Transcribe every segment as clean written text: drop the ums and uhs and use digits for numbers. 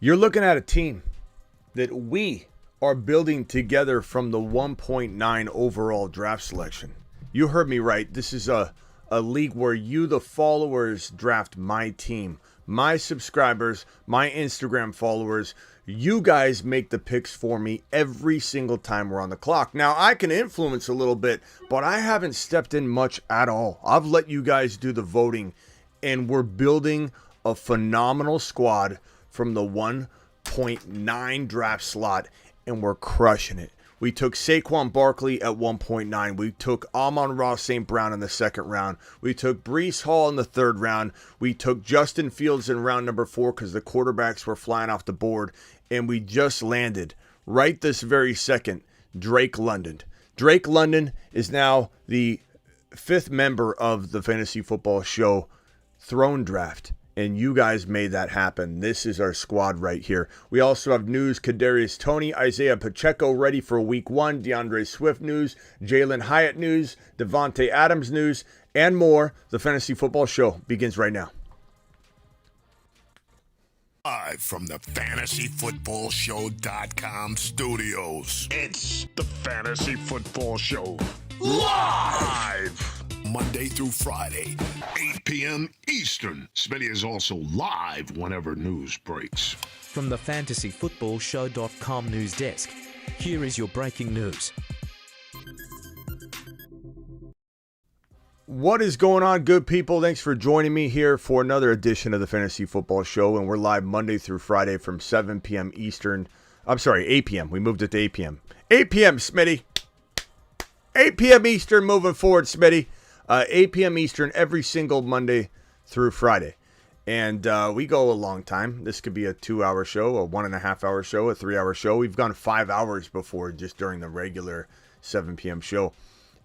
You're looking at a team that we are building together from the 1.9 overall draft selection. You heard me right. This is a league where you, the followers, draft my team. My subscribers, my Instagram followers, you guys make the picks for me every single time we're on the clock. Now, I can influence a little bit, but I haven't stepped in much at all. I've let you guys do the voting, and we're building a phenomenal squad from the 1.9 draft slot, and we're crushing it. We took Saquon Barkley at 1.9. We took Amon-Ra St. Brown in the second round. We took Breece Hall in the third round. We took Justin Fields in round number 4 because the quarterbacks were flying off the board. And we just landed, right this very second, Drake London. Drake London is now the 5th member of the Fantasy Football Show Throne Draft. And you guys made that happen. This is our squad right here. We also have news. Kadarius Toney Isiah Pacheco ready for week 1. DeAndre Swift news. Jalen Hyatt news. Devontae Adams news. And more. The Fantasy Football Show begins right now. Live from the FantasyFootballShow.com studios. It's the Fantasy Football Show. Live! Monday through Friday, 8 p.m. Eastern. Smitty is also live whenever news breaks. From the FantasyFootballShow.com news desk, here is your breaking news. What is going on, good people? Thanks for joining me here for another edition of the Fantasy Football Show, and we're live Monday through Friday from 7 p.m. Eastern. I'm sorry, 8 p.m. We moved it to 8 p.m. 8 p.m., Smitty. 8 p.m. Eastern moving forward, Smitty. 8 p.m. Eastern every single Monday through Friday. And we go a long time. This could be a 2-hour show, a 1.5-hour show, a 3-hour show. We've gone 5 hours before just during the regular 7 p.m. show.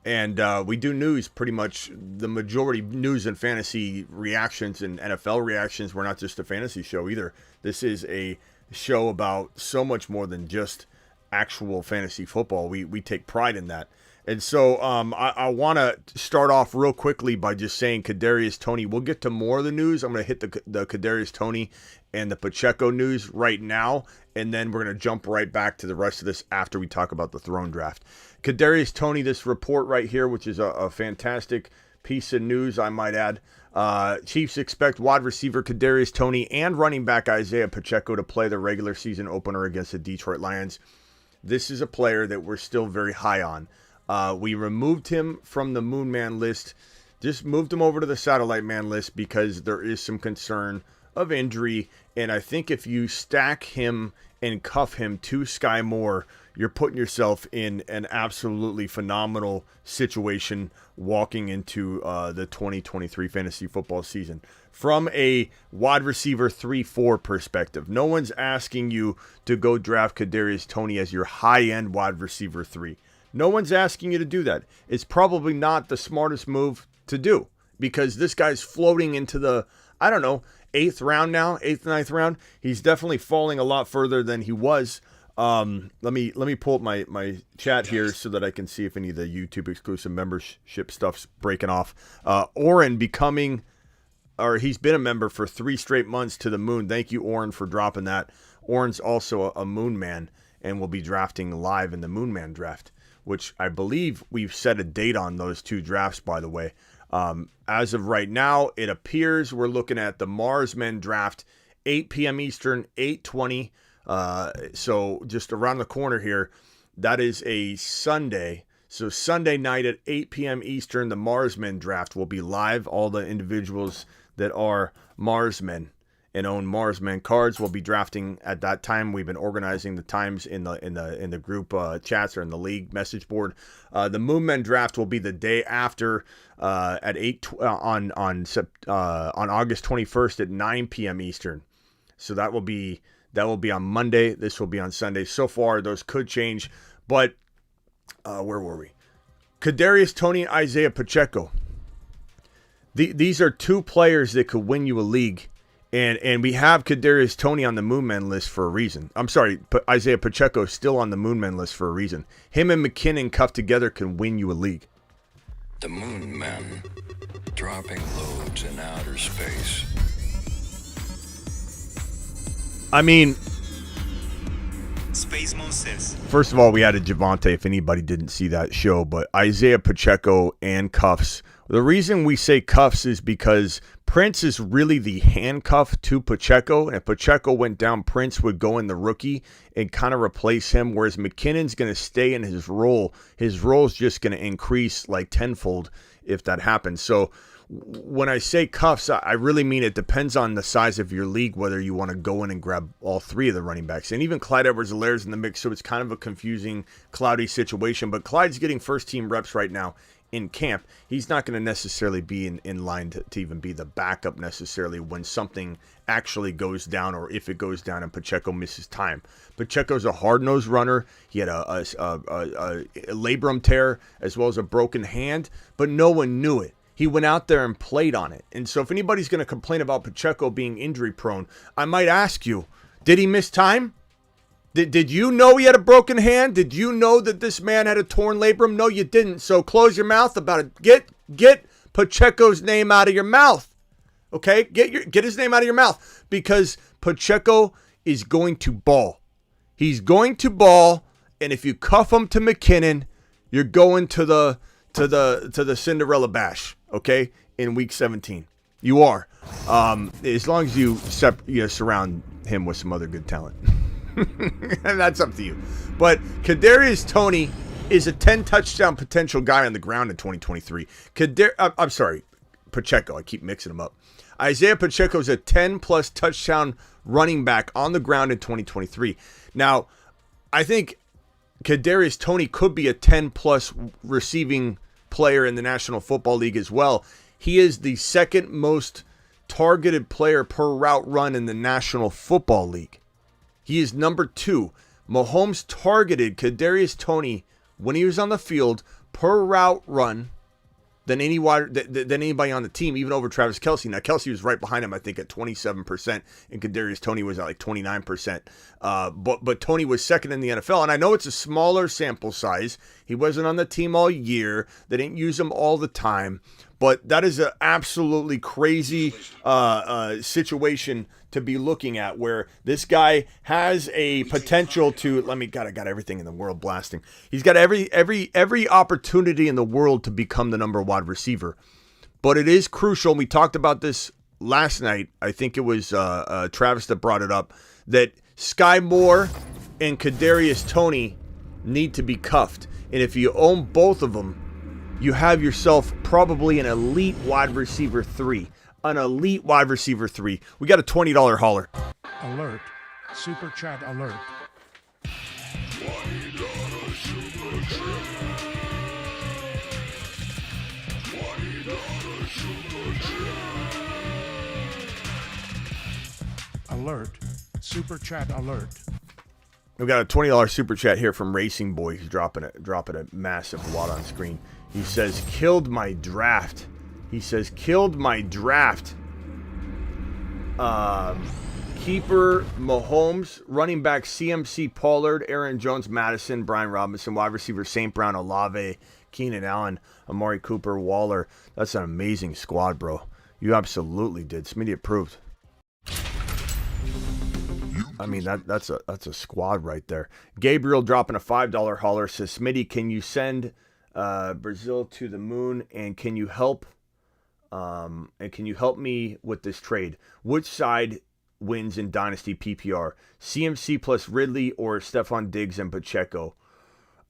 And we do news, pretty much the majority news and fantasy reactions and NFL reactions. We're not just a fantasy show either. This is a show about so much more than just actual fantasy football. We take pride in that. And so I want to start off real quickly by just saying Kadarius Toney. We'll get to more of the news. I'm going to hit the Kadarius Toney and the Pacheco news right now, and then we're going to jump right back to the rest of this after we talk about the Throne Draft. Kadarius Toney, this report right here, which is a fantastic piece of news, I might add. Chiefs expect wide receiver Kadarius Toney and running back Isiah Pacheco to play the regular season opener against the Detroit Lions. This is a player that we're still very high on. We removed him from the Moon Man list, just moved him over to the Satellite Man list because there is some concern of injury. And I think if you stack him and cuff him to Sky Moore, you're putting yourself in an absolutely phenomenal situation walking into the 2023 fantasy football season. From a wide receiver 3-4 perspective, no one's asking you to go draft Kadarius Toney as your high-end wide receiver 3. No one's asking you to do that. It's probably not the smartest move to do because this guy's floating into the, 8th round now, 8th, 9th round. He's definitely falling a lot further than he was. Let me pull up my chat here so that I can see if any of the YouTube exclusive membership stuff's breaking off. Oren he's been a member for 3 straight months to the moon. Thank you, Oren, for dropping that. Oren's also a Moon Man and will be drafting live in the Moon Man draft, which I believe we've set a date on those 2 drafts, by the way. As of right now, it appears we're looking at the Marsmen draft, 8 p.m. Eastern, 8:20. So just around the corner here, that is a Sunday. So Sunday night at 8 p.m. Eastern, the Marsmen draft will be live. All the individuals that are Marsmen and own Marsmen cards will be drafting at that time. We've been organizing the times in the group chats or in the league message board. The Moonmen draft will be the day after at 8 on August 21st at 9 p.m. Eastern. So that will be on Monday. This will be on Sunday. So far, those could change, but where were we? Kadarius Toney, Isiah Pacheco. These are 2 players that could win you a league. And we have Kadarius Toney on the Moonman list for a reason. I'm sorry, Isiah Pacheco is still on the Moonman list for a reason. Him and McKinnon cuffed together can win you a league. The Moonmen, dropping loads in outer space. I mean, First of all, we had a Javante, if anybody didn't see that show, but Isiah Pacheco and cuffs. The reason we say cuffs is because Prince is really the handcuff to Pacheco, and if Pacheco went down, Prince would go in the rookie and kind of replace him, whereas McKinnon's going to stay in his role. His role is just going to increase like tenfold if that happens. So when I say cuffs, I really mean it depends on the size of your league, whether you want to go in and grab all three of the running backs. And even Clyde Edwards-Helaire's in the mix, so it's kind of a confusing, cloudy situation. But Clyde's getting first-team reps right now in camp. He's not going to necessarily be in line to even be the backup necessarily when something actually goes down, or if it goes down and Pacheco misses time. Pacheco's a hard-nosed runner. He had a labrum tear as well as a broken hand, but no one knew it. He went out there and played on it. And so if anybody's going to complain about Pacheco being injury prone, I might ask you, did he miss time? Did you know he had a broken hand? Did you know that this man had a torn labrum? No, you didn't. So close your mouth about it. Get Pacheco's name out of your mouth. Okay? Get his name out of your mouth, because Pacheco is going to ball. He's going to ball, and if you cuff him to McKinnon, you're going to the Cinderella bash, okay? In week 17. You are. As long as you surround him with some other good talent. And that's up to you. But Kadarius Toney is a 10-touchdown potential guy on the ground in 2023. I'm sorry, Pacheco. I keep mixing them up. Isiah Pacheco is a 10-plus touchdown running back on the ground in 2023. Now, I think Kadarius Toney could be a 10-plus receiving player in the National Football League as well. He is the second most targeted player per route run in the National Football League. He is number 2. Mahomes targeted Kadarius Toney when he was on the field per route run than anybody on the team, even over Travis Kelce. Now, Kelce was right behind him, I think, at 27%, and Kadarius Toney was at like 29%. But Toney was second in the NFL, and I know it's a smaller sample size. He wasn't on the team all year. They didn't use him all the time. But that is an absolutely crazy situation to be looking at, where this guy has a potential to. I got everything in the world blasting. He's got every opportunity in the world to become the number wide receiver. But it is crucial. We talked about this last night. I think it was Travis that brought it up, that Sky Moore and Kadarius Toney need to be cuffed. And if you own both of them, you have yourself probably an elite wide receiver 3. An elite wide receiver 3. We got a $20 hauler. Alert. Super chat alert. $20 super chat. $20 super chat. Alert. Super chat alert. We've got a $20 super chat here from Racing Boy. He's dropping a massive wad on screen. He says, killed my draft. Keeper Mahomes, running back CMC Pollard, Aaron Jones, Madison, Brian Robinson, wide receiver St. Brown, Olave, Keenan Allen, Amari Cooper, Waller. That's an amazing squad, bro. You absolutely did. Smitty approved. I mean, that's a squad right there. Gabriel dropping a $5 hauler says, Smitty, can you send Brazil to the moon, and can you help me with this trade? Which side wins in Dynasty PPR? CMC plus Ridley or Stephon Diggs and Pacheco?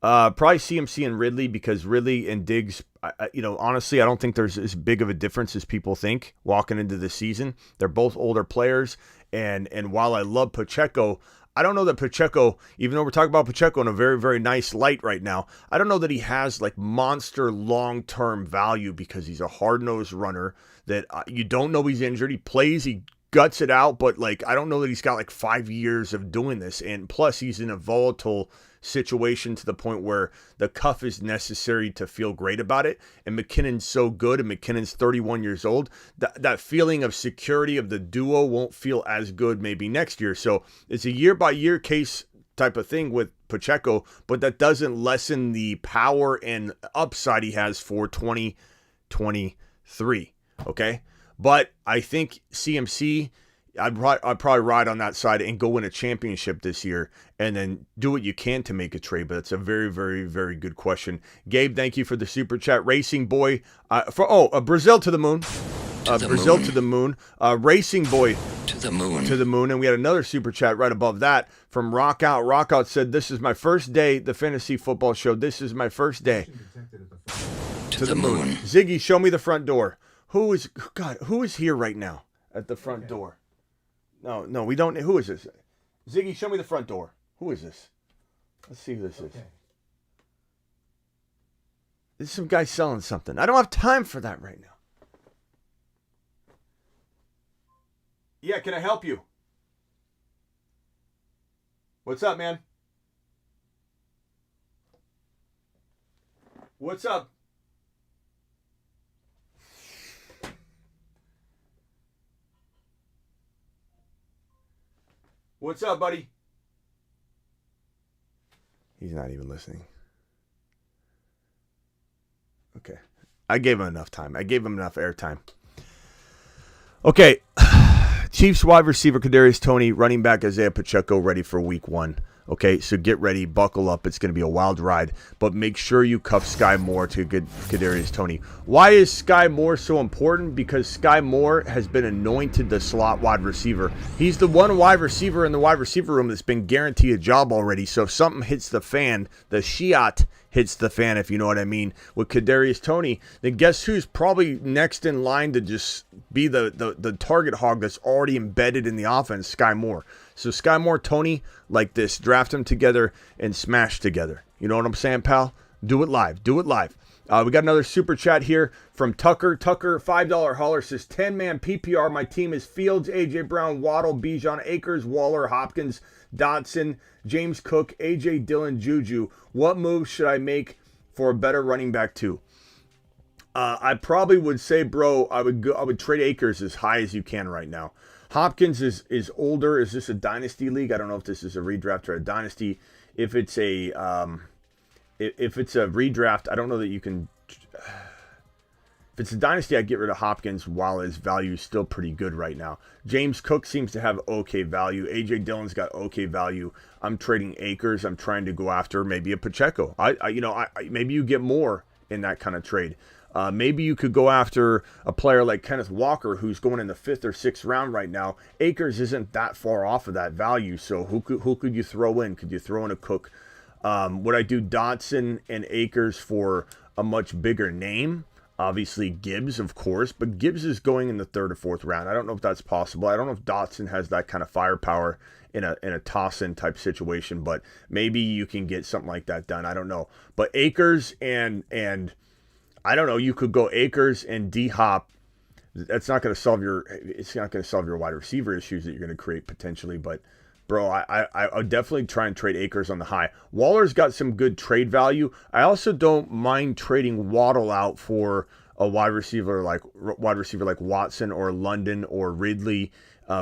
Probably CMC and Ridley, because Ridley and Diggs, honestly, I don't think there's as big of a difference as people think walking into the season. They're both older players, and while I love Pacheco, I don't know that Pacheco, even though we're talking about Pacheco in a very, very nice light right now, I don't know that he has like monster long-term value, because he's a hard-nosed runner that you don't know he's injured. He plays, he guts it out, but like I don't know that he's got like 5 years of doing this. And plus he's in a volatile situation to the point where the cuff is necessary to feel great about it. And McKinnon's so good, and McKinnon's 31 years old. That feeling of security of the duo won't feel as good maybe next year. So it's a year-by-year case type of thing with Pacheco, but that doesn't lessen the power and upside he has for 2023. Okay? But I think CMC I'd probably ride on that side and go win a championship this year and then do what you can to make a trade. But it's a very, very, very good question. Gabe, thank you for the super chat. Racing Boy, Brazil to the moon. Brazil to the moon. Racing Boy To the moon. to the moon. And we had another super chat right above that from Rockout. Rockout said, this is my first day, the Fantasy Football Show. This is my first day. To the moon. Ziggy, show me the front door. Who is here right now at the front door? No, we don't. Who is this? Ziggy, show me the front door. Who is this? Let's see who this is. This is some guy selling something. I don't have time for that right now. Yeah, can I help you? What's up, man? What's up? What's up, buddy? He's not even listening. Okay. I gave him enough time. I gave him enough airtime. Okay. Chiefs wide receiver Kadarius Toney, running back Isiah Pacheco ready for week 1. Okay, so get ready, buckle up. It's going to be a wild ride, but make sure you cuff Sky Moore to good Kadarius Toney. Why is Sky Moore so important? Because Sky Moore has been anointed the slot wide receiver. He's the one wide receiver in the wide receiver room that's been guaranteed a job already. So if something hits the fan, the shiat hits the fan, if you know what I mean, with Kadarius Toney, then guess who's probably next in line to just be the target hog that's already embedded in the offense? Sky Moore. So Sky Moore, Toney, like this, draft them together and smash together. You know what I'm saying, pal? Do it live. Do it live. We got another super chat here from Tucker. Tucker, $5 hauler, says 10-man PPR. My team is Fields, A.J. Brown, Waddle, Bijan, Akers, Waller, Hopkins, Dotson, James Cook, A.J. Dillon, Juju. What moves should I make for a better running back too? I probably would say, bro, I would trade Akers as high as you can right now. Hopkins is older. Is this a dynasty league? I don't know if this is a redraft or a dynasty. If it's a redraft, I don't know that you can. If it's a dynasty, I'd get rid of Hopkins while his value is still pretty good right now. James Cook seems to have okay value. A.J. Dillon's got okay value. I'm trading Akers. I'm trying to go after maybe a Pacheco. Maybe you get more in that kind of trade. Maybe you could go after a player like Kenneth Walker, who's going in the 5th or 6th round right now. Akers isn't that far off of that value, so who could you throw in? Could you throw in a Cook? Would I do Dotson and Akers for a much bigger name? Obviously Gibbs, of course, but Gibbs is going in the 3rd or 4th round. I don't know if that's possible. I don't know if Dotson has that kind of firepower in a toss-in type situation, but maybe you can get something like that done. I don't know. But Akers and I don't know, you could go Akers and D-Hop. It's not going to solve your wide receiver issues that you're going to create potentially, but bro, I would definitely try and trade Akers on the high. Waller's got some good trade value. I also don't mind trading Waddle out for a wide receiver like Watson or London or Ridley,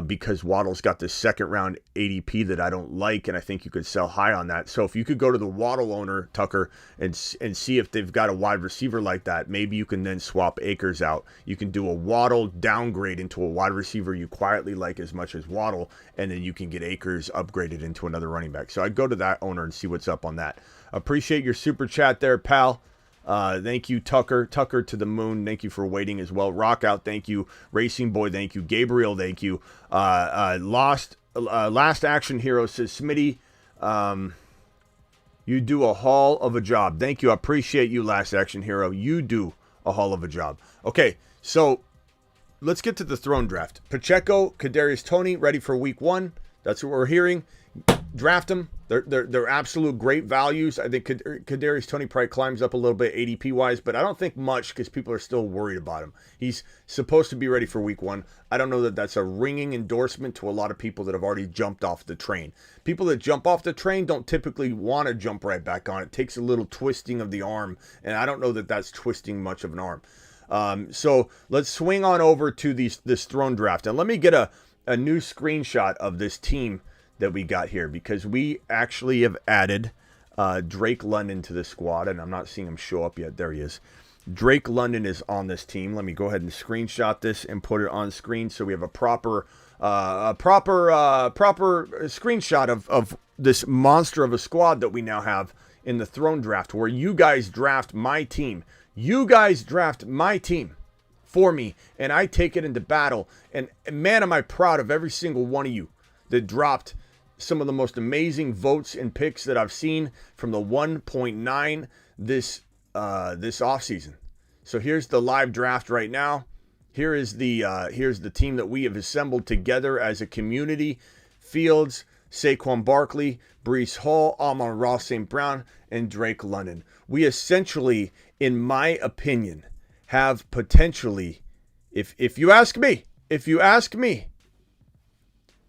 because Waddle's got this 2nd round ADP that I don't like, and I think you could sell high on that. So if you could go to the Waddle owner, Tucker, and see if they've got a wide receiver like that, maybe you can then swap Akers out. You can do a Waddle downgrade into a wide receiver you quietly like as much as Waddle, and then you can get Akers upgraded into another running back. So I'd go to that owner and see what's up on that. Appreciate your super chat there, pal. Thank you, Tucker. Tucker to the moon. Thank you for waiting as well. Rock out. Thank you. Racing Boy. Thank you. Gabriel. Thank you. Last Action Hero says, Smitty, you do a haul of a job. Thank you. I appreciate you, Last Action Hero. You do a haul of a job. Okay, so let's get to the throne draft. Pacheco, Kadarius Toney, ready for week 1. That's what we're hearing. Draft them. They're absolute great values. I think Kadarius Toney probably climbs up a little bit ADP wise, but I don't think much because people are still worried about him. He's supposed to be ready for week 1. I don't know that that's a ringing endorsement to a lot of people that have already jumped off the train. People that jump off the train don't typically want to jump right back on. It takes a little twisting of the arm, and I don't know that that's twisting much of an arm. So let's swing on over to this throne draft, and let me get a new screenshot of this team that we got here, because we actually have added Drake London to the squad, and I'm not seeing him show up yet. There he is. Drake London is on this team. Let me go ahead and screenshot this and put it on screen so we have a proper a proper screenshot of this monster of a squad that we now have in the Throne Draft, where you guys draft my team. You guys draft my team for me, and I take it into battle. And man, am I proud of every single one of you that dropped some of the most amazing votes and picks that I've seen from the 1.9 this offseason. So here's the live draft right now. Here's the team that we have assembled together as a community. Fields, Saquon Barkley, Breece Hall, Amon-Ra St. Brown, and Drake London. We essentially, in my opinion, have potentially, if you ask me,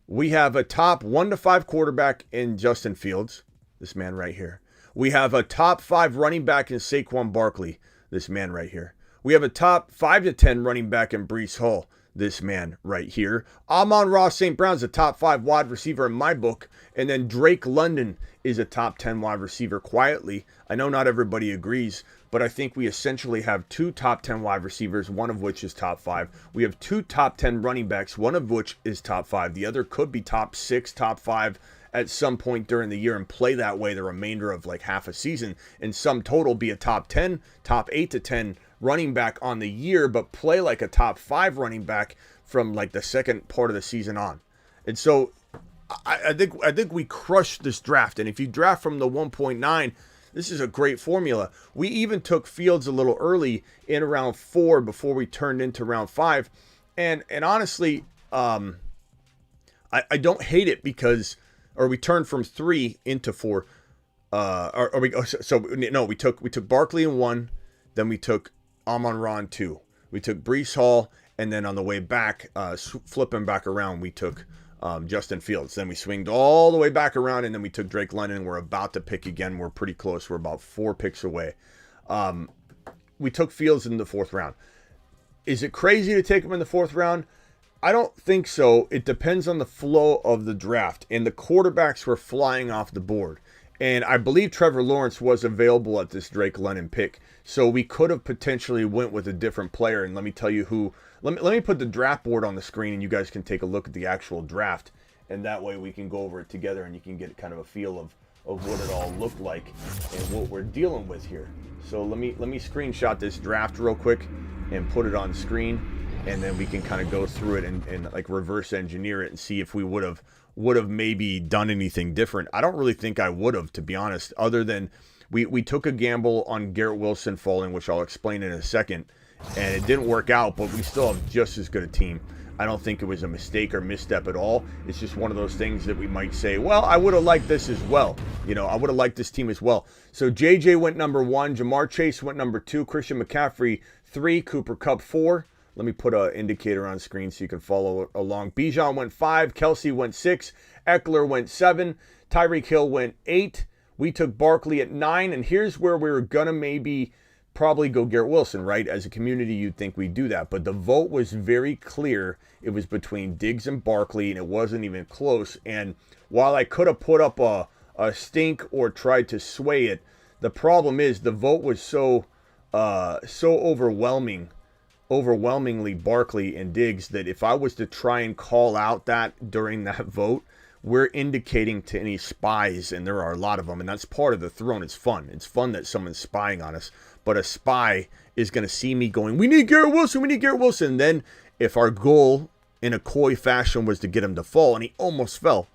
we have a top 1 to 5 quarterback in Justin Fields, this man right here. We have a top 5 running back in Saquon Barkley, this man right here. We have a top 5 to 10 running back in Breece Hall, this man right here. Amon-Ra St. Brown's a top 5 wide receiver in my book. And then Drake London is a top 10 wide receiver quietly. I know not everybody agrees, but I think we essentially have 2 top 10 wide receivers, one of which is top 5. We have 2 top 10 running backs, one of which is top 5. The other could be top 6, top 5 at some point during the year and play that way the remainder of like half a season. And sum total be a top 10, top 8 to 10 running back on the year, but play like a top 5 running back from like the second part of the season on. And so I think we crushed this draft. And if you draft from the 1.9, this is a great formula. We even took Fields a little early in round 4 before we turned into round 5. And honestly, I don't hate it because, or we turned from 3 into 4. We took Barkley in 1, then we took Amon-Ra in 2. We took Breece Hall, and then on the way back, flipping back around, we took Justin Fields. Then we swinged all the way back around, and then we took Drake London. We're about to pick again. We're pretty close. We're about 4 picks away. We took Fields in the 4th round. Is it crazy to take him in the 4th round? I don't think so. It depends on the flow of the draft. And the quarterbacks were flying off the board. And I believe Trevor Lawrence was available at this Drake London pick. So we could have potentially went with a different player. And let me tell you who. Let me put the draft board on the screen and you guys can take a look at the actual draft. And that way we can go over it together and you can get kind of a feel of what it all looked like and what we're dealing with here. So let me screenshot this draft real quick and put it on screen. And then we can kind of go through it and like reverse engineer it and see if we would have maybe done anything different. I don't really think I would have, to be honest, other than we took a gamble on Garrett Wilson falling, which I'll explain in a second, and it didn't work out, but we still have just as good a team. I don't think it was a mistake or misstep at all. It's just one of those things that we might say, well, I would have liked this as well. I would have liked this team as well. So JJ went number 1, Jamar Chase went number 2, Christian McCaffrey 3, Cooper Kupp 4. Let me put an indicator on screen so you can follow along. Bijan went 5. Kelsey went 6. Eckler went 7. Tyreek Hill went 8. We took Barkley at 9. And here's where we were going to probably go Garrett Wilson, right? As a community, you'd think we'd do that. But the vote was very clear. It was between Diggs and Barkley, and it wasn't even close. And while I could have put up a stink or tried to sway it, the problem is the vote was so overwhelmingly Barkley and Diggs that if I was to try and call out that during that vote, we're indicating to any spies, and there are a lot of them, and that's part of the throne. It's fun. It's fun that someone's spying on us, but a spy is going to see me going, we need Garrett Wilson. Then if our goal in a coy fashion was to get him to fall, and he almost fell,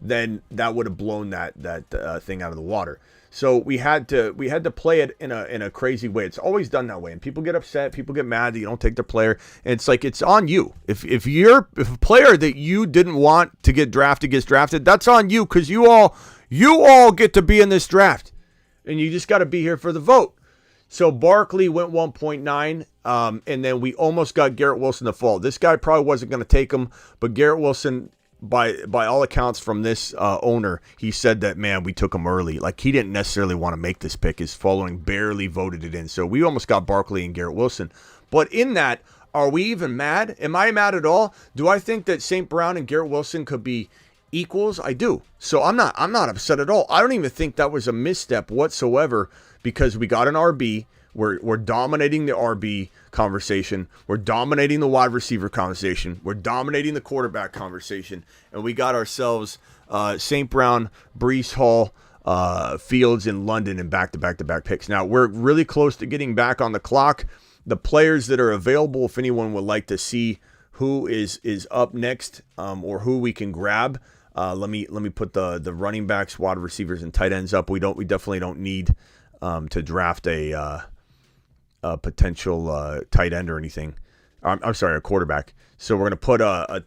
then that would have blown that thing out of the water. So we had to play it in a crazy way. It's always done that way, and people get upset, people get mad that you don't take their player, and it's like it's on you. If a player that you didn't want to get drafted gets drafted, that's on you because you all get to be in this draft, and you just got to be here for the vote. So Barkley went 1.9, and then we almost got Garrett Wilson to fall. This guy probably wasn't going to take him, but Garrett Wilson, by all accounts from this owner, he said that, man, we took him early. Like, he didn't necessarily want to make this pick. His following barely voted it in. So we almost got Barkley and Garrett Wilson. But in that, are we even mad? Am I mad at all? Do I think that St. Brown and Garrett Wilson could be equals? I do. So I'm not upset at all. I don't even think that was a misstep whatsoever because we got an RB. We're dominating the RB conversation. We're dominating the wide receiver conversation. We're dominating the quarterback conversation. And we got ourselves St. Brown, Breece Hall, Fields in London and back-to-back-to-back picks. Now, we're really close to getting back on the clock. The players that are available, if anyone would like to see who is up next or who we can grab, let me put the running backs, wide receivers, and tight ends up. We definitely don't need to draft a potential tight end or anything. I'm sorry, a quarterback. So we're going to put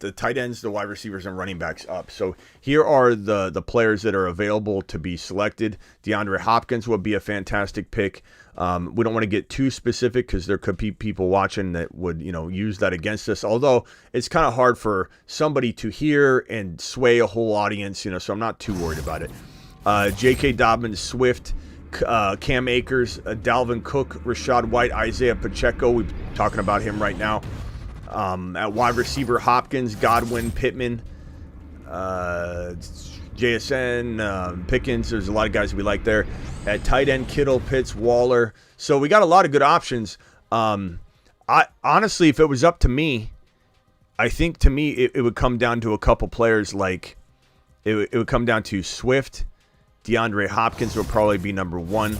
the tight ends, the wide receivers, and running backs up. So here are the players that are available to be selected. DeAndre Hopkins would be a fantastic pick. We don't want to get too specific because there could be people watching that would, use that against us. Although it's kind of hard for somebody to hear and sway a whole audience, so I'm not too worried about it. J.K. Dobbins, Swift, Cam Akers, Dalvin Cook, Rachaad White, Isiah Pacheco. We're talking about him right now. At wide receiver, Hopkins, Godwin, Pittman, JSN, Pickens. There's a lot of guys we like there. At tight end, Kittle, Pitts, Waller. So we got a lot of good options. I honestly, if it was up to me, I think to me it would come down to a couple players. Like it would come down to Swift. DeAndre Hopkins will probably be number one.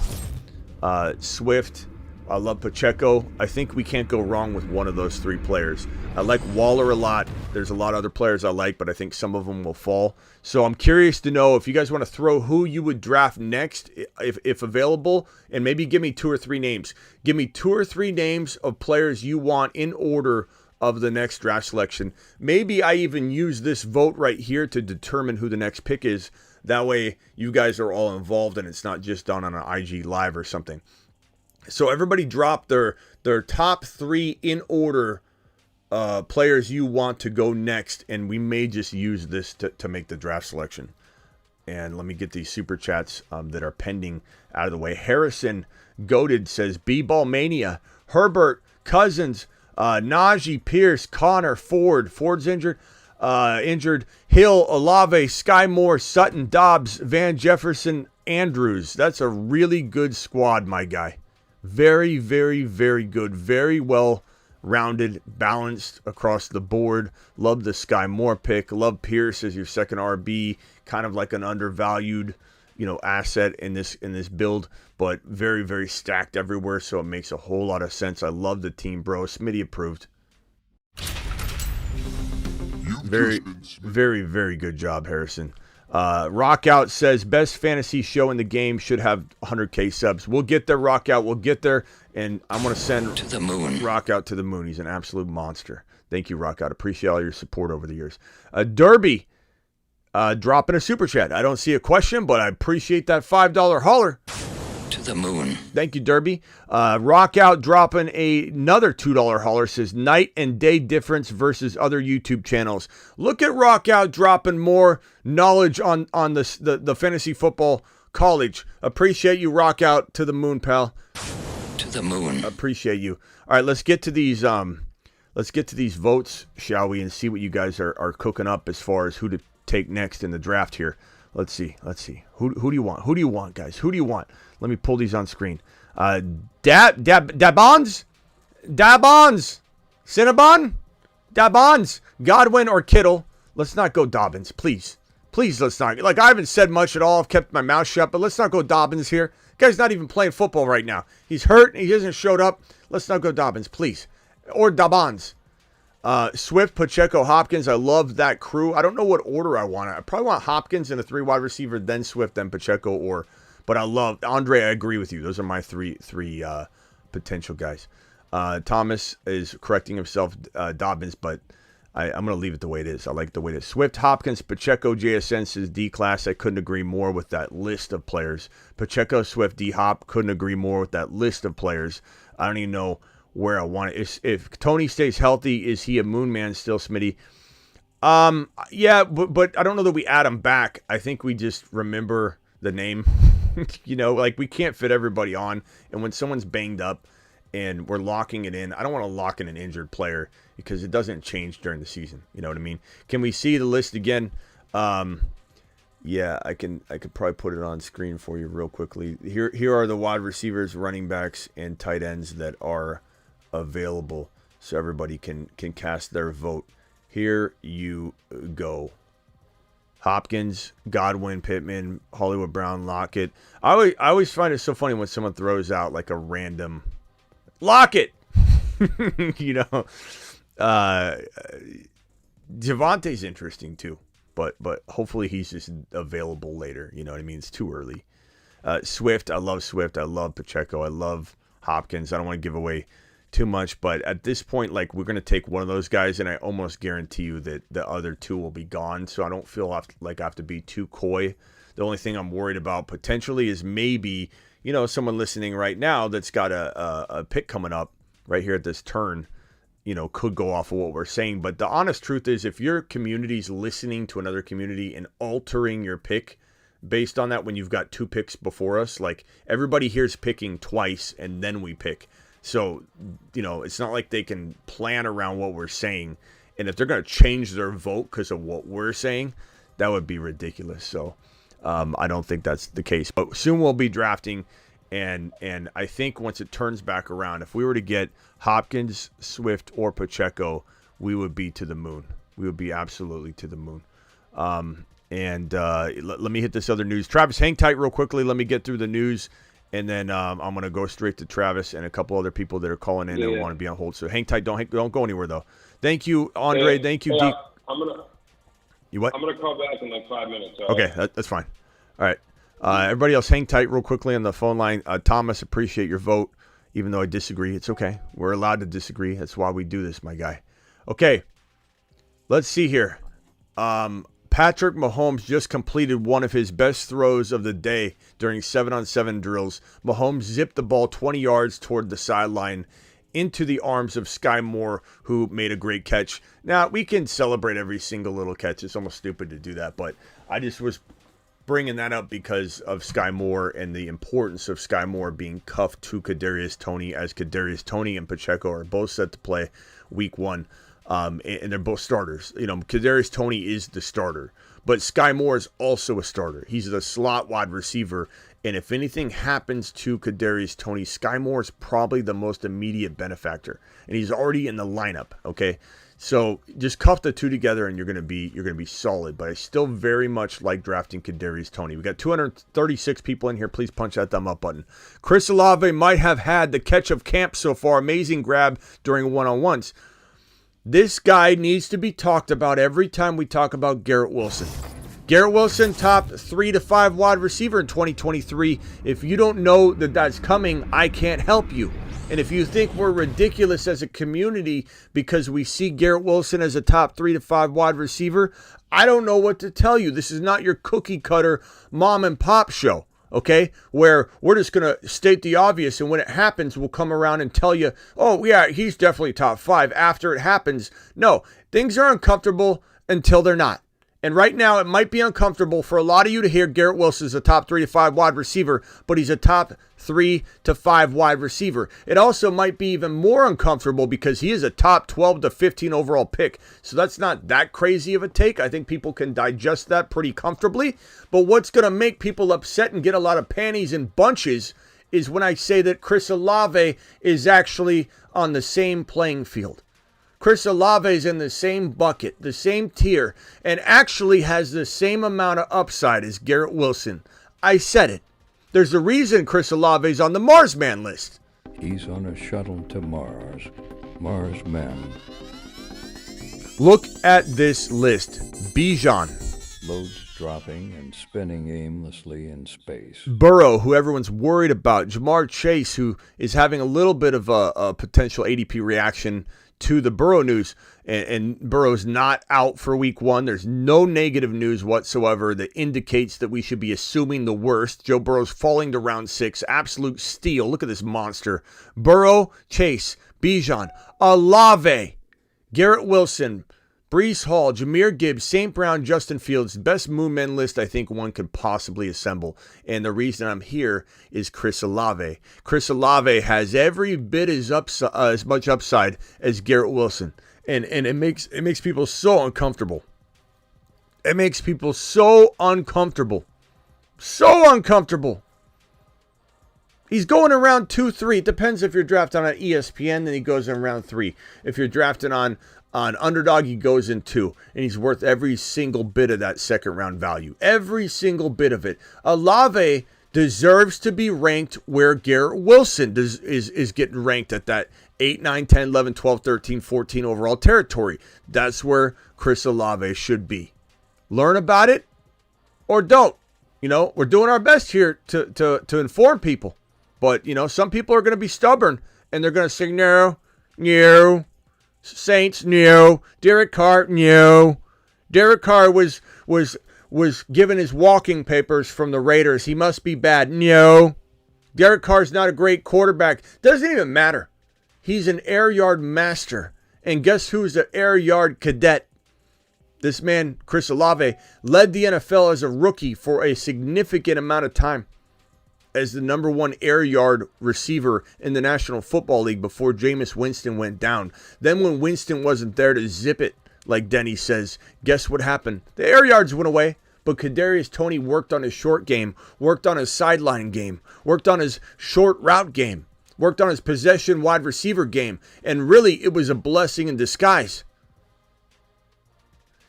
Swift. I love Pacheco. I think we can't go wrong with one of those three players. I like Waller a lot. There's a lot of other players I like, but I think some of them will fall. So I'm curious to know if you guys want to throw who you would draft next, if available, and maybe give me 2 or 3 names. Give me 2 or 3 names of players you want in order of the next draft selection. Maybe I even use this vote right here to determine who the next pick is. That way you guys are all involved and it's not just done on an IG live or something. So everybody drop their top 3 in order players you want to go next, and we may just use this to make the draft selection. And let me get these super chats that are pending out of the way. Harrison Goated says B-Ball Mania, Herbert, Cousins, Najee, Pierce, Connor, Ford's injured, Hill, Olave, Sky Moore, Sutton, Dobbs, Van Jefferson, Andrews. That's a really good squad, my guy. Very, very, very good. Very well rounded, balanced across the board. Love the Sky Moore pick. Love Pierce as your second RB. Kind of like an undervalued, asset in this build, but very, very stacked everywhere. So it makes a whole lot of sense. I love the team, bro. Smitty approved. Very, very, very good job, Harrison. Rockout says best fantasy show in the game, should have 100K subs. We'll get there, Rockout. We'll get there, and I'm going to send to the moon. Rockout to the moon. He's an absolute monster. Thank you, Rockout. Appreciate all your support over the years. Derby dropping a super chat. I don't see a question, but I appreciate that $5 holler. To the moon. Thank you, Derby. Rockout dropping another $2 holler, says night and day difference versus other YouTube channels. Look at Rockout dropping more knowledge on the fantasy football college. Appreciate you, Rockout. To the moon, pal. To the moon. Appreciate you. All right, let's get to these votes, shall we, and see what you guys are cooking up as far as who to take next in the draft here. Let's see. Who do you want? Who do you want, guys? Who do you want? Let me pull these on screen. Dabons? Cinnabon? Dabons? Godwin or Kittle? Let's not go Dobbins, please. Please, let's not. Like, I haven't said much at all. I've kept my mouth shut, but let's not go Dobbins here. Guy's not even playing football right now. He's hurt. He hasn't showed up. Let's not go Dobbins, please. Or Dabons. Swift, Pacheco, Hopkins. I love that crew. I don't know what order I want. I probably want Hopkins and a 3 wide receiver, then Swift, then Pacheco, but I love Andre. I agree with you. Those are my three potential guys. Thomas is correcting himself, Dobbins, but I'm going to leave it the way it is. I like the way it is. Swift, Hopkins, Pacheco, JSN says D-class. I couldn't agree more with that list of players. Pacheco, Swift, D-Hop. Couldn't agree more with that list of players. I don't even know where I want it. If Tony stays healthy, is he a moon man still, Smitty? Yeah, but I don't know that we add him back. I think we just remember the name. Like we can't fit everybody on. And when someone's banged up and we're locking it in, I don't want to lock in an injured player because it doesn't change during the season. You know what I mean? Can we see the list again? Yeah, I could probably put it on screen for you real quickly. Here are the wide receivers, running backs, and tight ends that are available, so everybody can cast their vote. Here you go. Hopkins, Godwin, Pittman, Hollywood Brown, Lockett. I always find it so funny when someone throws out like a random Lockett. Javante's interesting too. But hopefully he's just available later. You know what I mean? It's too early. Swift, I love Swift. I love Pacheco. I love Hopkins. I don't want to give away too much, but at this point, like, we're going to take one of those guys, and I almost guarantee you that the other two will be gone, so I don't feel like I have to be too coy. The only thing I'm worried about potentially is maybe, someone listening right now that's got a pick coming up right here at this turn, could go off of what we're saying. But the honest truth is, if your community's listening to another community and altering your pick based on that when you've got two picks before us, like, everybody here's picking twice and then we pick. So, it's not like they can plan around what we're saying. And if they're going to change their vote because of what we're saying, that would be ridiculous. So I don't think that's the case. But soon we'll be drafting. And I think once it turns back around, if we were to get Hopkins, Swift, or Pacheco, we would be to the moon. We would be absolutely to the moon. Let me hit this other news. Travis, hang tight real quickly. Let me get through the news. And then I'm going to go straight to Travis and a couple other people that are calling in and want to be on hold. So hang tight. Don't go anywhere, though. Thank you, Andre. Thank you, Deke. You what? I'm going to call back in like 5 minutes. Okay, that's fine. All right. Everybody else, hang tight real quickly on the phone line. Thomas, appreciate your vote, even though I disagree. It's okay. We're allowed to disagree. That's why we do this, my guy. Okay, let's see here. Patrick Mahomes just completed one of his best throws of the day during 7-on-7 drills. Mahomes zipped the ball 20 yards toward the sideline into the arms of Sky Moore, who made a great catch. Now, we can celebrate every single little catch. It's almost stupid to do that, but I just was bringing that up because of Sky Moore and the importance of Sky Moore being cuffed to Kadarius Toney, as Kadarius Toney and Pacheco are both set to play week 1. And they're both starters. Kadarius Toney is the starter, but Sky Moore is also a starter. He's the slot wide receiver, and if anything happens to Kadarius Toney, Sky Moore is probably the most immediate benefactor, and he's already in the lineup. Okay, so just cuff the two together, and you're gonna be solid. But I still very much like drafting Kadarius Toney. We got 236 people in here. Please punch that thumb up button. Chris Olave might have had the catch of camp so far. Amazing grab during one-on-ones. This guy needs to be talked about every time we talk about Garrett Wilson. Garrett Wilson, top 3 to 5 wide receiver in 2023. If you don't know that that's coming, I can't help you. And if you think we're ridiculous as a community because we see Garrett Wilson as a top 3 to 5 wide receiver, I don't know what to tell you. This is not your cookie cutter mom and pop show. Okay, where we're just going to state the obvious, and when it happens, we'll come around and tell you, oh, yeah, he's definitely top 5 after it happens. No, things are uncomfortable until they're not. And right now, it might be uncomfortable for a lot of you to hear Garrett Wilson is a top 3 to 5 wide receiver, but he's a top 3 to 5 wide receiver. It also might be even more uncomfortable because he is a top 12 to 15 overall pick. So that's not that crazy of a take. I think people can digest that pretty comfortably. But what's going to make people upset and get a lot of panties in bunches is when I say that Chris Olave is actually on the same playing field. Chris Olave is in the same bucket, the same tier, and actually has the same amount of upside as Garrett Wilson. I said it. There's a reason Chris Olave is on the Mars Man list. He's on a shuttle to Mars. Mars Man. Look at this list. Bijan. Loads dropping and spinning aimlessly in space. Burrow, who everyone's worried about. Jamar Chase, who is having a little bit of a potential ADP reaction to the Burrow news, and Burrow's not out for week 1. There's no negative news whatsoever that indicates that we should be assuming the worst. Joe Burrow's falling to round 6. Absolute steal. Look at this monster. Burrow, Chase, Bijan, Olave, Garrett Wilson, Breece Hall, Jahmyr Gibbs, St. Brown, Justin Fields. Best Moon Men list I think one could possibly assemble. And the reason I'm here is Chris Olave. Chris Olave has every bit as much upside as Garrett Wilson. And it makes people so uncomfortable. It makes people so uncomfortable. So uncomfortable. He's going in round 2, 3. It depends if you're drafted on ESPN, then he goes in round 3. If you're drafted on Underdog, he goes in 2. And he's worth every single bit of that second round value. Every single bit of it. Olave deserves to be ranked where Garrett Wilson is getting ranked at that 8, 9, 10, 11, 12, 13, 14 overall territory. That's where Chris Olave should be. Learn about it or don't. You know, we're doing our best here to inform people. But, you know, some people are going to be stubborn and they're going to say, no. Saints, no. Derek Carr, no. Derek Carr was given his walking papers from the Raiders. He must be bad. No. Derek Carr's not a great quarterback. Doesn't even matter. He's an air yard master. And guess who's the air yard cadet? This man, Chris Olave, led the NFL as a rookie for a significant amount of time as the number 1 air yard receiver in the National Football League before Jameis Winston went down. Then when Winston wasn't there to zip it, like Denny says, guess what happened? The air yards went away, but Kadarius Toney worked on his short game, worked on his sideline game, worked on his short route game, worked on his possession wide receiver game, and really it was a blessing in disguise.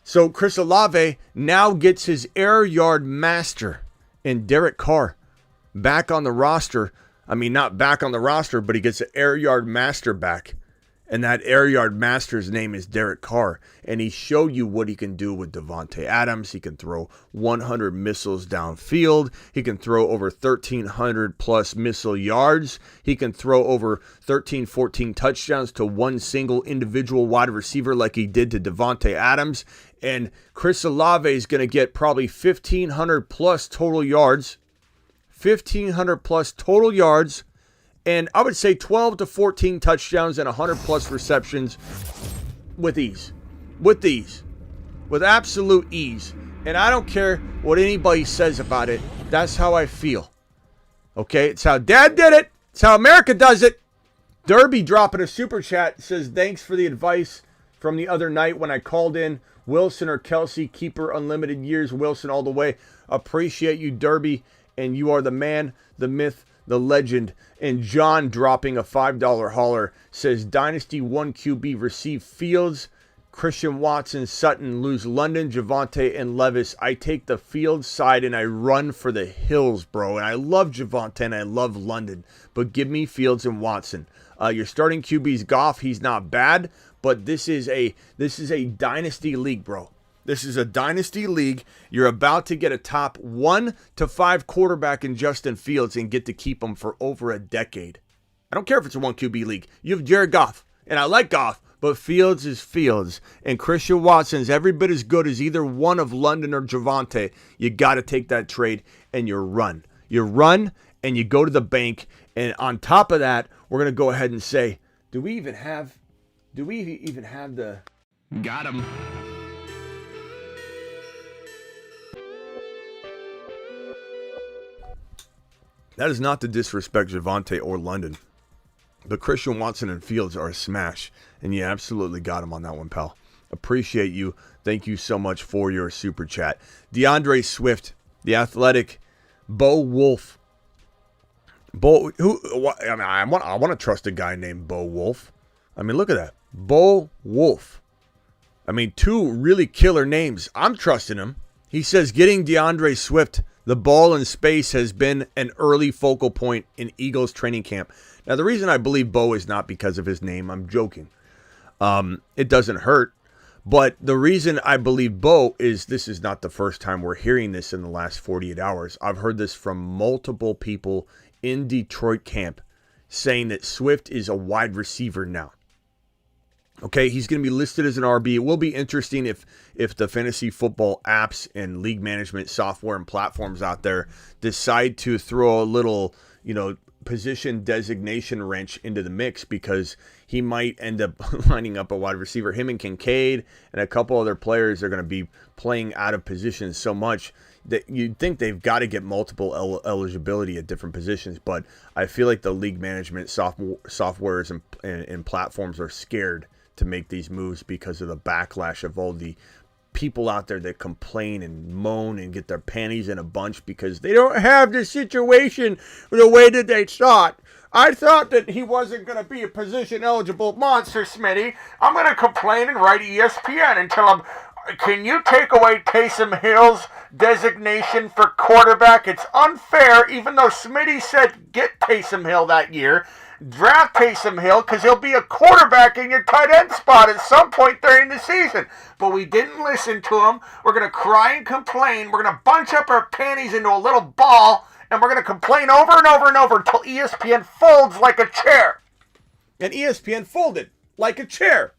So Chris Olave now gets his air yard master in Derek Carr back on the roster. I mean, not back on the roster, but he gets an air yard master back. And that air yard master's name is Derek Carr. And he showed you what he can do with Davante Adams. He can throw 100 missiles downfield. He can throw over 1,300 plus missile yards. He can throw over 13, 14 touchdowns to one single individual wide receiver like he did to Davante Adams. And Chris Olave is going to get probably 1,500 plus total yards. 1,500 plus total yards. And I would say 12 to 14 touchdowns and 100 plus receptions with ease. With ease. With absolute ease. And I don't care what anybody says about it. That's how I feel. Okay? It's how Dad did it. It's how America does it. Derby dropping a super chat says, thanks for the advice from the other night when I called in. Wilson or Kelsey, keeper unlimited years. Wilson all the way. Appreciate you, Derby. And you are the man, the myth, the legend. And John dropping a $5 hauler says, Dynasty 1 QB receive Fields, Christian Watson, Sutton, lose London, Javonte, and Levis. I take the Fields side and I run for the hills, bro. And I love Javonte and I love London. But give me Fields and Watson. Your starting QB's Goff. He's not bad. But this is a dynasty league, bro. This is a dynasty league. You're about to get a top 1 to 5 quarterback in Justin Fields and get to keep him for over a decade. I don't care if it's a 1 QB league. You have Jared Goff, and I like Goff, but Fields is Fields. And Christian Watson's every bit as good as either one of London or Javonte. You got to take that trade and you run. You run and you go to the bank. And on top of that, we're going to go ahead and say, do we even have the... Got him. That is not to disrespect Javonte or London. But Christian Watson and Fields are a smash. And you absolutely got him on that one, pal. Appreciate you. Thank you so much for your super chat. DeAndre Swift, the Athletic, Bo Wolf. I want to trust a guy named Bo Wolf. I mean, look at that. Bo Wolf. I mean, 2 really killer names. I'm trusting him. He says getting DeAndre Swift the ball in space has been an early focal point in Eagles training camp. Now, the reason I believe Bo is not because of his name. I'm joking. It doesn't hurt. But the reason I believe Bo is this is not the first time we're hearing this in the last 48 hours. I've heard this from multiple people in Detroit camp saying that Swift is a wide receiver now. Okay, he's going to be listed as an RB. It will be interesting if the fantasy football apps and league management software and platforms out there decide to throw a little, position designation wrench into the mix, because he might end up lining up a wide receiver. Him and Kincaid and a couple other players are going to be playing out of position so much that you'd think they've got to get multiple eligibility at different positions. But I feel like the league management softwares and platforms are scared to make these moves because of the backlash of all the people out there that complain and moan and get their panties in a bunch because they don't have the situation the way that they thought. I thought that he wasn't going to be a position-eligible monster, Smitty. I'm going to complain and write ESPN and tell him, can you take away Taysom Hill's designation for quarterback? It's unfair, even though Smitty said get Taysom Hill that year. Draft Taysom Hill because he'll be a quarterback in your tight end spot at some point during the season. But we didn't listen to him. We're going to cry and complain. We're going to bunch up our panties into a little ball, and we're going to complain over and over and over until ESPN folds like a chair. And ESPN folded like a chair.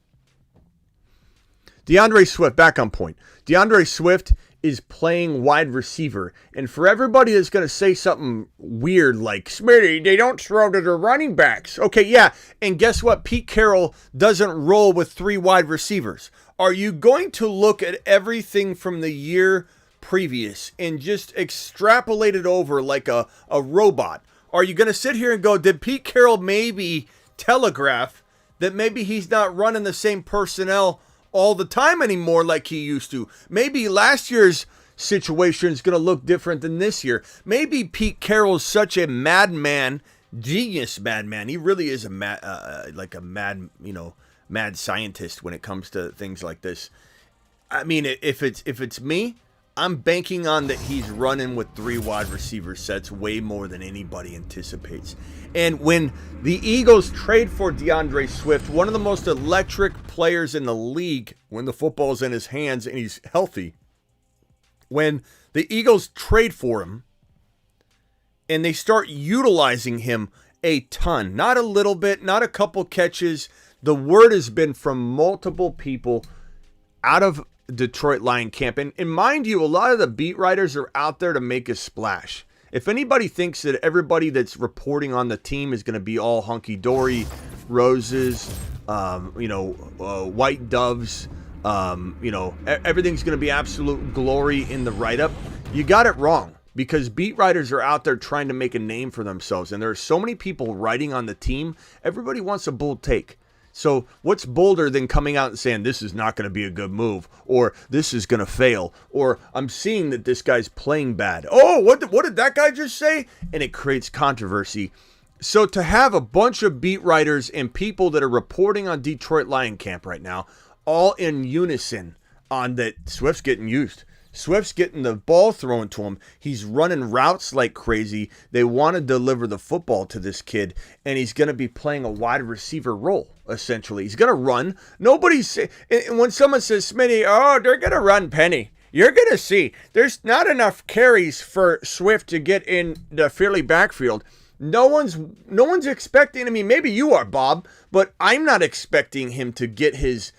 DeAndre Swift, back on point. DeAndre Swift is playing wide receiver. And for everybody that's going to say something weird like, Smitty, they don't throw to their running backs. Okay, yeah. And guess what? Pete Carroll doesn't roll with 3 wide receivers. Are you going to look at everything from the year previous and just extrapolate it over like a robot? Are you going to sit here and go, did Pete Carroll maybe telegraph that maybe he's not running the same personnel all the time anymore like he used to? Maybe last year's situation is going to look different than this year. Maybe Pete Carroll's such a madman, genius madman. He really is a mad scientist when it comes to things like this. I mean, if it's me, I'm banking on that he's running with 3 wide receiver sets way more than anybody anticipates. And when the Eagles trade for DeAndre Swift, one of the most electric players in the league when the football's in his hands and he's healthy, when the Eagles trade for him and they start utilizing him a ton, not a little bit, not a couple catches, the word has been from multiple people out of Detroit Lion camp. And mind you, a lot of the beat writers are out there to make a splash. If anybody thinks that everybody that's reporting on the team is going to be all hunky-dory, roses, white doves, everything's going to be absolute glory in the write-up, you got it wrong. Because beat writers are out there trying to make a name for themselves. And there are so many people writing on the team, everybody wants a bold take. So what's bolder than coming out and saying this is not going to be a good move, or this is going to fail, or I'm seeing that this guy's playing bad. Oh, what did that guy just say? And it creates controversy. So to have a bunch of beat writers and people that are reporting on Detroit Lion camp right now, all in unison on that Swift's getting used. Swift's getting the ball thrown to him. He's running routes like crazy. They want to deliver the football to this kid, and he's going to be playing a wide receiver role, essentially. He's going to run. When someone says, Smitty, they're going to run Penny, you're going to see. There's not enough carries for Swift to get in the Philly backfield. No one's expecting, maybe you are, Bob, but I'm not expecting him to get his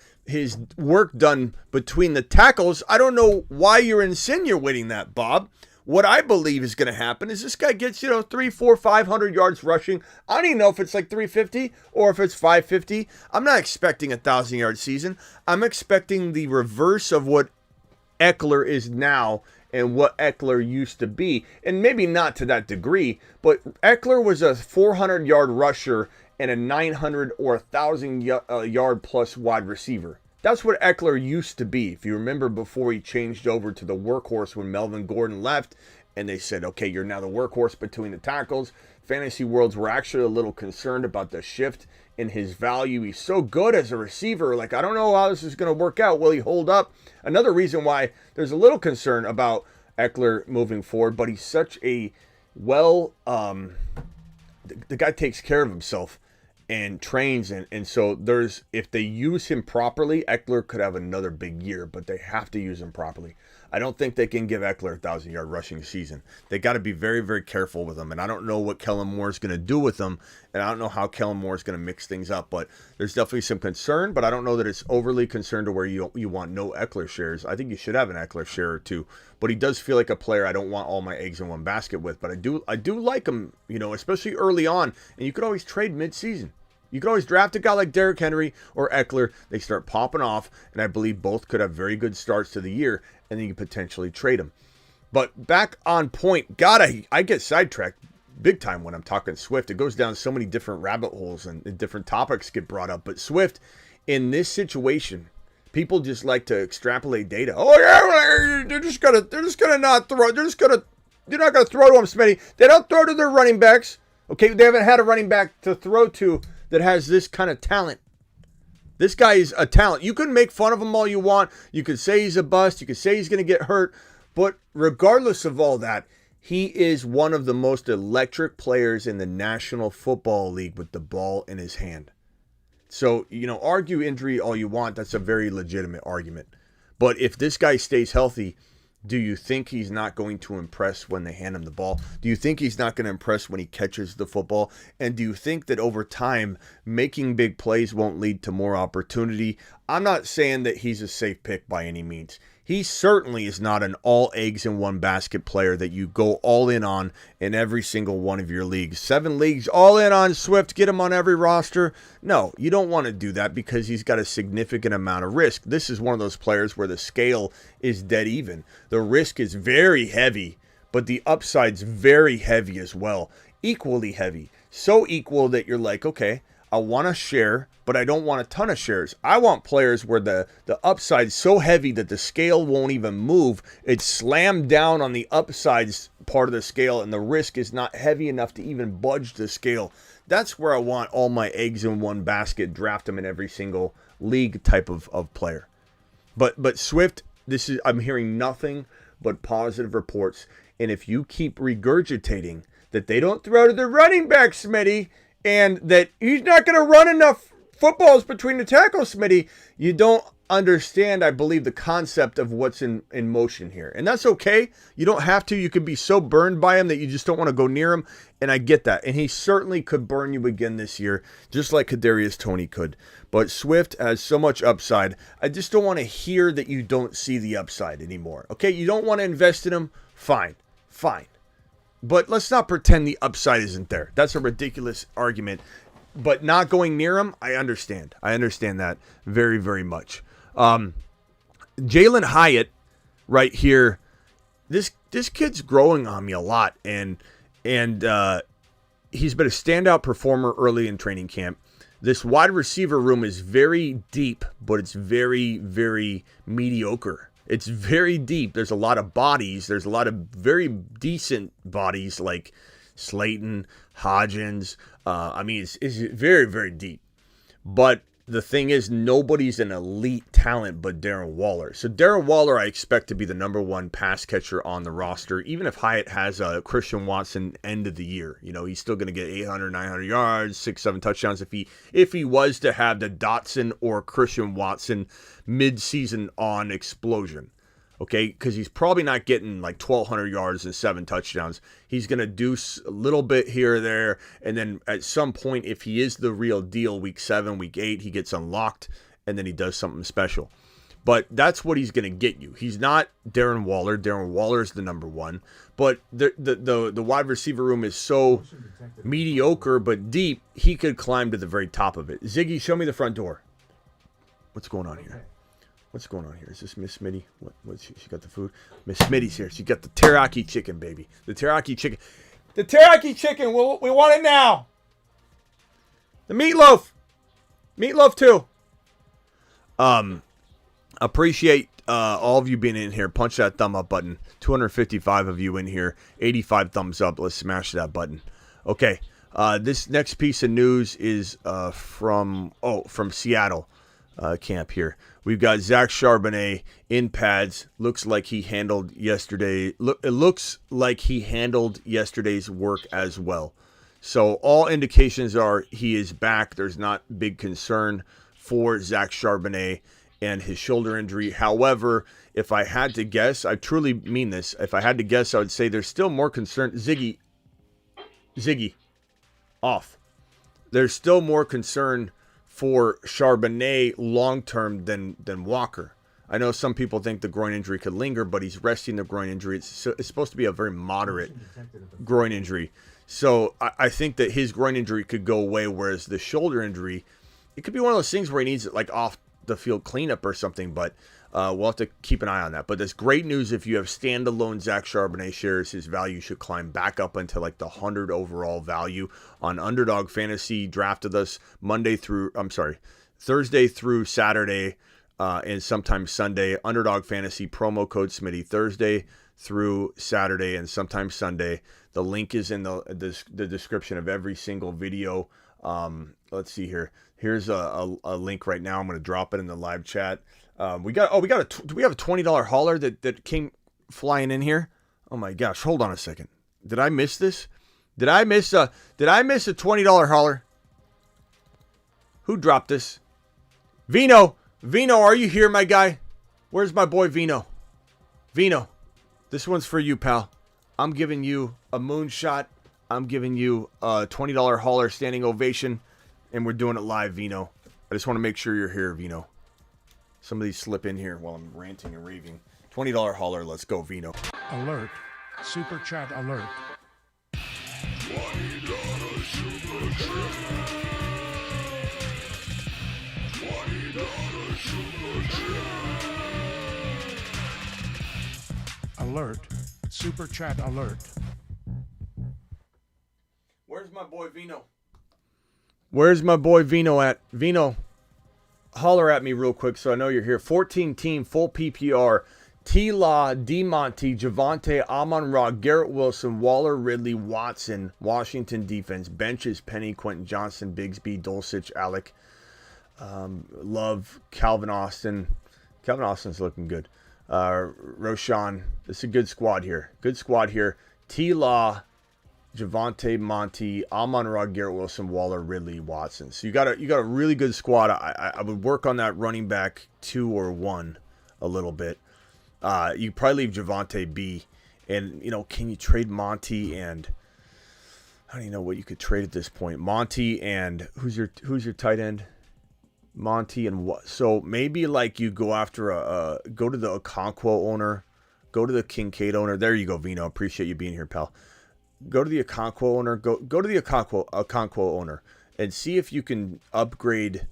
work done between the tackles. I don't know why you're insinuating that, Bob. What I believe is going to happen is this guy gets, 300, 400, 500 yards rushing. I don't even know if it's like 350 or if it's 550. I'm not expecting a 1,000-yard season. I'm expecting the reverse of what Eckler is now and what Eckler used to be. And maybe not to that degree, but Eckler was a 400-yard rusher and a 900 or 1,000 yard plus wide receiver. That's what Eckler used to be. If you remember, before he changed over to the workhorse when Melvin Gordon left, and they said, okay, you're now the workhorse between the tackles. Fantasy worlds were actually a little concerned about the shift in his value. He's so good as a receiver. Like, I don't know how this is going to work out. Will he hold up? Another reason why there's a little concern about Eckler moving forward, but he's such a the guy takes care of himself and trains, and so if they use him properly, Eckler could have another big year, but they have to use him properly. I don't think they can give Eckler a 1,000-yard rushing season. They got to be very, very careful with him, and I don't know what Kellen Moore is going to do with him, and I don't know how Kellen Moore is going to mix things up, but there's definitely some concern, but I don't know that it's overly concerned to where you want no Eckler shares. I think you should have an Eckler share or two, but he does feel like a player I don't want all my eggs in one basket with, but I do like him, especially early on, and you could always trade mid-season. You could always draft a guy like Derrick Henry or Eckler. They start popping off, and I believe both could have very good starts to the year, and then you potentially trade them. But back on point, I get sidetracked big time when I'm talking Swift. It goes down so many different rabbit holes, and different topics get brought up. But Swift, in this situation, People just like to extrapolate data. Oh yeah, they're just gonna not throw. They're not gonna throw to them, Smitty. They don't throw to their running backs. Okay, they haven't had a running back to throw to that has this kind of talent. This guy is a talent. You can make fun of him all you want. You could say he's a bust. You could say he's gonna get hurt. But regardless of all that, he is one of the most electric players in the National Football League with the ball in his hand. So, argue injury all you want. That's a very legitimate argument. But if this guy stays healthy, do you think he's not going to impress when they hand him the ball? Do you think he's not going to impress when he catches the football? And do you think that over time, making big plays won't lead to more opportunity? I'm not saying that he's a safe pick by any means. He certainly is not an all eggs in one basket player that you go all in on in every single one of your leagues. 7 leagues, all in on Swift, get him on every roster. No, you don't want to do that because he's got a significant amount of risk. This is one of those players where the scale is dead even. The risk is very heavy, but the upside's very heavy as well. Equally heavy. So equal that you're like, okay, I want to share, but I don't want a ton of shares. I want players where the upside's so heavy that the scale won't even move. It's slammed down on the upside's part of the scale, and the risk is not heavy enough to even budge the scale. That's where I want all my eggs in one basket, draft them in every single league type of player. But Swift, I'm hearing nothing but positive reports. And if you keep regurgitating that they don't throw to the running back, Smitty, and that he's not going to run enough footballs between the tackles, Smitty, you don't understand, I believe, the concept of what's in motion here. And that's okay. You don't have to. You could be so burned by him that you just don't want to go near him. And I get that. And he certainly could burn you again this year, just like Kadarius Toney could. But Swift has so much upside. I just don't want to hear that you don't see the upside anymore. Okay, you don't want to invest in him? Fine. But let's not pretend the upside isn't there. That's a ridiculous argument. But not going near him, I understand. I understand that very, very much. Jalen Hyatt right here, this kid's growing on me a lot. And he's been a standout performer early in training camp. This wide receiver room is very deep, but it's very, very mediocre. It's very deep. There's a lot of bodies. There's a lot of very decent bodies like Slayton, Hodgins. It's very, very deep. But the thing is, nobody's an elite talent but Darren Waller. So Darren Waller, I expect to be the number 1 pass catcher on the roster. Even if Hyatt has a Christian Watson end of the year, he's still going to get 800, 900 yards, 6, 7 touchdowns if he was to have the Dotson or Christian Watson mid-season on explosion. Okay, because he's probably not getting like 1,200 yards and 7 touchdowns. He's going to do a little bit here or there. And then at some point, if he is the real deal, week 7, week 8, he gets unlocked and then he does something special. But that's what he's going to get you. He's not Darren Waller. Darren Waller is the number 1. But the wide receiver room is so mediocre but deep, he could climb to the very top of it. Ziggy, show me the front door. What's going on here? What's going on here? Is this Miss Smitty? What she got the food? Miss Smitty's here. She got the teriyaki chicken, baby. The teriyaki chicken. The teriyaki chicken. We want it now. The meatloaf. Meatloaf too. Appreciate all of you being in here. Punch that thumb up button. 255 of you in here. 85 thumbs up. Let's smash that button. Okay. This next piece of news is from Seattle camp here. We've got Zach Charbonnet in pads. Looks like he handled yesterday. It looks like he handled yesterday's work as well. So all indications are he is back. There's not big concern for Zach Charbonnet and his shoulder injury. However, if I had to guess, I truly mean this. If I had to guess, I would say there's still more concern. Ziggy, off. There's still more concern for Charbonnet long-term than Walker. I know some people think the groin injury could linger, but he's resting the groin injury. It's supposed to be a very moderate groin injury. So I think that his groin injury could go away, whereas the shoulder injury, it could be one of those things where he needs like off the field cleanup or something, but we'll have to keep an eye on that. But there's great news if you have standalone Zach Charbonnet shares. His value should climb back up into like the 100 overall value. On Underdog Fantasy drafted us Thursday through Saturday. and sometimes Sunday. Underdog Fantasy promo code Smitty Thursday through Saturday and sometimes Sunday. The link is in the description of every single video. Let's see here. Here's a link right now. I'm going to drop it in the live chat. Do we have a $20 hauler that came flying in here? Oh my gosh, hold on a second. Did I miss this? Did I miss a $20 hauler? Who dropped this? Vino, are you here, my guy? Where's my boy Vino? Vino, this one's for you, pal. I'm giving you a moonshot. I'm giving you a $20 hauler standing ovation, and we're doing it live, Vino. I just want to make sure you're here, Vino. Some of these slip in here while I'm ranting and raving. $20 hauler, let's go, Vino. Alert. Super chat alert. $20 super chat. $20 super chat. Alert. Super chat alert. Where's my boy Vino? Where's my boy Vino at? Vino, holler at me real quick so I know you're here. 14 team, full PPR. T-Law, D-Monty, Javonte, Amon-Ra, Garrett Wilson, Waller, Ridley, Watson, Washington defense, benches, Penny, Quentin Johnson, Bigsby, Dulcich, Alec, Love, Calvin Austin. Calvin Austin's looking good. Roshan. This is a good squad here. T-Law, Javonte, Monty, Amon-Ra, Garrett Wilson, Waller, Ridley, Watson. So you got a really good squad. I would work on that running back 2 or 1 a little bit. You probably leave Javonte B. And, can you trade Monty and I don't even know what you could trade at this point. Monty and who's your tight end? Monty and what? So maybe like you go after go to the Okonkwo owner, go to the Kincaid owner. There you go, Vino. Appreciate you being here, pal. Go to the Okonkwo owner. Go to the Okonkwo owner and see if you can upgrade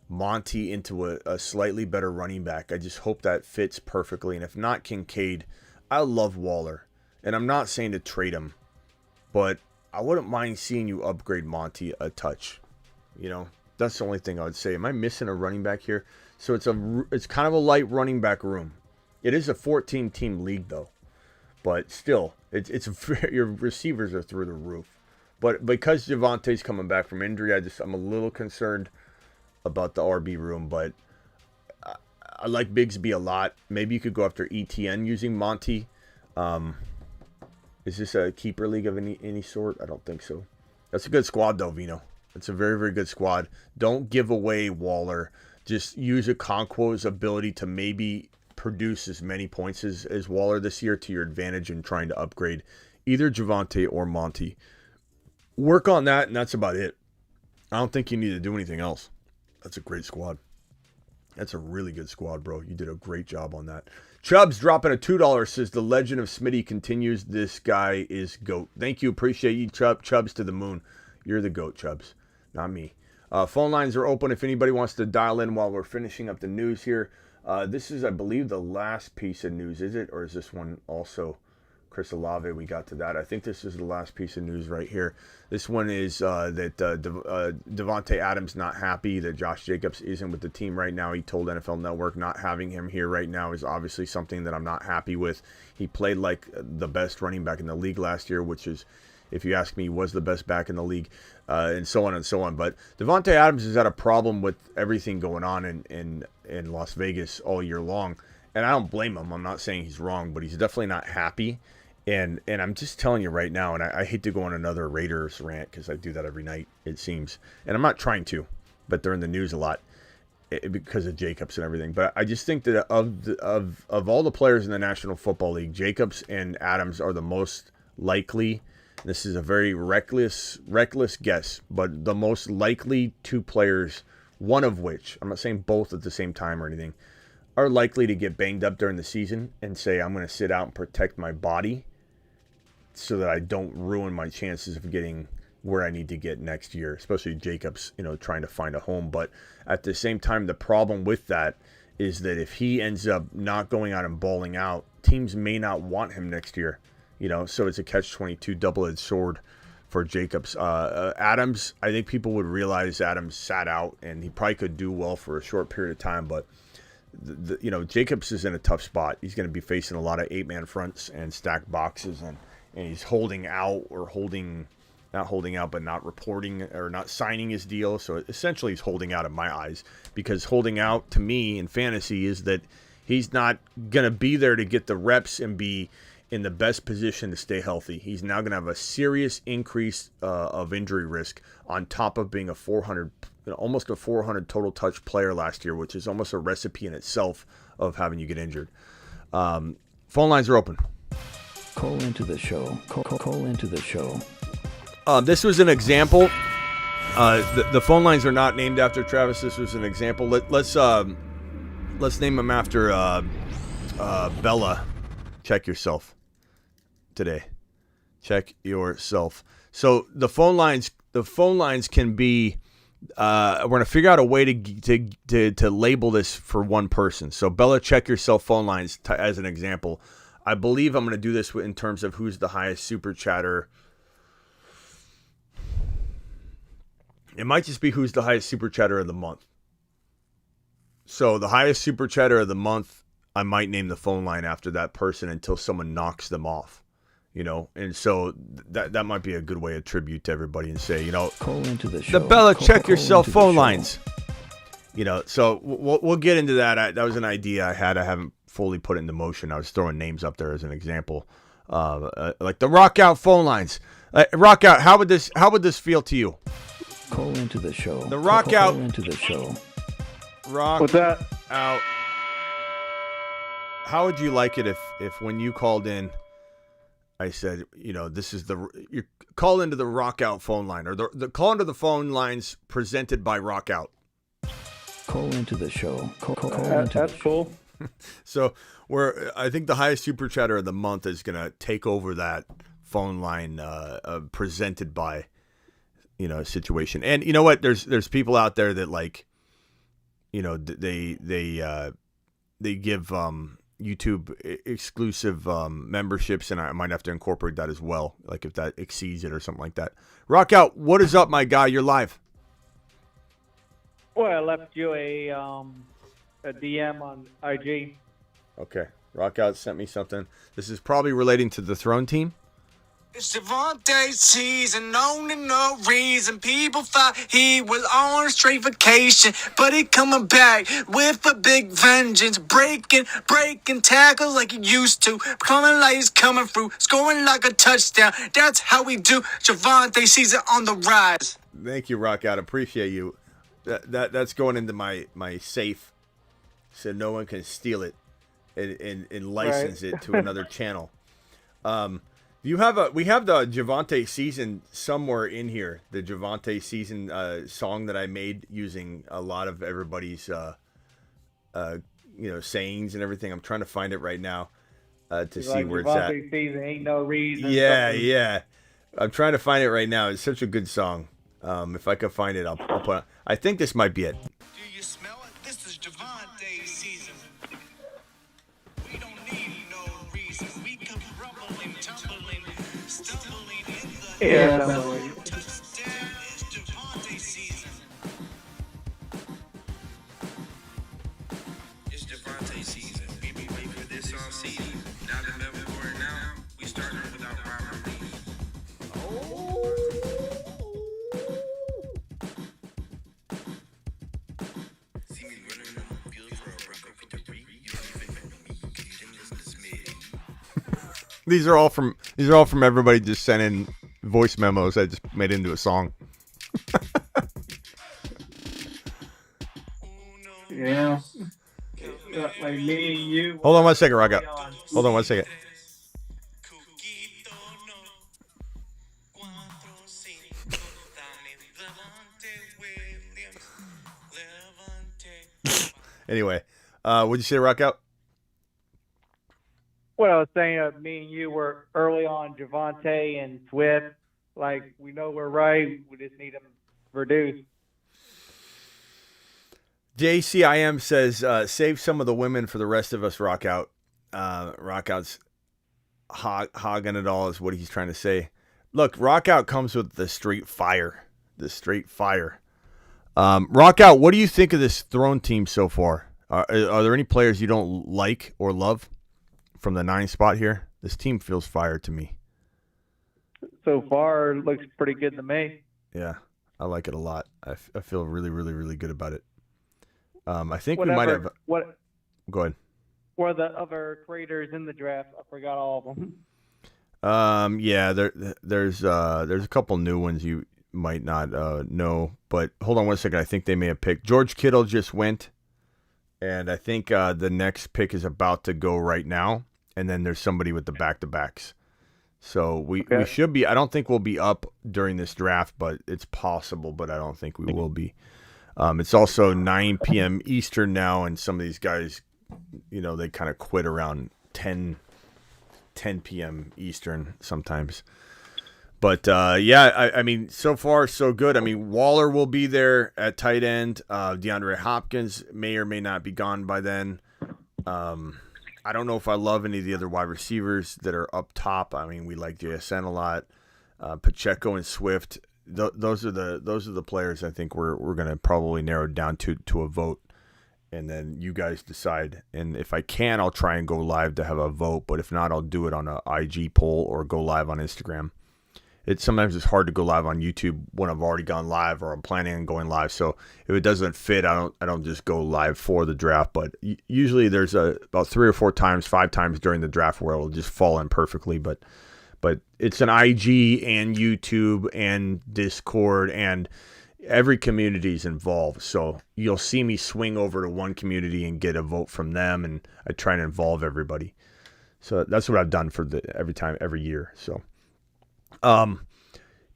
Monty into a slightly better running back. I just hope that fits perfectly. And if not Kincaid, I love Waller. And I'm not saying to trade him, but I wouldn't mind seeing you upgrade Monty a touch. That's the only thing I would say. Am I missing a running back here? So it's kind of a light running back room. It is a 14-team league though, but still, your receivers are through the roof. But because Javonte's coming back from injury, I'm a little concerned about the RB room. But I like Bigsby a lot. Maybe you could go after ETN using Monty. Is this a keeper league of any sort? I don't think so. That's a good squad though, Vino. It's a very, very good squad. Don't give away Waller. Just use Okonkwo's ability to maybe produce as many points as Waller this year to your advantage in trying to upgrade either Javonte or Monty. Work on that, and that's about it. I don't think you need to do anything else. That's a great squad. That's a really good squad, bro. You did a great job on that. Chubbs dropping a $2 says, the legend of Smitty continues. This guy is GOAT. Thank you. Appreciate you, Chubbs to the moon. You're the GOAT, Chubbs. Not me. Phone lines are open if anybody wants to dial in while we're finishing up the news here. This is, I believe, the last piece of news, is it? Or is this one also Chris Olave? We got to that. I think this is the last piece of news right here. This one is that Devontae Adams not happy that Josh Jacobs isn't with the team right now. He told NFL Network not having him here right now is obviously something that I'm not happy with. He played like the best running back in the league last year, which is, if you ask me, was the best back in the league, and so on and so on. But Devontae Adams has had a problem with everything going on in Las Vegas all year long, and I don't blame him. I'm not saying he's wrong, but he's definitely not happy. And I'm just telling you right now, and I hate to go on another Raiders rant because I do that every night, it seems. And I'm not trying to, but they're in the news a lot because of Jacobs and everything. But I just think that of all the players in the National Football League, Jacobs and Adams are the most likely. This is a very reckless guess, but the most likely two players, one of which, I'm not saying both at the same time or anything, are likely to get banged up during the season and say, I'm going to sit out and protect my body so that I don't ruin my chances of getting where I need to get next year, especially Jacobs, trying to find a home. But at the same time, the problem with that is that if he ends up not going out and balling out, teams may not want him next year. So it's a catch-22 double-edged sword for Jacobs. Adams, I think people would realize Adams sat out, and he probably could do well for a short period of time, but Jacobs is in a tough spot. He's going to be facing a lot of 8-man fronts and stacked boxes, and he's holding out or not holding out, but not reporting or not signing his deal. So essentially he's holding out in my eyes, because holding out to me in fantasy is that he's not going to be there to get the reps and be in the best position to stay healthy. He's now going to have a serious increase of injury risk on top of being almost a 400 total touch player last year, which is almost a recipe in itself of having you get injured. Phone lines are open. Call into the show. Call into the show. This was an example. The phone lines are not named after Travis. This was an example. Let's name him after Bella. Check yourself today. Check yourself. So the phone lines can be. We're gonna figure out a way to label this for one person. So Bella, check yourself phone lines as an example. I believe I'm gonna do this in terms of who's the highest super chatter. It might just be who's the highest super chatter of the month. So the highest super chatter of the month, I might name the phone line after that person until someone knocks them off, And so that might be a good way of tribute to everybody and say, call into the show. The Bella, check yourself phone lines. So we'll get into that. That was an idea I had. I haven't fully put it into motion. I was throwing names up there as an example, like the Rock Out phone lines. Rock Out, how would this feel to you? Call into the show. The Rock Out. Call into the show. Rock What's that? Out. How would you like it if when you called in, I said, this is you call into the Rock Out phone line, or the call into the phone lines presented by Rock Out. Call into the show. That's cool. So I think the highest super chatter of the month is gonna take over that phone line presented by situation. And you know what? There's people out there that they give YouTube exclusive memberships, and I might have to incorporate that as well, like if that exceeds it or something like that. Rock Out, what is up, my guy? You're live. Well, I left you a DM on IG. Okay. Rock Out sent me something. This is probably relating to the Throne team. It's Javonte's season, known and no reason. People thought he was on a straight vacation, but he coming back with a big vengeance. Breaking tackles like he used to. Coming like he's coming through, scoring like a touchdown. That's how we do. Javonte season on the rise. Thank you, Rock Out. Appreciate you. That's going into my safe, so no one can steal it and license it to another channel. We have the Javonte season somewhere in here. The Javonte season song that I made using a lot of everybody's sayings and everything. I'm trying to find it right now to see where it's at. Javonte season ain't no reason. Yeah. I'm trying to find it right now. It's such a good song. If I could find it, I'll put it. I think this might be it. Do you smell it? This is Javonte season. We don't need no reason. We come rumbling, tumbling, stumbling in the Yeah. touchdown is Javonte season. It's Javonte season. We be waiting for this all season. Now that we're now, we starting without rivalry. See me running on the field for a rock with the read. You don't even know me because you didn't listen to Smith. These are all from everybody just sending voice memos I just made into a song. Yeah. Like me and you. Hold on one second, Rock Out. Hold on one second. Anyway, what'd you say, Rock Out? What I was saying, me and you were early on Javonte and Swift. Like, we know we're right. We just need them reduced. JCIM says, save some of the women for the rest of us, Rock Out. Rock Out's hogging it all is what he's trying to say. Look, Rock Out comes with the straight fire. Rock Out, what do you think of this Throne team so far? Are there any players you don't like or love from the 9 spot here? This team feels fire to me. So far, it looks pretty good to me. Yeah, I like it a lot. I feel really, really, really good about it. I think Whatever, we might have. What? Go ahead. What are the other creators in the draft? I forgot all of them. Yeah, there's a couple new ones you might not know, but hold on one second. I think they may have picked. George Kittle just went, and I think the next pick is about to go right now, and then there's somebody with the back-to-backs. So we should be. I don't think we'll be up during this draft, but it's possible, but I don't think we will be. It's also 9 p.m. Eastern now, and some of these guys, they kind of quit around 10 p.m. Eastern sometimes. But, I mean, so far, so good. I mean, Waller will be there at tight end. DeAndre Hopkins may or may not be gone by then. I don't know if I love any of the other wide receivers that are up top. I mean, we like JSN a lot. Pacheco and Swift. Those are the players I think we're going to probably narrow down to a vote. And then you guys decide. And if I can, I'll try and go live to have a vote. But if not, I'll do it on an IG poll or go live on Instagram. Sometimes it's hard to go live on YouTube when I've already gone live or I'm planning on going live. So if it doesn't fit, I don't just go live for the draft. But usually there's about 3 or 4 times, 5 times during the draft where it'll just fall in perfectly. But it's an IG and YouTube and Discord and every community is involved. So you'll see me swing over to one community and get a vote from them, and I try to involve everybody. So that's what I've done for every year. So.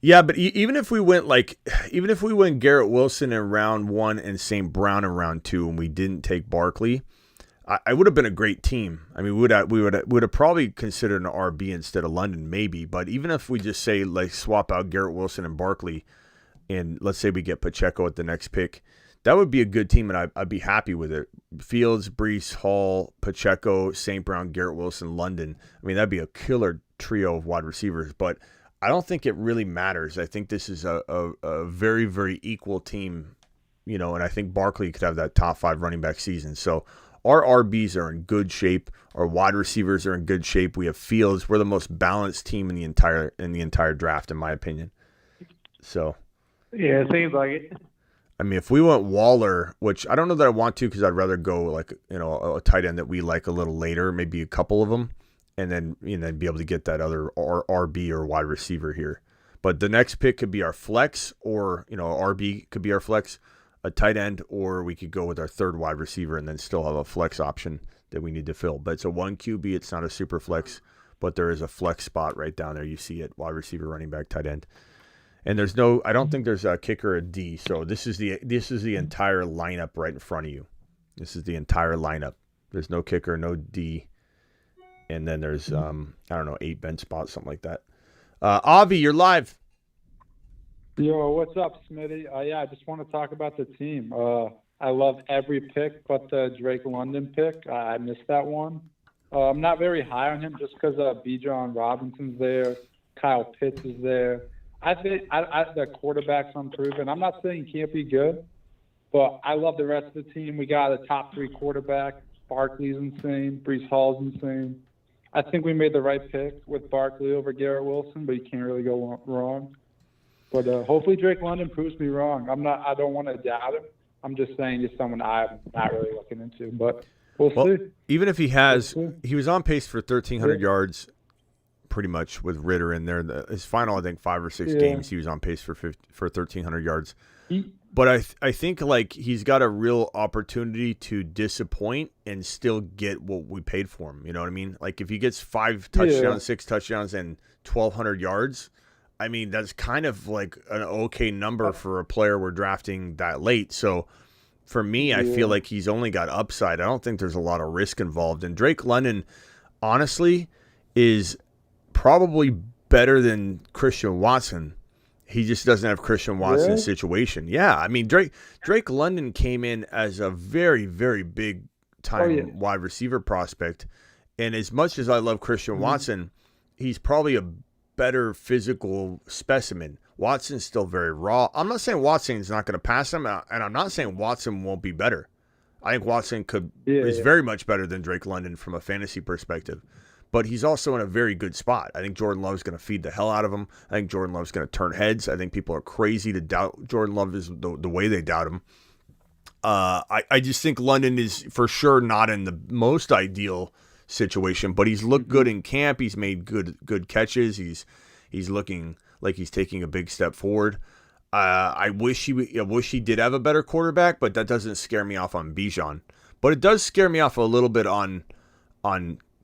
Yeah, but even if we went Garrett Wilson in round 1 and St. Brown in round 2, and we didn't take Barkley, I would have been a great team. I mean, we would have probably considered an RB instead of London, maybe. But even if we just say swap out Garrett Wilson and Barkley, and let's say we get Pacheco at the next pick, that would be a good team, and I'd be happy with it. Fields, Brees, Hall, Pacheco, St. Brown, Garrett Wilson, London. I mean, that'd be a killer trio of wide receivers, but I don't think it really matters. I think this is a very, very equal team, and I think Barkley could have that top 5 running back season. So our RBs are in good shape. Our wide receivers are in good shape. We have Fields. We're the most balanced team in the entire draft, in my opinion. So yeah, it seems like it. I mean, if we went Waller, which I don't know that I want to, because I'd rather go a tight end that we like a little later, maybe a couple of them. And then be able to get that other RB or wide receiver here. But the next pick could be our flex, or RB could be our flex, a tight end, or we could go with our third wide receiver and then still have a flex option that we need to fill. But it's a 1 QB. It's not a super flex, but there is a flex spot right down there. You see it: wide receiver, running back, tight end. And I don't think there's a kicker or a D. So this is the entire lineup right in front of you. This is the entire lineup. There's no kicker, no D. And then there's, 8 bench spots, something like that. Avi, you're live. Yo, what's up, Smitty? I just want to talk about the team. I love every pick but the Drake London pick. I missed that one. I'm not very high on him just because Bijan Robinson's there. Kyle Pitts is there. I think the quarterback's unproven. I'm not saying he can't be good, but I love the rest of the team. We got a top 3 quarterback. Barkley's insane. Brees Hall's insane. I think we made the right pick with Barkley over Garrett Wilson, but you can't really go wrong. But hopefully Drake London proves me wrong. I don't want to doubt him. I'm just saying he's someone I'm not really looking into, but we'll see. Even if he was on pace for 1,300 yards pretty much with Ritter in there. His final, I think, 5 or 6 games, he was on pace for 1,300 yards. But I think he's got a real opportunity to disappoint and still get what we paid for him. You know what I mean? Like if he gets 5 touchdowns, 6 touchdowns, and 1,200 yards, I mean that's kind of like an okay number for a player we're drafting that late. So for me, I feel like he's only got upside. I don't think there's a lot of risk involved. And Drake London, honestly, is probably better than Christian Watson. He just doesn't have Christian Watson's situation. Yeah, I mean, Drake London came in as a very, very big time wide receiver prospect. And as much as I love Christian Watson, he's probably a better physical specimen. Watson's still very raw. I'm not saying Watson's not going to pass him, and I'm not saying Watson won't be better. I think Watson is Yeah. very much better than Drake London from a fantasy perspective. But he's also in a very good spot. I think Jordan Love's going to feed the hell out of him. I think Jordan Love's going to turn heads. I think people are crazy to doubt Jordan Love is the way they doubt him. I just think London is for sure not in the most ideal situation, but he's looked good in camp. He's made good catches. He's looking like he's taking a big step forward. I wish he did have a better quarterback, but that doesn't scare me off on Bijan. But it does scare me off a little bit on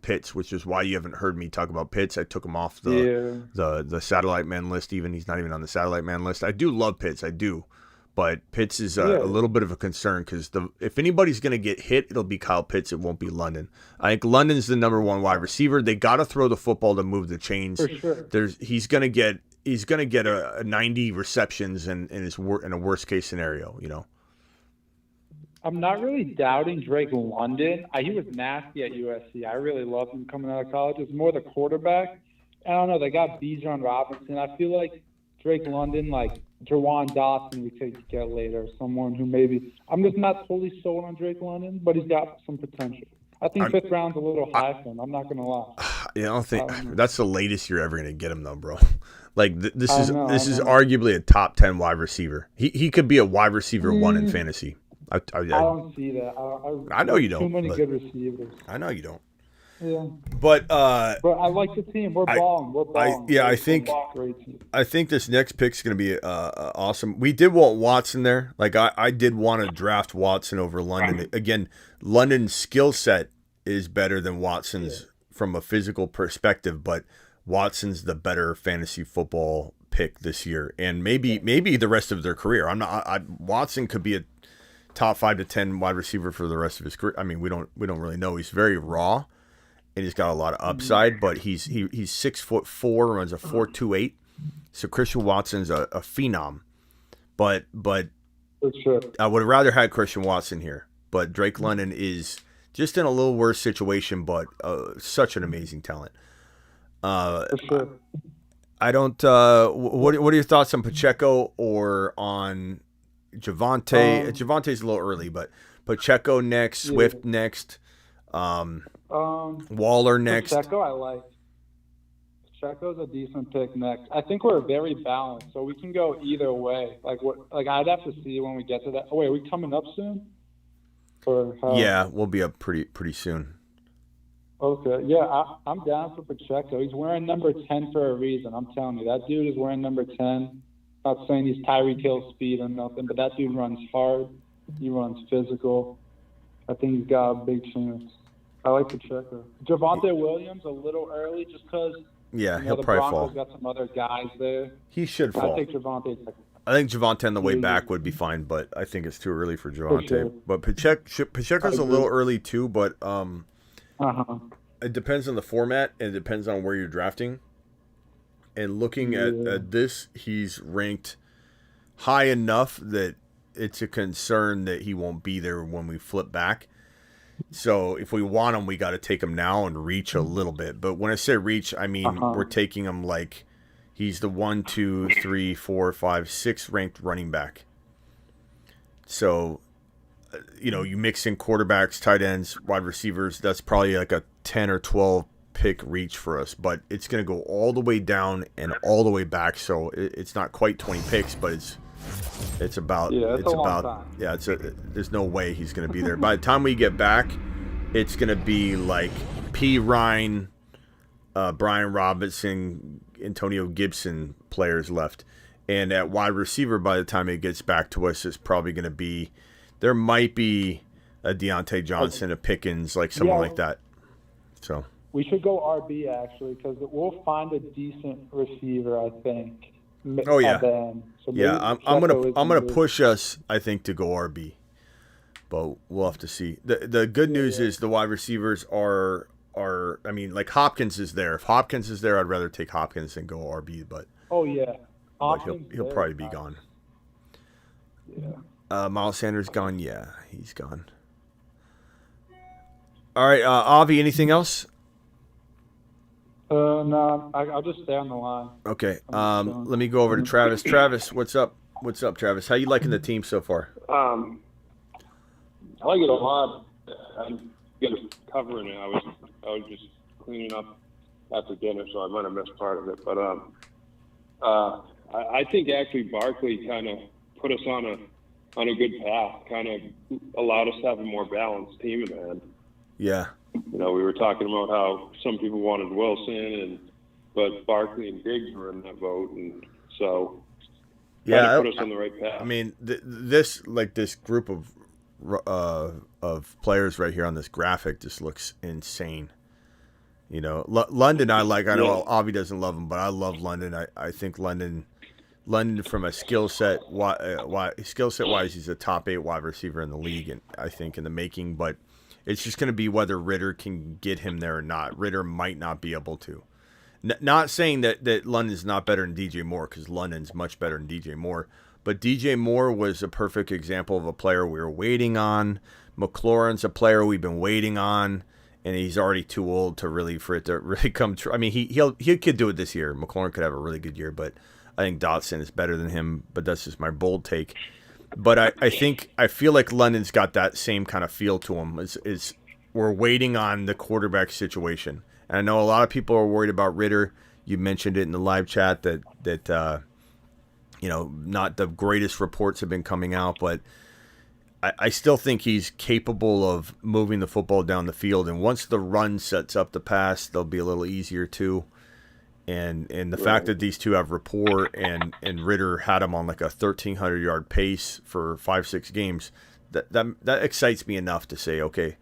Pitts, which is why you haven't heard me talk about Pitts. I took him off the satellite man list. Even he's not even on the satellite man list. I do love Pitts, I do, but Pitts is a little bit of a concern because if anybody's going to get hit, it'll be Kyle Pitts. It won't be London. I think London's the number one wide receiver. They got to throw the football to move the chains. For sure. He's going to get a 90 receptions in a worst case scenario. I'm not really doubting Drake London. He was nasty at USC. I really loved him coming out of college. It's more the quarterback. I don't know. They got Bijan Robinson. I feel like Drake London, like Jawan Dotson, we could get later. Someone who maybe – I'm just not totally sold on Drake London, but he's got some potential. I think fifth round's a little high for him. I'm not going to lie. I don't think that's the latest you're ever going to get him, though, bro. Like this is arguably a top 10 wide receiver. He could be a wide receiver one in fantasy. I don't see that. I know you don't. Too many good receivers. I know you don't. Yeah. But I like the team. We're balling. We're balling. I think this next pick's going to be awesome. We did want Watson there. Like I did want to draft Watson over London. Again, London's skill set is better than Watson's from a physical perspective, but Watson's the better fantasy football pick this year, and maybe the rest of their career. Watson could be a top 5 to 10 wide receiver for the rest of his career. I mean, we don't really know. He's very raw, and he's got a lot of upside. But he's 6'4", runs a 4.28. So Christian Watson's a phenom. But for sure. I would have rather had Christian Watson here. But Drake London is just in a little worse situation, but such an amazing talent. For sure. I don't. What are your thoughts on Pacheco or on Javonte? Javante's a little early, but Pacheco next, Swift next, Waller next. Pacheco, I like. Pacheco's a decent pick next. I think we're very balanced, so we can go either way. Like I'd have to see when we get to that. Oh wait, are we coming up soon? Or how? Yeah, we'll be up pretty soon. Okay, yeah, I'm down for Pacheco. He's wearing number 10 for a reason. I'm telling you, that dude is wearing number 10. Not saying he's Tyreek Hill speed or nothing, but that dude runs hard. He runs physical. I think he's got a big chance. I like Pacheco. Javonte Williams a little early just because he'll the probably Broncos fall. got some other guys there. He should fall. I think Javonte. I think Javonte on the way back would be fine, but I think it's too early for Javonte. Sure. But Pacheco's a little early too, but it depends on the format and it depends on where you're drafting. And looking at this, he's ranked high enough that it's a concern that he won't be there when we flip back. So if we want him, we got to take him now and reach a little bit. But when I say reach, I mean we're taking him like he's the 1, 2, 3, 4, 5, 6 ranked running back. So, you mix in quarterbacks, tight ends, wide receivers. That's probably like a 10 or 12 pick reach for us, but it's going to go all the way down and all the way back. So it's not quite 20 picks, but it's about there's no way he's going to be there. By the time we get back, it's going to be like P. Ryan, Brian Robinson, Antonio Gibson players left. And at wide receiver, by the time it gets back to us, it's probably going to be, there might be a Deontay Johnson, a Pickens, like someone like that. So we should go RB actually because we'll find a decent receiver, I think. Oh yeah, so I'm gonna push us, I think, to go RB, but we'll have to see. The good news is the wide receivers are I mean, like Hopkins is there. If Hopkins is there, I'd rather take Hopkins than go RB, but he'll probably be gone. Yeah. Miles Sanders gone. Yeah, he's gone. All right, Avi, anything else? No, I'll just stay on the line. Okay. Let me go over to Travis. Travis, what's up? What's up, Travis? How you liking the team so far? I like it a lot. I'm gonna cover it. I was just cleaning up after dinner, so I might have missed part of it. But I think actually Barkley kind of put us on a good path. Kind of allowed us to have a more balanced team in the end. Yeah. We were talking about how some people wanted Wilson, but Barkley and Diggs were in that vote, and so yeah, put us on the right path. I mean, this group of players right here on this graphic just looks insane. London, I know Avi doesn't love him, but I love London. I think London from a skill set wise, he's a top 8 wide receiver in the league, and I think in the making. But it's just going to be whether Ritter can get him there or not. Ritter might not be able to. Not saying that London's not better than DJ Moore, because London's much better than DJ Moore. But DJ Moore was a perfect example of a player we were waiting on. McLaurin's a player we've been waiting on, and he's already too old for it to really come true. I mean, he could do it this year. McLaurin could have a really good year, but I think Dotson is better than him. But that's just my bold take. But I feel like London's got that same kind of feel to him. Is we're waiting on the quarterback situation. And I know a lot of people are worried about Ritter. You mentioned it in the live chat that not the greatest reports have been coming out, but I still think he's capable of moving the football down the field. And once the run sets up the pass, they'll be a little easier too. And the fact that these two have rapport and Ritter had him on like a 1,300-yard pace for 5-6 games, that excites me enough to say, okay,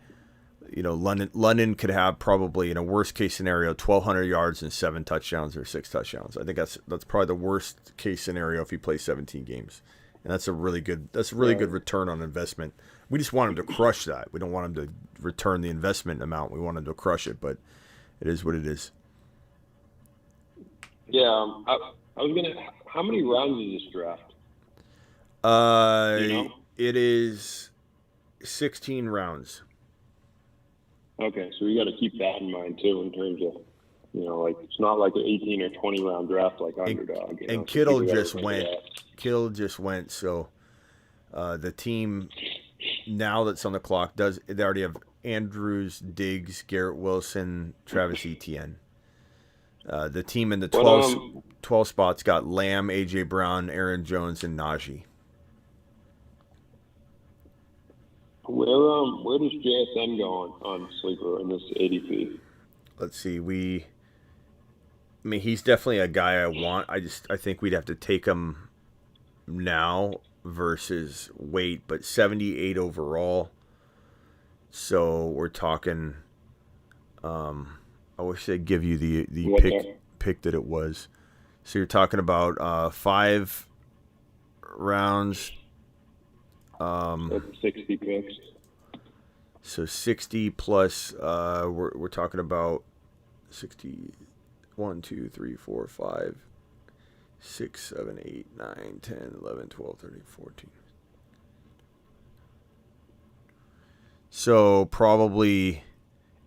London could have probably, in a worst case scenario, 1,200 yards and 7 touchdowns or 6 touchdowns. I think that's probably the worst case scenario if he plays 17 games, and that's a really good return on investment. We just want him to crush that. We don't want him to return the investment amount. We want him to crush it, but it is what it is. Yeah, I was gonna. How many rounds is this draft? It is 16 rounds. Okay, so we got to keep that in mind too, in terms of, it's not like an 18 or 20 round draft like Underdog. And Kittle just went. Kittle just went. So the team now that's on the clock they already have Andrews, Diggs, Garrett Wilson, Travis Etienne. The team in the 12 spots got Lamb, AJ Brown, Aaron Jones, and Najee. Where does JSN go on sleeper in this ADP? Let's see. He's definitely a guy I want. I think we'd have to take him now versus wait, but 78 overall. So we're talking. I wish they'd give you the pick that it was. So you're talking about 5 rounds. 60 picks. So 60 plus. We're talking about 60. 1, 2, 3, 4, 5, 6, 7, 8, 9, 10, 11, 12, 13, 14. So probably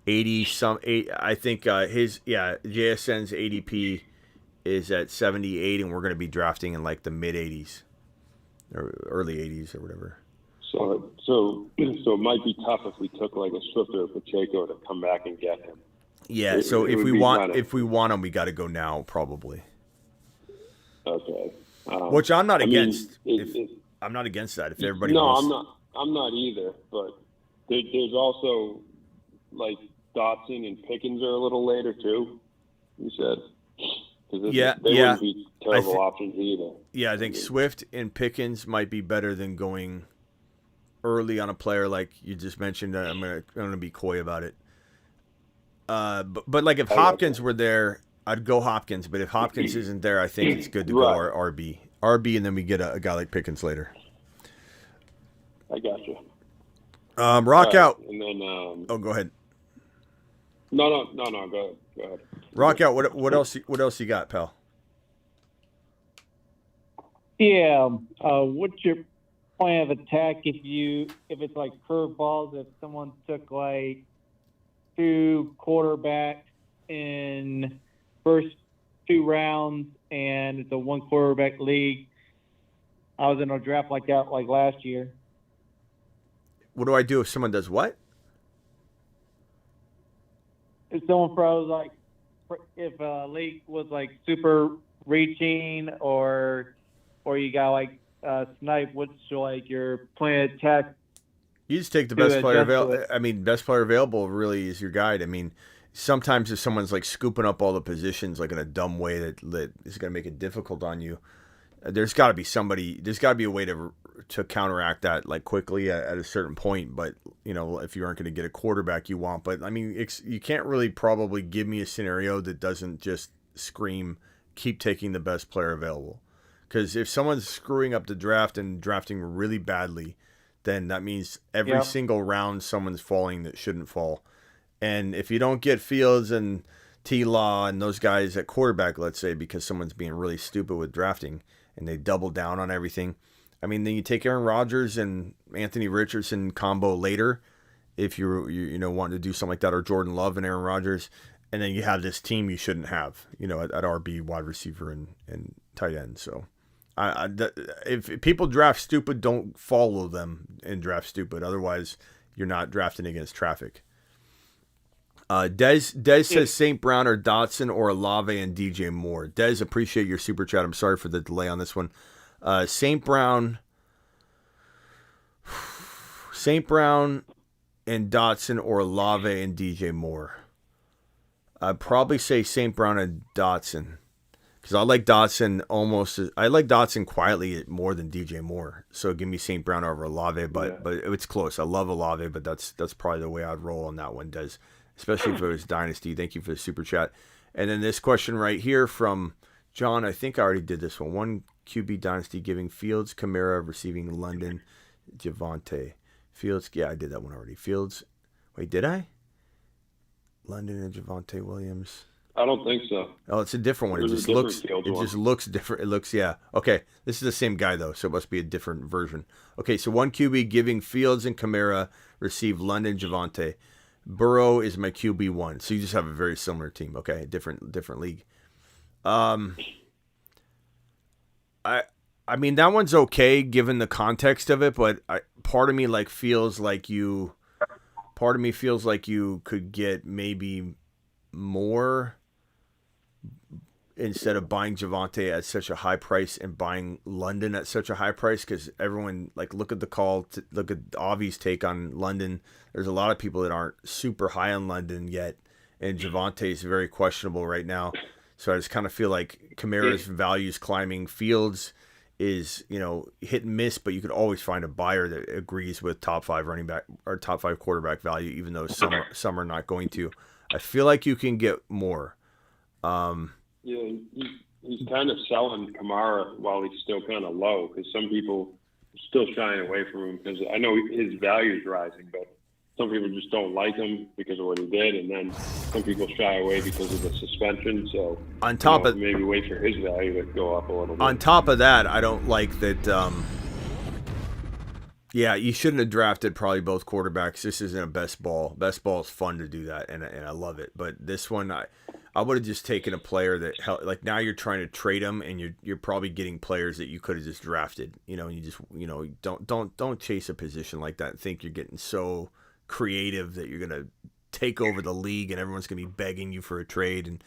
80 some 8. I think JSN's ADP is at 78, and we're going to be drafting in like the mid 80s or early 80s or whatever. So it might be tough if we took like a Swift or a Pacheco to come back and get him. Yeah, so if we want him, we got to go now probably. Okay. Which I'm not against. I'm not against that. If everybody wants. I'm not either. But there's also like Dotson and Pickens are a little later too. You said. They wouldn't be terrible options either. Yeah, I think Swift and Pickens might be better than going early on a player like you just mentioned. I'm gonna be coy about it. But like if Hopkins were there, I'd go Hopkins. But if Hopkins isn't there, I think it's good to go RB, and then we get a guy like Pickens later. I got you. Rock out. And then. Go ahead. No. Go ahead. Rock out. What else? What else you got, pal? Yeah. What's your plan of attack if it's like curveballs? If someone took like 2 quarterbacks in first 2 rounds and it's a 1 quarterback league, I was in a draft like that like last year. What do I do if someone does what? If someone throws like, if a league was like super reaching, or you got like snipe, what's like your plan attack? You just take the best player available. I mean, best player available really is your guide. I mean, sometimes if someone's like scooping up all the positions like in a dumb way that is going to make it difficult on you, there's got to be somebody. There's got to be a way to counteract that like quickly at a certain point. But you know, if you aren't going to get a quarterback you want, but I mean, you can't really probably give me a scenario that doesn't just scream keep taking the best player available. Because if someone's screwing up the draft and drafting really badly, then that means every single round someone's falling that shouldn't fall. And if you don't get Fields and T-Law and those guys at quarterback, let's say, because someone's being really stupid with drafting and they double down on everything, I mean, then you take Aaron Rodgers and Anthony Richardson combo later if you want to do something like that, or Jordan Love and Aaron Rodgers, and then you have this team you shouldn't have, at RB, wide receiver, and tight end. So if people draft stupid, don't follow them and draft stupid. Otherwise, you're not drafting against traffic. Des says St. Brown or Dotson or Olave and DJ Moore. Des, appreciate your super chat. I'm sorry for the delay on this one. St. Brown and Dotson or Olave and DJ Moore. I'd probably say St. Brown and Dotson. Because I like Dotson quietly more than DJ Moore. So give me St. Brown over Olave, but it's close. I love Olave, but that's probably the way I'd roll on that one, Des. Especially if it was Dynasty. Thank you for the super chat. And then this question right here from John. I think I already did this one. One QB Dynasty giving Fields, Kamara, receiving London, Javonte. Fields, yeah, I did that one already. Fields, wait, did I? London and Javonte Williams. I don't think so. Oh, it's a different one. It just looks different. It looks, yeah. Okay, this is the same guy, though, so it must be a different version. Okay, so one QB giving Fields and Kamara, receive London, Javonte. Burrow is my QB1. So you just have a very similar team. Okay, different league. I mean, that one's okay given the context of it, but part of me feels like you could get maybe more instead of buying Javonte at such a high price and buying London at such a high price, because everyone, look at look at Avi's take on London. There's a lot of people that aren't super high on London yet, and Javonte is very questionable right now. So I just kind of feel like Kamara's value is climbing. Fields is, hit and miss, but you could always find a buyer that agrees with top 5 running back or top 5 quarterback value, even though some are not going to. I feel like you can get more. Yeah, he's kind of selling Kamara while he's still kind of low, because some people are still shying away from him, because I know his value is rising, but some people just don't like him because of what he did, and then some people shy away because of the suspension. So on top of maybe wait for his value to go up a little bit. On top of that, I don't like that. Yeah, you shouldn't have drafted probably both quarterbacks. This isn't a best ball. Best ball is fun to do that, and I love it. But this one, I would have just taken a player that now you're trying to trade them, and you're probably getting players that you could have just drafted. And you just don't chase a position like that and think you're getting so creative that you're gonna take over the league and everyone's gonna be begging you for a trade. And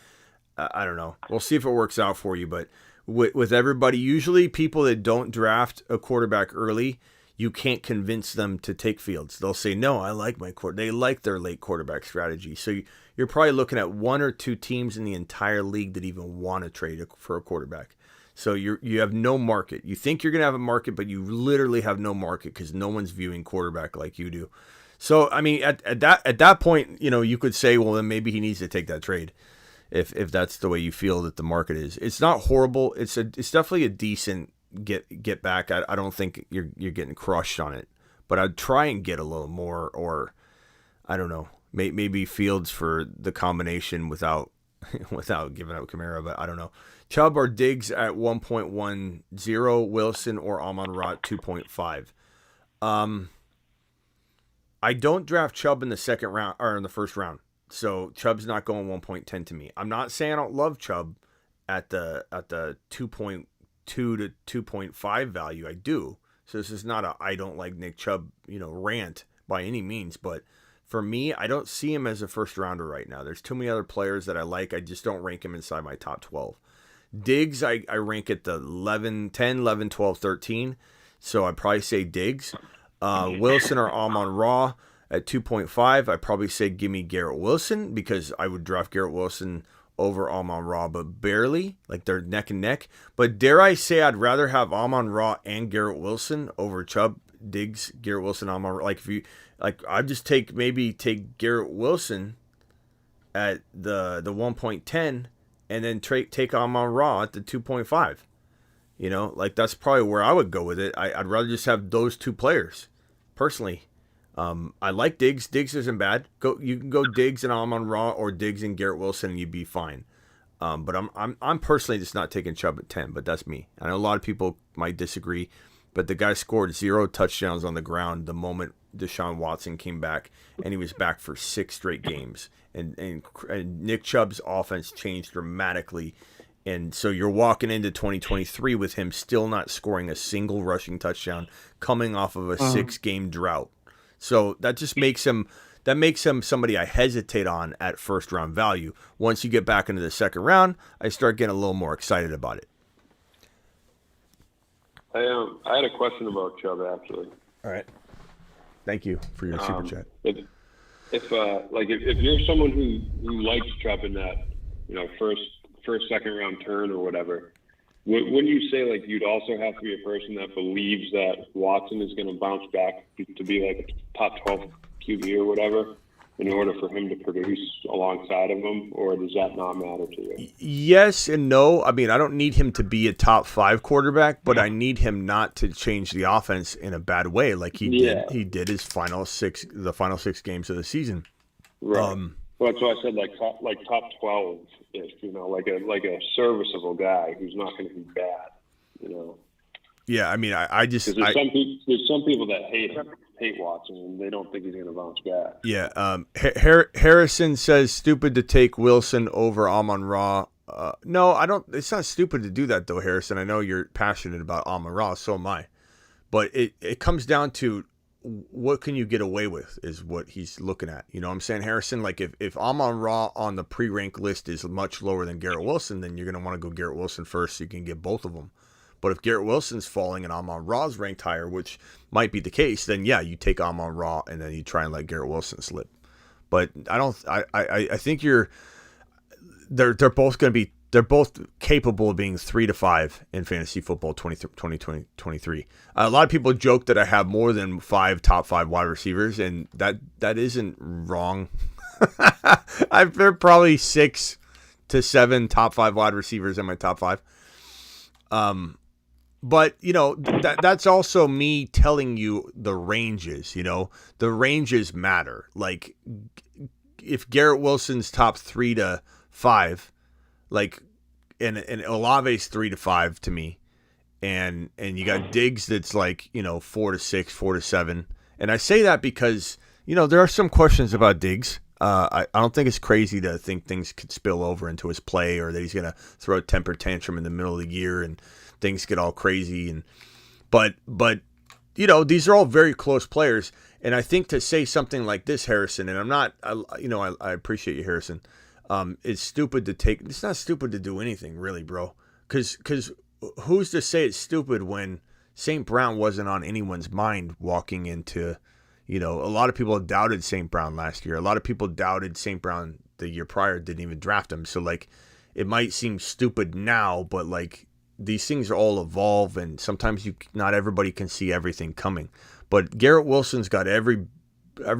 I don't know. We'll see if it works out for you. But with everybody, usually people that don't draft a quarterback early, you can't convince them to take Fields. They'll say, no, I like my quarterback. They like their late quarterback strategy. So you're probably looking at 1 or 2 teams in the entire league that even want to trade for a quarterback. So you have no market. You think you're going to have a market, but you literally have no market because no one's viewing quarterback like you do. So, I mean, at that point, you could say, well, then maybe he needs to take that trade if that's the way you feel that the market is. It's not horrible. It's definitely a decent get back. I don't think you're getting crushed on it, but I'd try and get a little more, or I don't know, maybe Fields for the combination without giving up Kamara, but I don't know. Chubb or Diggs at 1.10, Wilson or Amon-Ra 2.5. I don't draft Chubb in the second round or in the first round, so Chubb's not going 1.10 to me. I'm not saying I don't love Chubb at the 2.2 to 2.5 value. I do. So this is not I don't like Nick Chubb, rant, by any means, but for me, I don't see him as a first rounder right now. There's too many other players that I like. I just don't rank him inside my top 12. Diggs, I rank at the 10, 11, 12, 13. So I'd probably say Diggs. Wilson or Amon-Ra at 2.5. I'd probably say give me Garrett Wilson because I would draft Garrett Wilson over Amon-Ra, but barely. Like they're neck and neck. But dare I say I'd rather have Amon-Ra and Garrett Wilson over Chubb, Diggs, Garrett Wilson, Amon-Ra. Like if you I'd just take Garrett Wilson at the 1.10 and then take Amon-Ra at the 2.5. You know, like that's probably where I would go with it. I'd rather just have those two players, personally. I like Diggs. Diggs isn't bad. You can go Diggs and Amon-Ra or Diggs and Garrett Wilson, and you'd be fine. But I'm personally just not taking Chubb at 10. But that's me. I know a lot of people might disagree, but the guy scored 0 touchdowns on the ground the moment Deshaun Watson came back, and he was back for 6 straight games. And Nick Chubb's offense changed dramatically. And so you're walking into 2023 with him still not scoring a single rushing touchdown, coming off of a 6-game drought. So that just makes him somebody I hesitate on at first round value. Once you get back into the second round, I start getting a little more excited about it. I had a question about Chubb actually. All right. Thank you for your super chat. If you're someone who likes Chubb in that, first second round turn or whatever, wouldn't you say like you'd also have to be a person that believes that Watson is going to bounce back to be like a top 12 QB or whatever in order for him to produce alongside of him, or does that not matter to you? Yes and no. I mean, I don't need him to be a top 5 quarterback, but I need him not to change the offense in a bad way like he did. He did the final 6 games of the season. Right. Well, that's why I said like top 12-ish, like a serviceable guy who's not going to be bad, Yeah, I mean, I just there's some people that hate Watson and they don't think he's going to bounce back. Yeah, Harrison says stupid to take Wilson over Amon-Ra. No, I don't. It's not stupid to do that though, Harrison. I know you're passionate about Amon-Ra, so am I. But it comes down to what can you get away with is what he's looking at. You know what I'm saying, Harrison? Like if Amon-Ra on the pre-rank list is much lower than Garrett Wilson, then you're going to want to go Garrett Wilson first so you can get both of them. But if Garrett Wilson's falling and Amon-Ra's ranked higher, which might be the case, then yeah, you take Amon-Ra and then you try and let Garrett Wilson slip. But I think they're both capable of being 3 to 5 in fantasy football 2023. A lot of people joke that I have more than 5 top 5 wide receivers, and that isn't wrong. There are probably 6 to 7 top 5 wide receivers in my top 5. But that's also me telling you the ranges. The ranges matter. Like if Garrett Wilson's top 3 to 5. Like, and Olave's 3 to 5 to me, and you got Diggs that's like 4 to 6, 4 to 7, and I say that because there are some questions about Diggs. I don't think it's crazy to think things could spill over into his play or that he's gonna throw a temper tantrum in the middle of the year and things get all crazy but these are all very close players, and I think to say something like this, Harrison, and I'm not, I appreciate you, Harrison. It's stupid to take. It's not stupid to do anything, really, bro. Because who's to say it's stupid when St. Brown wasn't on anyone's mind walking into, a lot of people doubted St. Brown last year. A lot of people doubted St. Brown the year prior, didn't even draft him. So, like, it might seem stupid now, but, like, these things are all evolve, and sometimes not everybody can see everything coming. But Garrett Wilson's got every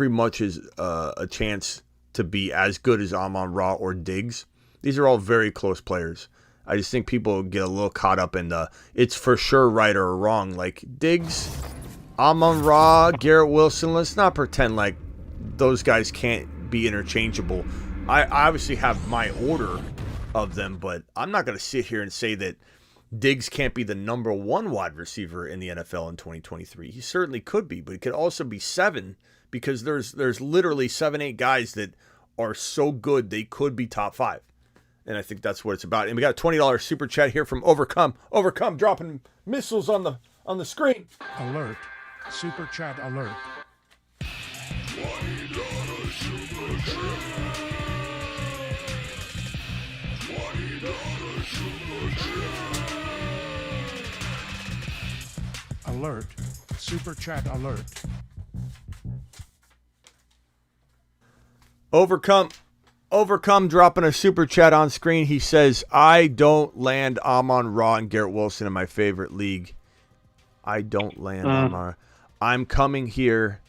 much as a chance to be as good as Amon-Ra or Diggs. These are all very close players. I just think people get a little caught up in it's for sure right or wrong. Like Diggs, Amon-Ra, Garrett Wilson, let's not pretend like those guys can't be interchangeable. I obviously have my order of them, but I'm not going to sit here and say that Diggs can't be the number 1 wide receiver in the NFL in 2023. He certainly could be, but it could also be 7. Because there's literally 7, 8 guys that are so good they could be top 5. And I think that's what it's about. And we got a $20 super chat here from Overcome. Overcome dropping missiles on the screen. Alert. Super chat alert. Alert. Super chat alert. Overcome dropping a super chat on screen. He says, I don't land Amon-Ra and Garrett Wilson in my favorite league. I don't land Amon. I'm coming here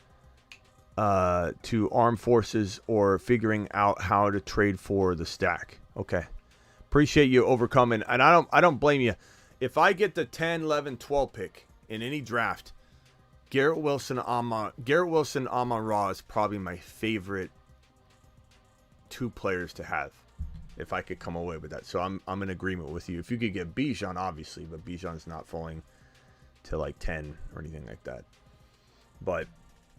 to Armed Forces or figuring out how to trade for the stack. Okay. Appreciate you overcoming. And I don't blame you. If I get the 10, 11, 12 pick in any draft, Garrett Wilson, Amon-Ra is probably my favorite 2 players to have if I could come away with that. So I'm in agreement with you. If you could get Bijan, obviously, but Bijan's not falling to like 10 or anything like that. But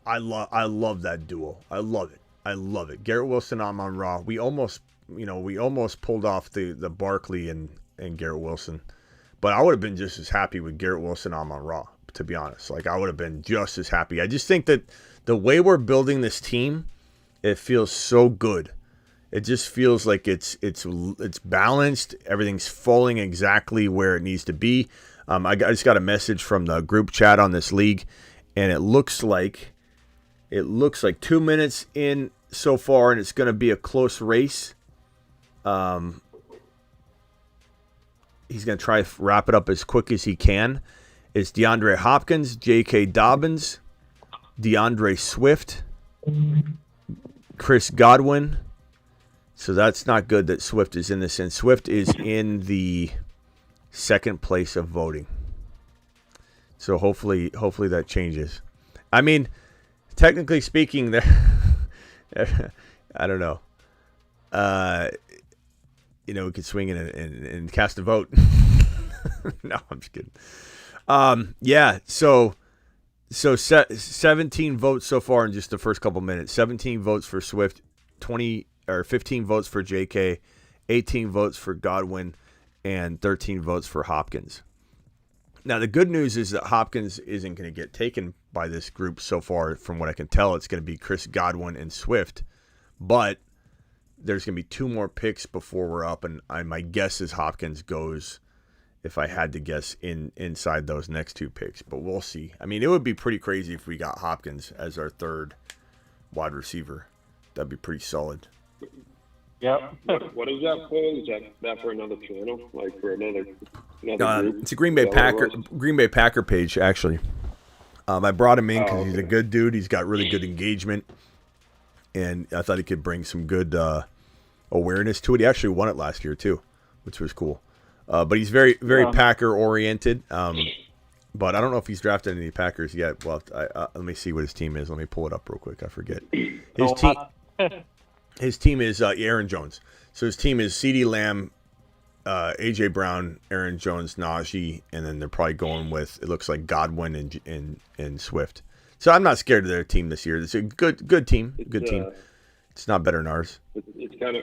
I love that duel. I love it. Garrett Wilson, Amon-Ra. We almost pulled off the Barkley and Garrett Wilson. But I would have been just as happy with Garrett Wilson, Amon-Ra, to be honest. Like, I would have been just as happy. I just think that the way we're building this team, it feels so good. It just feels like it's balanced. Everything's falling exactly where it needs to be. I just got a message from the group chat on this league, and it looks like 2 minutes in so far, and it's going to be a close race. He's going to try to wrap it up as quick as he can. It's DeAndre Hopkins, J.K. Dobbins, DeAndre Swift, Chris Godwin. So that's not good that Swift is in this. And Swift is in the second place of voting. So hopefully that changes. I mean, technically speaking, I don't know. We could swing in and cast a vote. No, I'm just kidding. Yeah, so 17 votes so far in just the first couple minutes. 17 votes for Swift, 15 votes for JK, 18 votes for Godwin, and 13 votes for Hopkins. Now, the good news is that Hopkins isn't going to get taken by this group so far. From what I can tell, it's going to be Chris Godwin and Swift. But there's going to be 2 more picks before we're up, and my guess is Hopkins goes, if I had to guess, inside those next 2 picks. But we'll see. I mean, it would be pretty crazy if we got Hopkins as our 3rd wide receiver. That'd be pretty solid. Yep. What is that poll? Is that for another channel? Like for another group? It's a Green Bay Packer page, actually. I brought him in because he's a good dude. He's got really good engagement, and I thought he could bring some good awareness to it. He actually won it last year too, which was cool. But he's very Packer oriented. But I don't know if he's drafted any Packers yet. Well, let me see what his team is. Let me pull it up real quick. I forget. His team is Aaron Jones. So his team is CeeDee Lamb, A.J. Brown, Aaron Jones, Najee, and then they're probably going with, it looks like, Godwin and Swift. So I'm not scared of their team this year. It's a good team. Good team. It's not better than ours. It's kind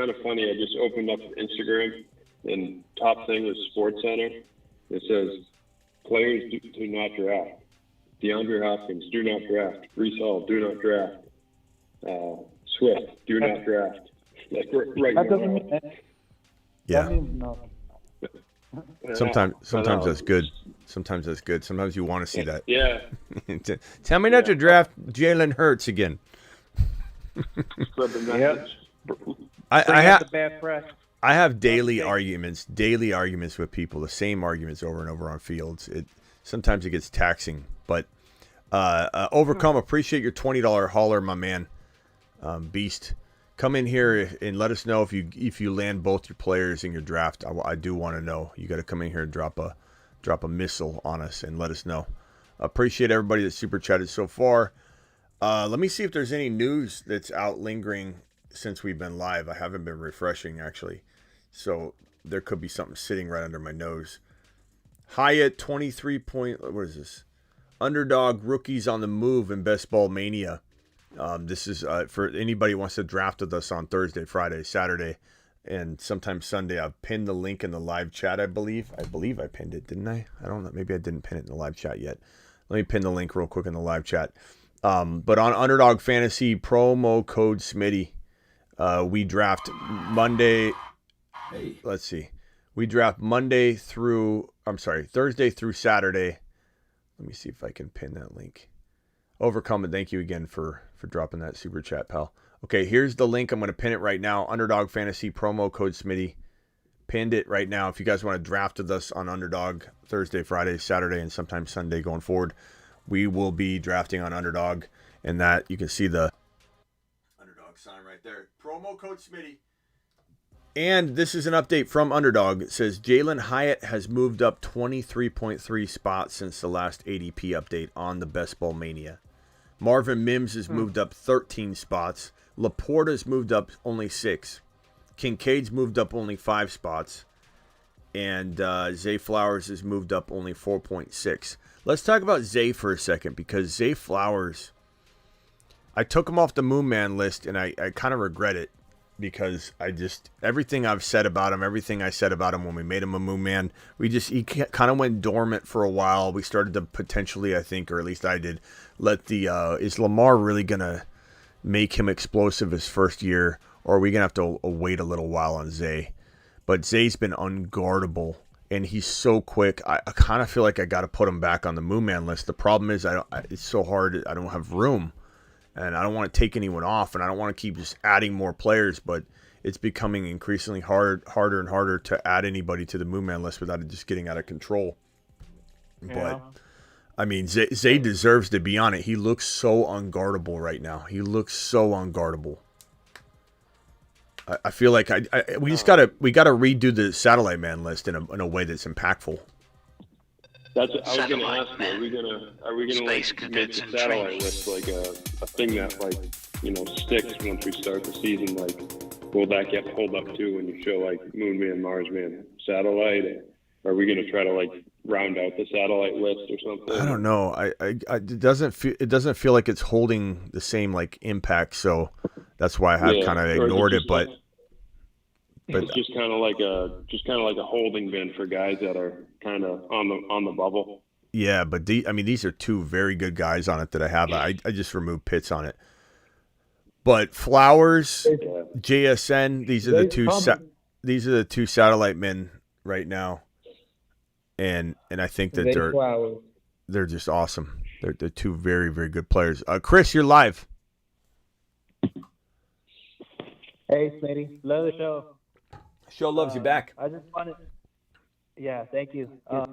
of funny. I just opened up Instagram, and top thing was Sports Center. It says players do not draft. DeAndre Hopkins, do not draft. Breece Hall, do not draft. Swift, do not draft. Like right That now. doesn't mean that. Yeah. That means nothing. Sometimes that's good. Sometimes that's good. Sometimes you want to see that. Yeah. Tell me not to draft Jalen Hurts again. Spread the message. I have daily arguments with people, the same arguments over and over on fields. Sometimes it gets taxing, but Overcome, appreciate your $20 hauler, my man. Beast, come in here and let us know if you land both your players in your draft. I do want to know. You got to come in here and drop a missile on us and let us know. Appreciate everybody that super chatted so far. Let me see if there's any news that's out lingering since we've been live. I haven't been refreshing, actually. So there could be something sitting right under my nose. Hyatt, 23 point, what is this? Underdog rookies on the move in Best Ball Mania. This is for anybody who wants to draft with us on Thursday, Friday, Saturday, and sometimes Sunday. I've pinned the link in the live chat, I believe. I pinned it, didn't I? I don't know. Maybe I didn't pin it in the live chat yet. Let me pin the link real quick in the live chat. But on Underdog Fantasy, promo code Smitty, we draft Monday. Let's see. We draft Thursday through Saturday. Let me see if I can pin that link. Overcome, and thank you again for dropping that super chat, pal. Okay, here's the link. I'm going to pin it right now. Underdog Fantasy, promo code Smitty. Pinned it right now. If you guys want to draft with us on Underdog Thursday, Friday, Saturday, and sometimes Sunday going forward, we will be drafting on Underdog. And that, you can see the Underdog sign right there. Promo code Smitty. And this is an update from Underdog. It says Jalen Hyatt has moved up 23.3 spots since the last ADP update on the Best Ball Mania. Marvin Mims has moved up 13 spots. Laporta's moved up only 6. Kincaid's moved up only 5 spots. And Zay Flowers has moved up only 4.6. Let's talk about Zay for a second, because Zay Flowers, I took him off the Moon Man list, and I kind of regret it. Because everything I've said about him, everything I said about him when we made him a Moon Man, he kind of went dormant for a while. We started to potentially, I think, or at least I did, is Lamar really going to make him explosive his first year, or are we going to have to wait a little while on Zay? But Zay's been unguardable, and he's so quick. I kind of feel like I got to put him back on the Moon Man list. The problem is it's so hard. I don't have room. And I don't want to take anyone off, and I don't want to keep just adding more players, but it's becoming increasingly harder and harder to add anybody to the Moon Man list without it just getting out of control. Yeah. But, I mean, Zay deserves to be on it. He looks so unguardable right now. He looks so unguardable. I feel like we gotta redo the Satellite Man list in a way that's impactful. I was going to ask you, are we gonna like, make the satellite list like a thing that sticks once we start the season? Like, will that get pulled up too when you show like Moon Man, Mars Man, Satellite? Or are we going to try to like round out the satellite list or something? I don't know. It doesn't feel like it's holding the same like impact, so that's why I have kind of ignored it. But it's just kind of like a holding bin for guys that are kind of on the bubble. Yeah, but these are two very good guys on it that I have. I just removed Pitts on it. But Flowers, JSN, these are the two satellite men right now, and I think that they're just awesome. They're two very, very good players. Chris, you're live. Hey, Smitty, love the show. Show loves you back. I just wanted, thank you. I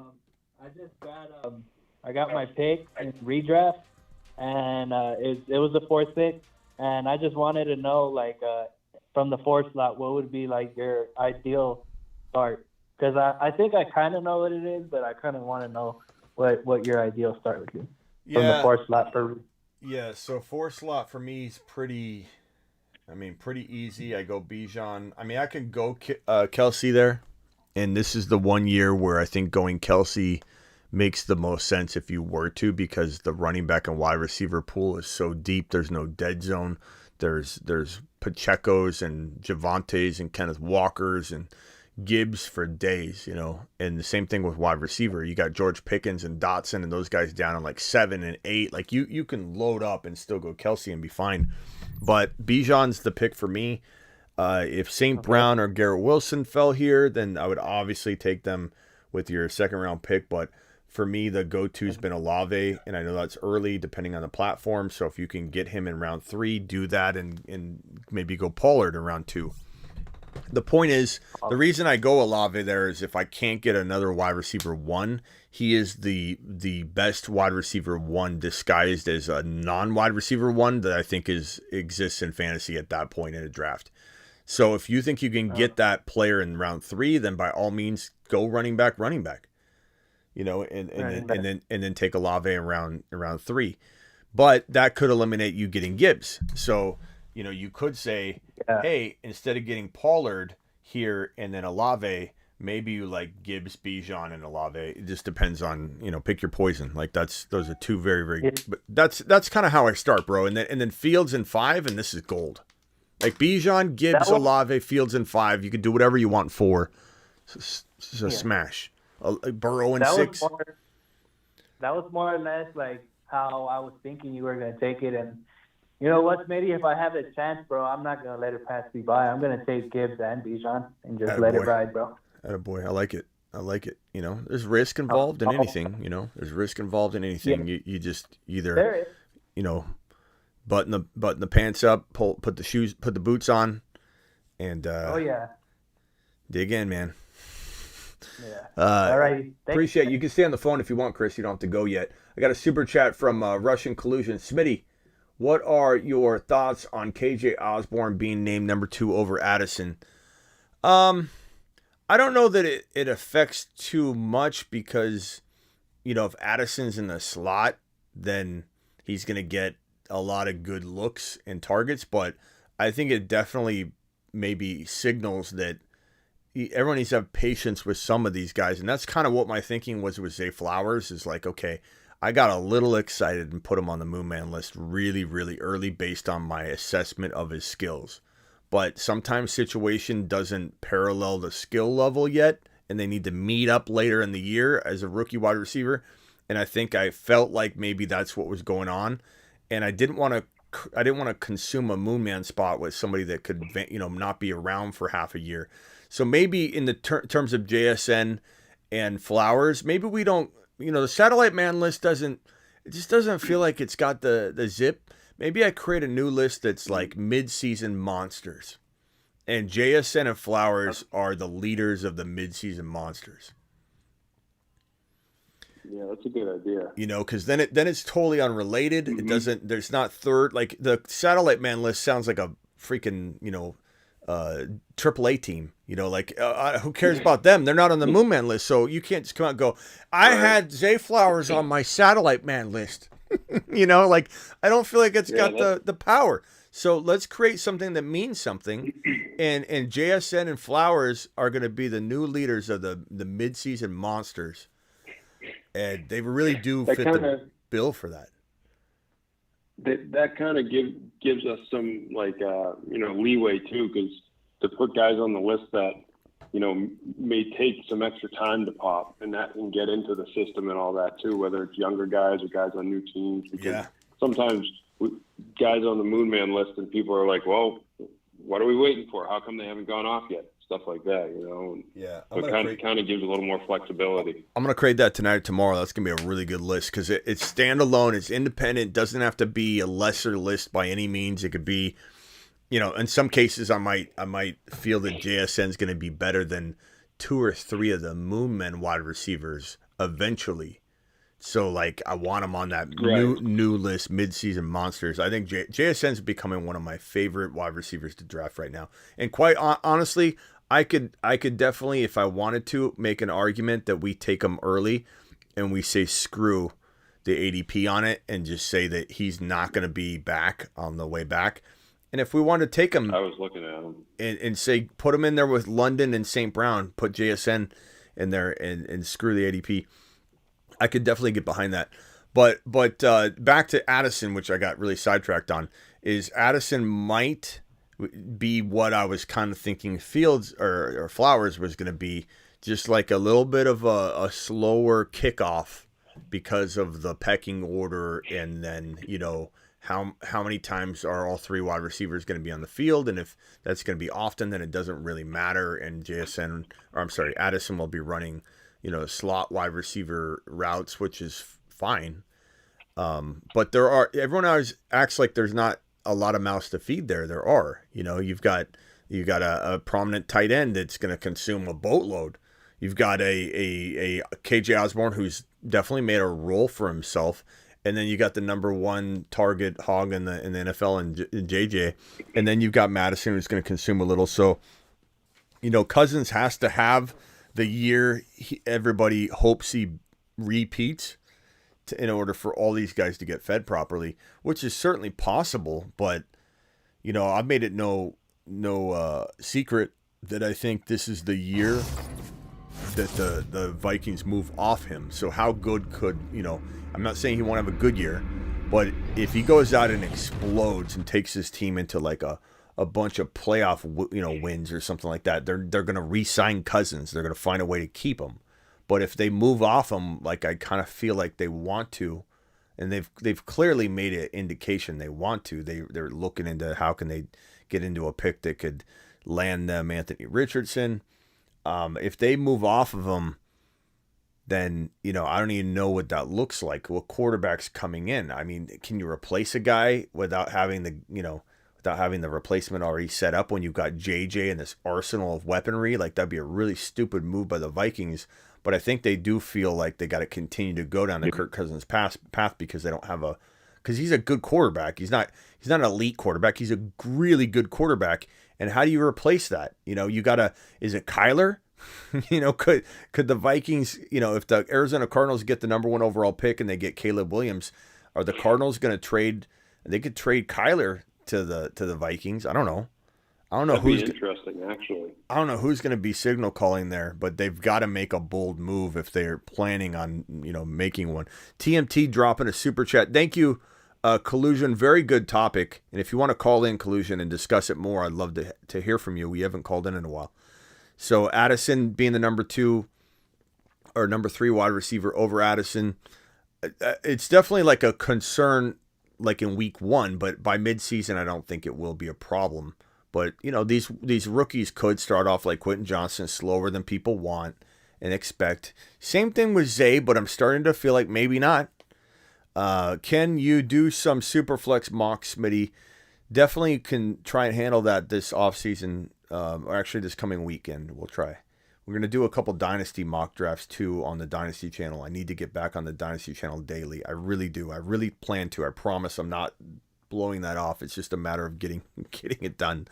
got my pick in redraft, and it was the 4th pick, and I just wanted to know, like, from the 4th slot, what would be like your ideal start? Because I think I kind of know what it is, but I kind of want to know what your ideal start would be from the 4th slot for. Yeah, so 4th slot for me is pretty easy. I go Bijan. I can go Kelsey there. And this is the one year where I think going Kelsey makes the most sense if you were to, because the running back and wide receiver pool is so deep. There's no dead zone. There's Pacheco's and Javantes and Kenneth Walker's and Gibbs for days, And the same thing with wide receiver. You got George Pickens and Dotson and those guys down in like 7 and 8. Like you can load up and still go Kelsey and be fine. But Bijan's the pick for me. If St. Brown or Garrett Wilson fell here, then I would obviously take them with your 2nd round pick. But for me, the go-to's been Olave, and I know that's early depending on the platform. So if you can get him in round 3, do that, and maybe go Pollard in round 2. The point is, the reason I go Olave there is if I can't get another wide receiver 1, he is the best wide receiver 1 disguised as a non-wide receiver 1 that I think exists in fantasy at that point in a draft. So if you think you can get that player in round 3, then by all means go running back. And then take Olave in round 3. But that could eliminate you getting Gibbs. So you could say, hey, instead of getting Pollard here and then Olave, maybe you like Gibbs, Bijan, and Olave. It just depends on, pick your poison. Like those are two very, very good. But that's kind of how I start, bro. And then Fields in 5, and this is gold. Like Bijan, Gibbs, Olave, Fields in 5. You can do whatever you want in 4. It's a smash. Burrow in 6. That was more or less like how I was thinking you were gonna take it. And you know what, Smitty? If I have a chance, bro, I'm not gonna let it pass me by. I'm gonna take Gibbs and Bijan and just let it ride, bro. Attaboy. I like it. You know, there's risk involved in anything. You know, there's risk involved in anything. Yeah. You just either, you know, button the pants up, put the boots on, and dig in, man. Yeah. All right. Appreciate it. You can stay on the phone if you want, Chris. You don't have to go yet. I got a super chat from Russian Collusion. Smitty, what are your thoughts on KJ Osborne being named number 2 over Addison? I don't know that it affects too much because, you know, if Addison's in the slot, then he's going to get a lot of good looks and targets. But I think it definitely maybe signals that everyone needs to have patience with some of these guys. And that's kind of what my thinking was with Zay Flowers is like, okay, I got a little excited and put him on the Moon Man list really, really early based on my assessment of his skills. But sometimes situation doesn't parallel the skill level yet, and they need to meet up later in the year as a rookie wide receiver. And I think I felt like maybe that's what was going on. And I didn't want to consume a Moon Man spot with somebody that could, you know, not be around for half a year. So maybe in the terms of JSN and Flowers, maybe we don't, you know, the satellite man list doesn't feel like it's got the zip. Maybe I create a new list that's like mid-season monsters. And JSN and Flowers are the leaders of the mid-season monsters. Yeah, that's a good idea. You know, because then it's totally unrelated. Mm-hmm. It doesn't, there's not third, like the satellite man list sounds like a freaking, you know, AAA team, you know, like who cares about them? They're not on the Moon Man list, so you can't just come out and go, I had Zay Flowers on my satellite man list. You know, like I don't feel like it's got the power. So let's create something that means something, and JSN and Flowers are going to be the new leaders of the mid-season monsters, and they really do fit the bill for that. That kind of gives us some like you know, leeway too, because to put guys on the list that, you know, may take some extra time to pop and get into the system and all that too, whether it's younger guys or guys on new teams. Because sometimes guys on the Moon Man list and people are like, well, what are we waiting for? How come they haven't gone off yet? Stuff like that, you know. Yeah, so it kind of gives a little more flexibility. I'm gonna create that tonight or tomorrow. That's gonna be a really good list because it's standalone, it's independent, doesn't have to be a lesser list by any means. It could be, you know, in some cases I might feel that JSN is gonna be better than 2 or 3 of the Moon Men wide receivers eventually. So like I want him on that new list, mid-season monsters. I think JSN's becoming one of my favorite wide receivers to draft right now. And quite honestly, I could definitely, if I wanted to, make an argument that we take him early and we say screw the ADP on it and just say that he's not going to be back on the way back. And if we want to take him, I was looking at him and say put him in there with London and St. Brown, put JSN in there and screw the ADP. I could definitely get behind that. But back to Addison, which I got really sidetracked on, is Addison might be what I was kind of thinking Fields or Flowers was going to be, just like a little bit of a slower kickoff because of the pecking order, and then, you know, how many times are all 3 wide receivers going to be on the field, and if that's going to be often, then it doesn't really matter, and Addison will be running, you know, slot wide receiver routes, which is fine. But everyone always acts like there's not a lot of mouths to feed there. There are, you know, you've got a prominent tight end that's going to consume a boatload. You've got a KJ Osborne who's definitely made a role for himself. And then you got the number 1 target hog in the NFL and JJ. And then you've got Madison who's going to consume a little. So, you know, Cousins has to have the year everybody hopes he repeats in order for all these guys to get fed properly, which is certainly possible. But, you know, I've made it no secret that I think this is the year that the Vikings move off him. So how good could, you know, I'm not saying he won't have a good year, but if he goes out and explodes and takes his team into like a bunch of playoff, you know, wins or something like that, they're going to re-sign Cousins. They're going to find a way to keep him. But if they move off him, like I kind of feel like they want to, and they've clearly made an indication they want to. They're looking into how can they get into a pick that could land them Anthony Richardson. If they move off of him, then, I don't even know what that looks like. What quarterback's coming in? I mean, can you replace a guy without having the replacement already set up when you've got JJ and this arsenal of weaponry? Like, that'd be a really stupid move by the Vikings. But I think they do feel like they got to continue to go down the Kirk Cousins path because they don't have because he's a good quarterback. He's not an elite quarterback. He's a really good quarterback. And how do you replace that? Is it Kyler? Could the Vikings, if the Arizona Cardinals get the number 1 overall pick and they get Caleb Williams, are the Cardinals going to trade? They could trade Kyler to the Vikings. I don't know. That'd be interesting, actually. I don't know who's going to be signal calling there, but they've got to make a bold move if they're planning on, making one. TMT dropping a super chat. Thank you, Collusion. Very good topic. And if you want to call in, Collusion, and discuss it more, I'd love to hear from you. We haven't called in a while. So Addison being the number 2 or number 3 wide receiver over Addison, it's definitely like a concern, like in week 1, but by midseason, I don't think it will be a problem. But, these rookies could start off like Quentin Johnson, slower than people want and expect. Same thing with Zay, but I'm starting to feel like maybe not. Can you do some Superflex mock, Smitty? Definitely can try and handle that this offseason, or actually this coming weekend. We'll try. We're going to do a couple Dynasty mock drafts too on the Dynasty channel. I need to get back on the Dynasty channel daily. I really do. I really plan to. I promise I'm not blowing that off. It's just a matter of getting it done.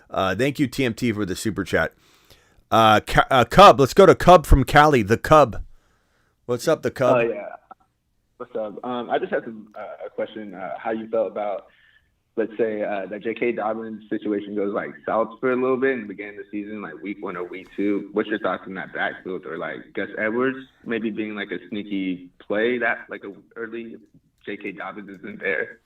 Thank you, TMT, for the super chat. Cub, let's go to Cub from Cali. The Cub. What's up, the Cub? Oh, yeah. What's up? I just had a question. How you felt about, let's say, that J.K. Dobbins situation goes like south for a little bit in the beginning of the season, like week 1 or week 2. What's your thoughts on that backfield, or like Gus Edwards maybe being like a sneaky play that like a early J.K. Dobbins isn't there?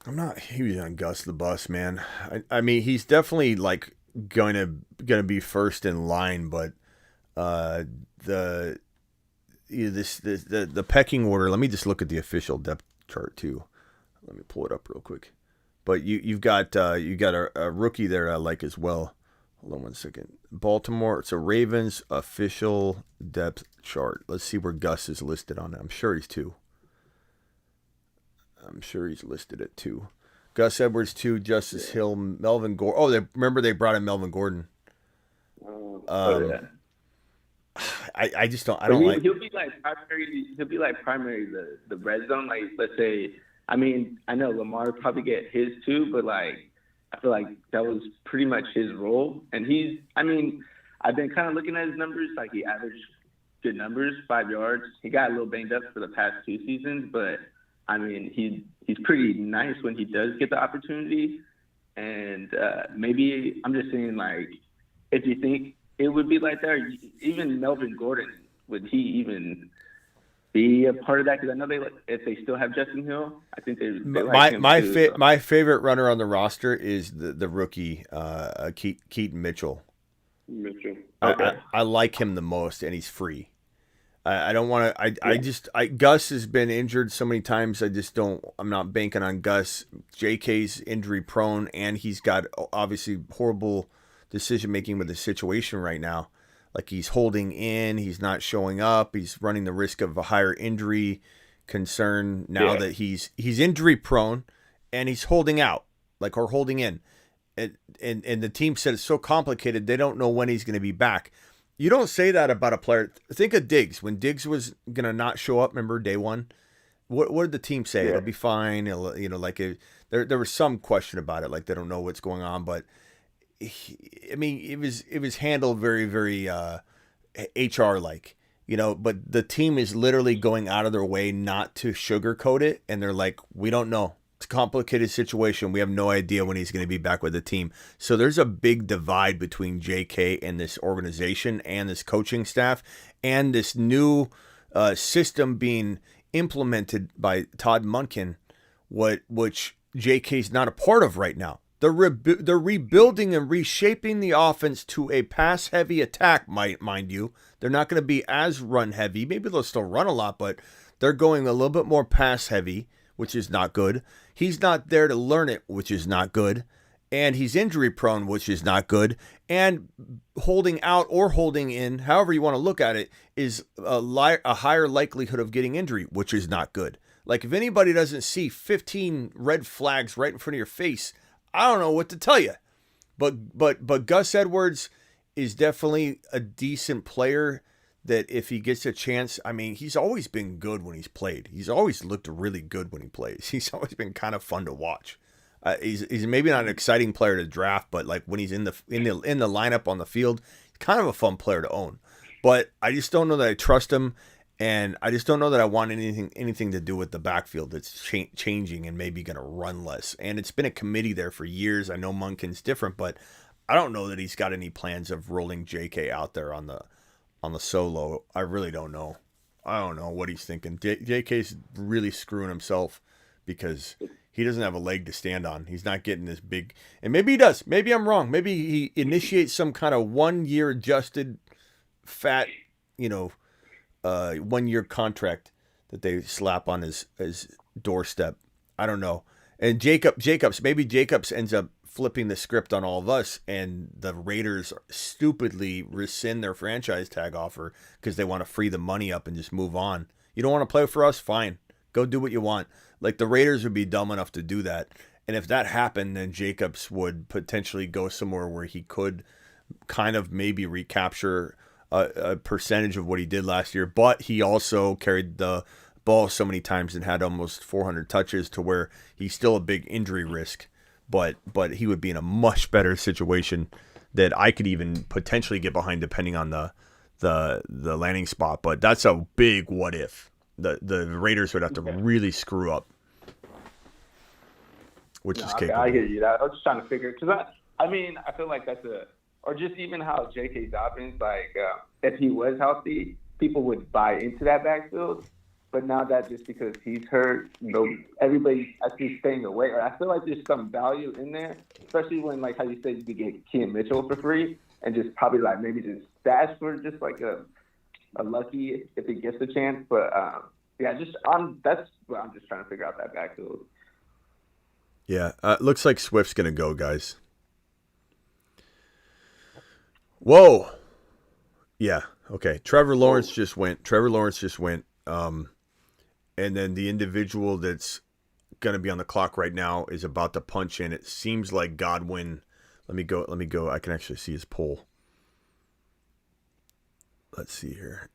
I'm not huge on Gus the Bus, man. I mean, he's definitely like gonna be first in line, but the pecking order. Let me just look at the official depth chart too. Let me pull it up real quick. But you've got a rookie there I like as well. Hold on one second. Baltimore. It's a Ravens official depth chart. Let's see where Gus is listed on it. I'm sure he's 2. I'm sure he's listed at 2. Gus Edwards 2, Justice Hill, Melvin Gordon. Oh, they brought in Melvin Gordon. Yeah. I just don't. I don't like. He'll be like primary. He'll be like primary the red zone. Like, let's say. I mean, I know Lamar probably get his too, but like I feel like that was pretty much his role. And he's. I mean, I've been kind of looking at his numbers. Like, he averaged good numbers, 5 yards. He got a little banged up for the past 2 seasons, but I mean, he's pretty nice when he does get the opportunity. And maybe I'm just saying, like, if you think it would be like that, even Melvin Gordon, would he even be a part of that? Because I know if they still have Justin Hill, I think they like him too, my favorite runner on the roster is the rookie Keaton Mitchell. Okay. I like him the most, and he's free. I don't want to. Gus has been injured so many times. I'm not banking on Gus. JK's injury prone, and he's got obviously horrible decision making with the situation right now. Like, he's holding in, he's not showing up, he's running the risk of a higher injury concern now that he's injury prone, and he's holding out, or holding in. And the team said it's so complicated they don't know when he's going to be back. You don't say that about a player. Think of Diggs. When Diggs was going to not show up, remember day 1? What did the team say? It'll be fine. There was some question about it, like they don't know what's going on. But it was handled very, very HR like, But the team is literally going out of their way not to sugarcoat it, and they're like, we don't know. It's a complicated situation. We have no idea when he's going to be back with the team. So there's a big divide between JK and this organization and this coaching staff and this new system being implemented by Todd Monken, which JK's not a part of right now. They're rebuilding and reshaping the offense to a pass-heavy attack, mind you. They're not going to be as run-heavy. Maybe they'll still run a lot, but They're going a little bit more pass heavy, which is not good. He's not there to learn it, which is not good. And he's injury prone, which is not good. And holding out or holding in, however you want to look at it, is a higher likelihood of getting injury, which is not good. Like, if anybody doesn't see 15 red flags right in front of your face, I don't know what to tell you. But Gus Edwards is definitely a decent player that if he gets a chance, I mean, he's always been good when he's played. He's always looked really good when he plays. He's always been kind of fun to watch. He's maybe not an exciting player to draft, but like when he's in the lineup on the field, he's kind of a fun player to own. But I just don't know that I trust him, and I just don't know that I want anything to do with the backfield that's changing and maybe going to run less. And it's been a committee there for years. I know Munkin's different, but I don't know that he's got any plans of rolling JK out there on the solo. I really don't know. I don't know what he's thinking. JK's really screwing himself because he doesn't have a leg to stand on. He's not getting this big, and maybe he does. Maybe I'm wrong. Maybe he initiates some kind of 1 year adjusted fat, 1 year contract that they slap on his doorstep. I don't know. And maybe Jacobs ends up flipping the script on all of us, and the Raiders stupidly rescind their franchise tag offer because they want to free the money up and just move on. You don't want to play for us? Fine. Go do what you want. Like, the Raiders would be dumb enough to do that. And if that happened, then Jacobs would potentially go somewhere where he could kind of maybe recapture a percentage of what he did last year. But he also carried the ball so many times and had almost 400 touches to where he's still a big injury risk. But he would be in a much better situation that I could even potentially get behind depending on the landing spot. But that's a big what if. The Raiders would have to really screw up, which is capable. I hear you. I was just trying to figure, because I feel like or just even how J.K. Dobbins, like, if he was healthy, people would buy into that backfield. But now that just because he's hurt, everybody's actually staying away. Or I feel like there's some value in there, especially when, like how you said, you could get Kean Mitchell for free and just probably like maybe just stash for just like a lucky if he gets a chance. But that's what I'm just trying to figure out, that backfield. Yeah, looks like Swift's gonna go, guys. Whoa. Yeah. Okay. Trevor Lawrence just went. And then the individual that's going to be on the clock right now is about to punch in. It seems like Godwin. Let me go. I can actually see his poll. Let's see here.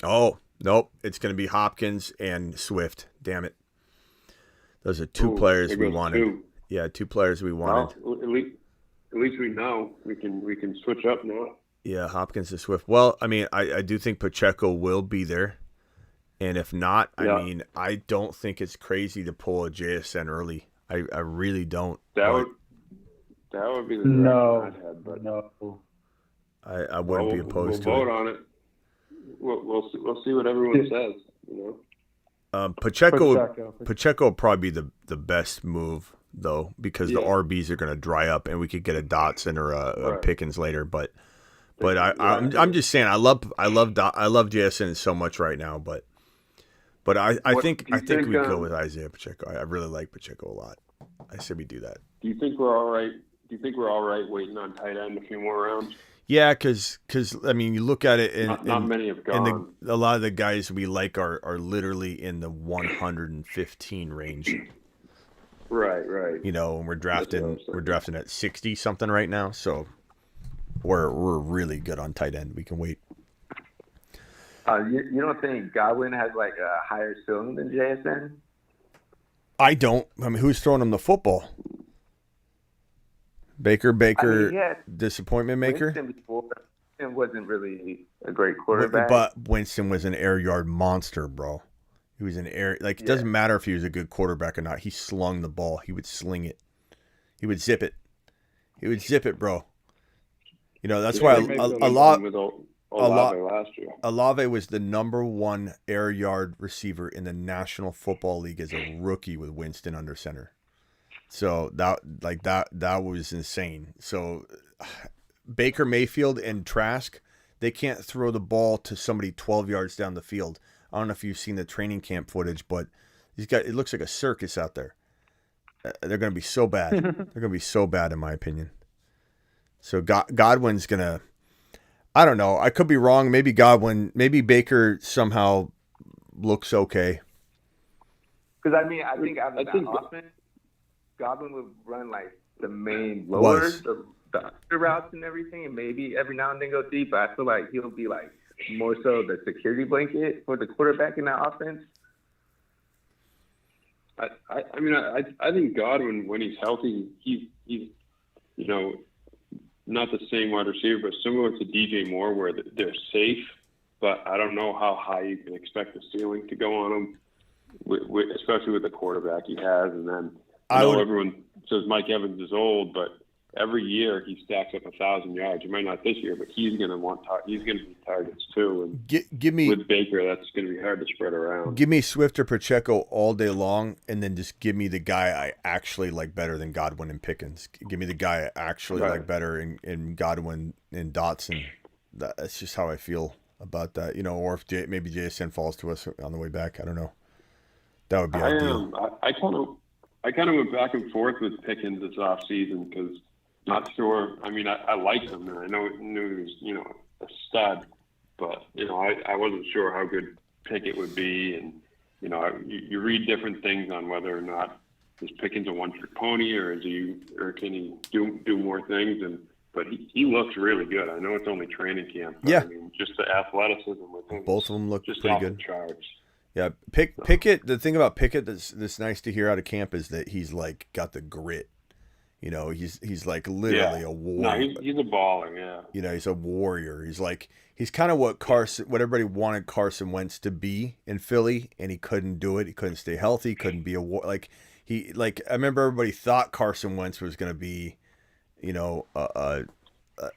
Oh, nope. It's going to be Hopkins and Swift. Damn it. Those are two players we wanted. Two. Yeah, two players we wanted. Well, at least we know we can switch up now. Yeah, Hopkins and Swift. Well, I mean, I do think Pacheco will be there, and if not, yeah. I mean, I don't think it's crazy to pull a JSN early. I really don't. That would be the no. I'd have, but no. I wouldn't be opposed to it. We'll vote on it. We'll see what everyone says. Pacheco would probably be the best move though, because the RBs are going to dry up and we could get a Dotson or a Pickens later. But I'm just saying I love JSN so much right now. But I think we go with Isaiah Pacheco. I really like Pacheco a lot. I say we do that. Do you think we're all right? Do you think we're all right waiting on tight end a few more rounds? Yeah, because I mean, you look at it, and not many have gone. And a lot of the guys we like are literally in the 115 range. Right. And we're drafting at 60 something right now, so we're really good on tight end. We can wait. You don't think Godwin has like a higher ceiling than JSN? I don't. I mean, who's throwing him the football? Baker, disappointment maker. Winston wasn't really a great quarterback, but Winston was an air yard monster, bro. He was an air It doesn't matter if he was a good quarterback or not. He slung the ball. He would sling it. He would zip it. Bro. That's why Olave was the number one air yard receiver in the National Football League as a rookie with Winston under center. So that was insane. So Baker Mayfield and Trask, they can't throw the ball to somebody 12 yards down the field. I don't know if you've seen the training camp footage, but it looks like a circus out there. They're going to be so bad. They're going to be so bad, in my opinion. So Godwin's going to, I don't know. I could be wrong. Maybe Baker somehow looks okay. Because, I mean, I think out of that offense, Godwin would run, like, the main lowers, the under routes and everything, and maybe every now and then go deep. But I feel like he'll be, like, more so the security blanket for the quarterback in that offense. I think Godwin, when he's healthy, he's not the same wide receiver, but similar to DJ Moore, where they're safe. But I don't know how high you can expect the ceiling to go on him, especially with the quarterback he has. And then everyone says Mike Evans is old, but every year he stacks up 1,000 yards. He might not this year, but he's going to be targets too. And give me with Baker, that's going to be hard to spread around. Give me Swift or Pacheco all day long, and then just give me the guy I actually like better than Godwin and Pickens. Give me the guy I actually like better in Godwin and Dotson. That's just how I feel about that. Or if maybe JSN falls to us on the way back. I don't know. That would be ideal. I kind of went back and forth with Pickens this offseason because not sure. I mean, I liked him, and I knew he was, a stud, but, I wasn't sure how good Pickett would be. And, you read different things on whether or not is Pickens a one-trick pony or can he do more things? But he looks really good. I know it's only training camp. But, I mean, just the athleticism with him. Both of them look just pretty off good. The charts. Yeah, Pickett. The thing about Pickett that's nice to hear out of camp is that he's like got the grit. He's like literally a warrior. No, he's a baller. Yeah. He's a warrior. He's kind of what everybody wanted Carson Wentz to be in Philly, and he couldn't do it. He couldn't stay healthy. He couldn't be I remember everybody thought Carson Wentz was going to be,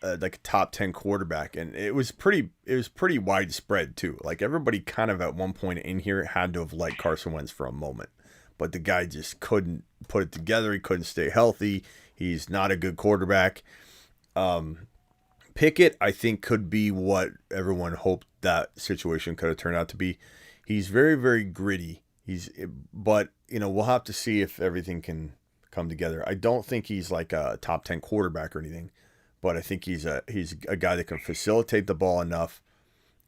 like a top 10 quarterback, and it was pretty widespread too. Like everybody kind of at one point in here had to have liked Carson Wentz for a moment, but the guy just couldn't put it together. He couldn't stay healthy. He's not a good quarterback. Pickett, I think, could be what everyone hoped that situation could have turned out to be. He's very, very gritty. But we'll have to see if everything can come together. I don't think he's like a top 10 quarterback or anything, but I think he's a guy that can facilitate the ball enough.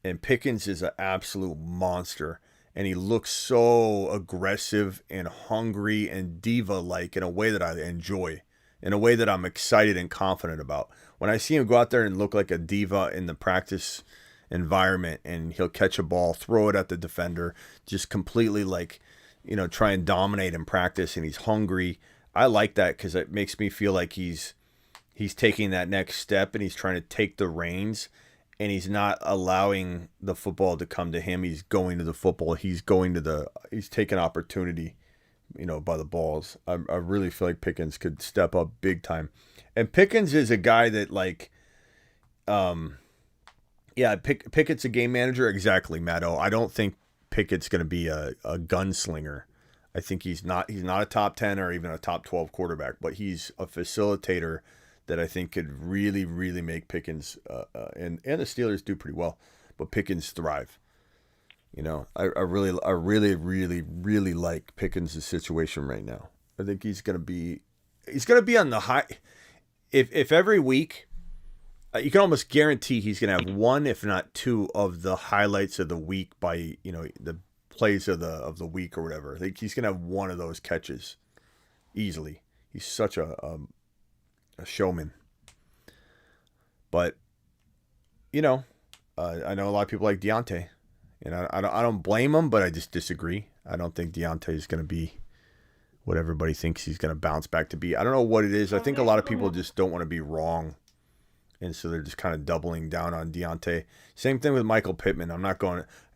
And Pickens is an absolute monster, and he looks so aggressive and hungry and diva-like in a way that I enjoy, in a way that I'm excited and confident about. When I see him go out there and look like a diva in the practice environment, and he'll catch a ball, throw it at the defender, just completely try and dominate in practice, and he's hungry. I like that because it makes me feel like he's taking that next step, and he's trying to take the reins, and he's not allowing the football to come to him. He's going to the football. He's taking opportunity, by the balls. I really feel like Pickens could step up big time. And Pickens is a guy that Pickett's a game manager. Exactly, Matto. I don't think Pickett's going to be a gunslinger. I think he's not a top 10 or even a top 12 quarterback, but he's a facilitator that I think could really, really make Pickens and the Steelers do pretty well, but Pickens thrive. I really, really, really like Pickens' situation right now. I think he's gonna be on the high. If every week, you can almost guarantee he's gonna have one, if not two, of the highlights of the week by the plays of the week or whatever. I think he's gonna have one of those catches easily. He's such a showman. But I know a lot of people like Deontay, and I don't blame him, but I just disagree. I don't think Deontay is going to be what everybody thinks he's going to bounce back to be. I don't know what it is. I think a lot of people just don't want to be wrong, and so they're just kind of doubling down on Deontay. Same thing with Michael Pittman. I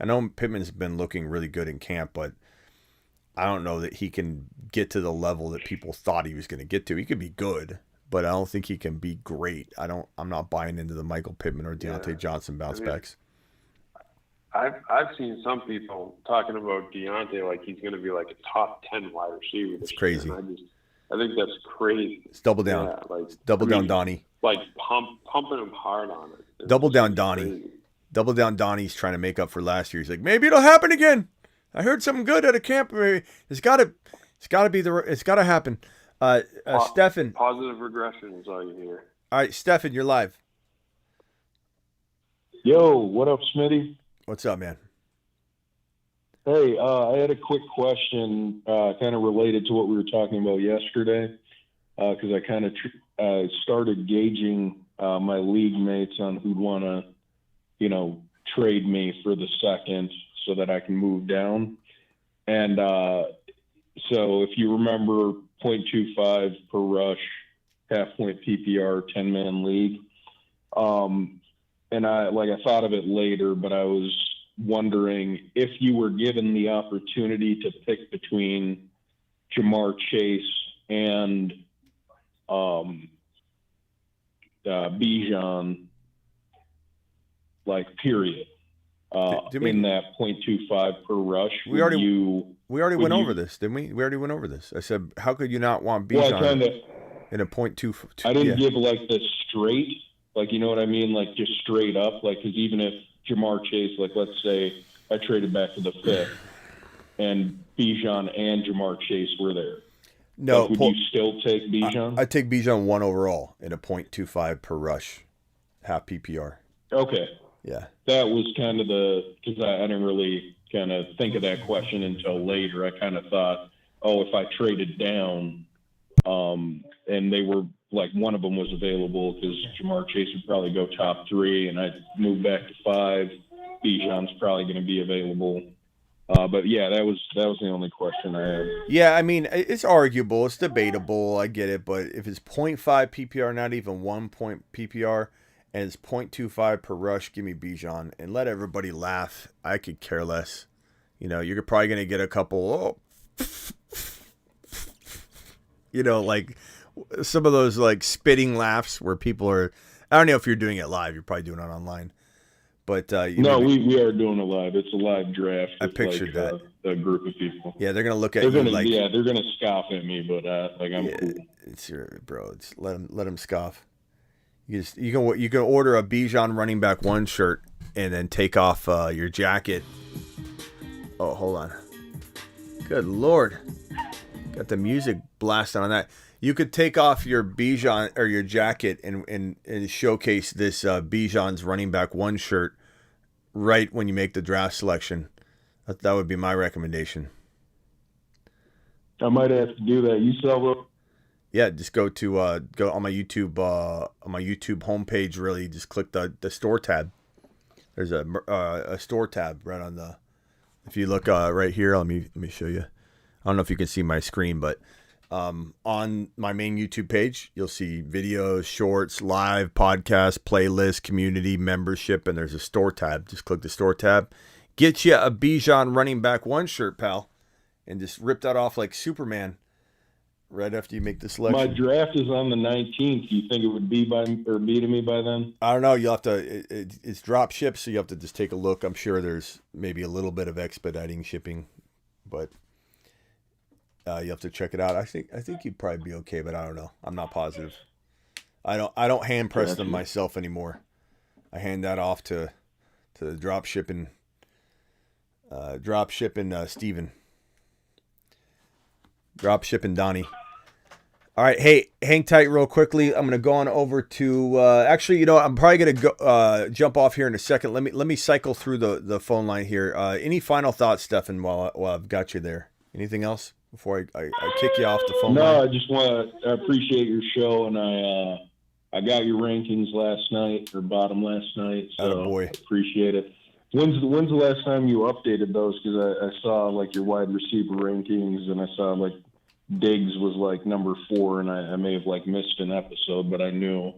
know Pittman's been looking really good in camp, but I don't know that he can get to the level that people thought he was going to get to. He could be good, but I don't think he can be great. I'm not buying into the Michael Pittman or Deontay Johnson bounce backs. I've seen some people talking about Deontay like he's going to be like a top 10 wide receiver. It's crazy. I think that's crazy. It's double down. Yeah, like Double down, Donnie. Like pumping him hard on it. Double down, Donnie. Crazy. Double down, Donnie's trying to make up for last year. He's like, maybe it'll happen again. I heard something good at a camp. Maybe it's got to happen. Stefan. Positive regression is all you hear. All right, Stefan, you're live. Yo, what up, Smitty? What's up, man? Hey, I had a quick question, kind of related to what we were talking about yesterday, because I kind of started gauging my league mates on who'd want to, trade me for the second so that I can move down. And so if you remember, 0.25 per rush, half-point PPR, 10-man league. And I thought of it later, but I was wondering if you were given the opportunity to pick between Jamar Chase and Bijan, period, in that 0.25 per rush. We already went over this, didn't we? We already went over this. I said, how could you not want Bijan in a 0.2? I didn't give the straight, you know what I mean? Just straight up, because even if Jamar Chase, let's say I traded back to the fifth and Bijan and Jamar Chase were there. No, would you still take Bijan? I'd take Bijan 1 overall in a 0.25 per rush, half PPR. Okay. Yeah. That was kind of because I didn't really kind of think of that question until later. I kind of thought, if I traded down, and they were one of them was available because Jamar Chase would probably go top 3 and I'd move back to 5. Bijan's probably going to be available. But yeah, that was the only question I had. Yeah, I mean, it's arguable. It's debatable. I get it. But if it's 0.5 PPR, not even 1 point PPR, and it's 0.25 per rush, give me Bijan and let everybody laugh. I could care less. You're probably going to get a couple, some of those spitting laughs where people are, I don't know if you're doing it live. You're probably doing it online. But no, we are doing it live. It's a live draft. I pictured that. A group of people. Yeah, they're gonna look at you yeah, they're gonna scoff at me, but I'm cool. It's your bro. It's let them scoff. You can order a Bijan running back 1 shirt and then take off your jacket. Oh, hold on. Good Lord, got the music blasting on that. You could take off your Bijan or your jacket and showcase this Bijan's running back 1 shirt right when you make the draft selection. That would be my recommendation. I might have to do that. You sell them? Yeah, just go on my YouTube homepage. Really, just click the store tab. There's a store tab right on the. If you look right here, let me show you. I don't know if you can see my screen, but. On my main YouTube page, you'll see videos, shorts, live, podcast, playlist, community, membership, and there's a store tab. Just click the store tab. Get you a Bijan running back 1 shirt, pal, and just rip that off like Superman right after you make the selection. My draft is on the 19th. Do you think it would be to me by then? I don't know. You'll have to. It's drop ship, so you have to just take a look. I'm sure there's maybe a little bit of expediting shipping, but. You have to check it out. I think you'd probably be okay, but I don't know. I'm not positive. I don't hand press them myself anymore. I hand that off to the drop shipping Steven. Drop shipping Donnie. All right, hey, hang tight real quickly. I'm gonna go on over to actually, I'm probably gonna go jump off here in a second. Let me cycle through the phone line here. Any final thoughts, Stefan, while I've got you there? Anything else? Before I kick you off the phone line? I just want to appreciate your show, and I got your rankings last night, or bottom last night, so I appreciate it. When's the last time you updated those? Because I saw your wide receiver rankings, and I saw Diggs was number 4, and I may have missed an episode, but I knew.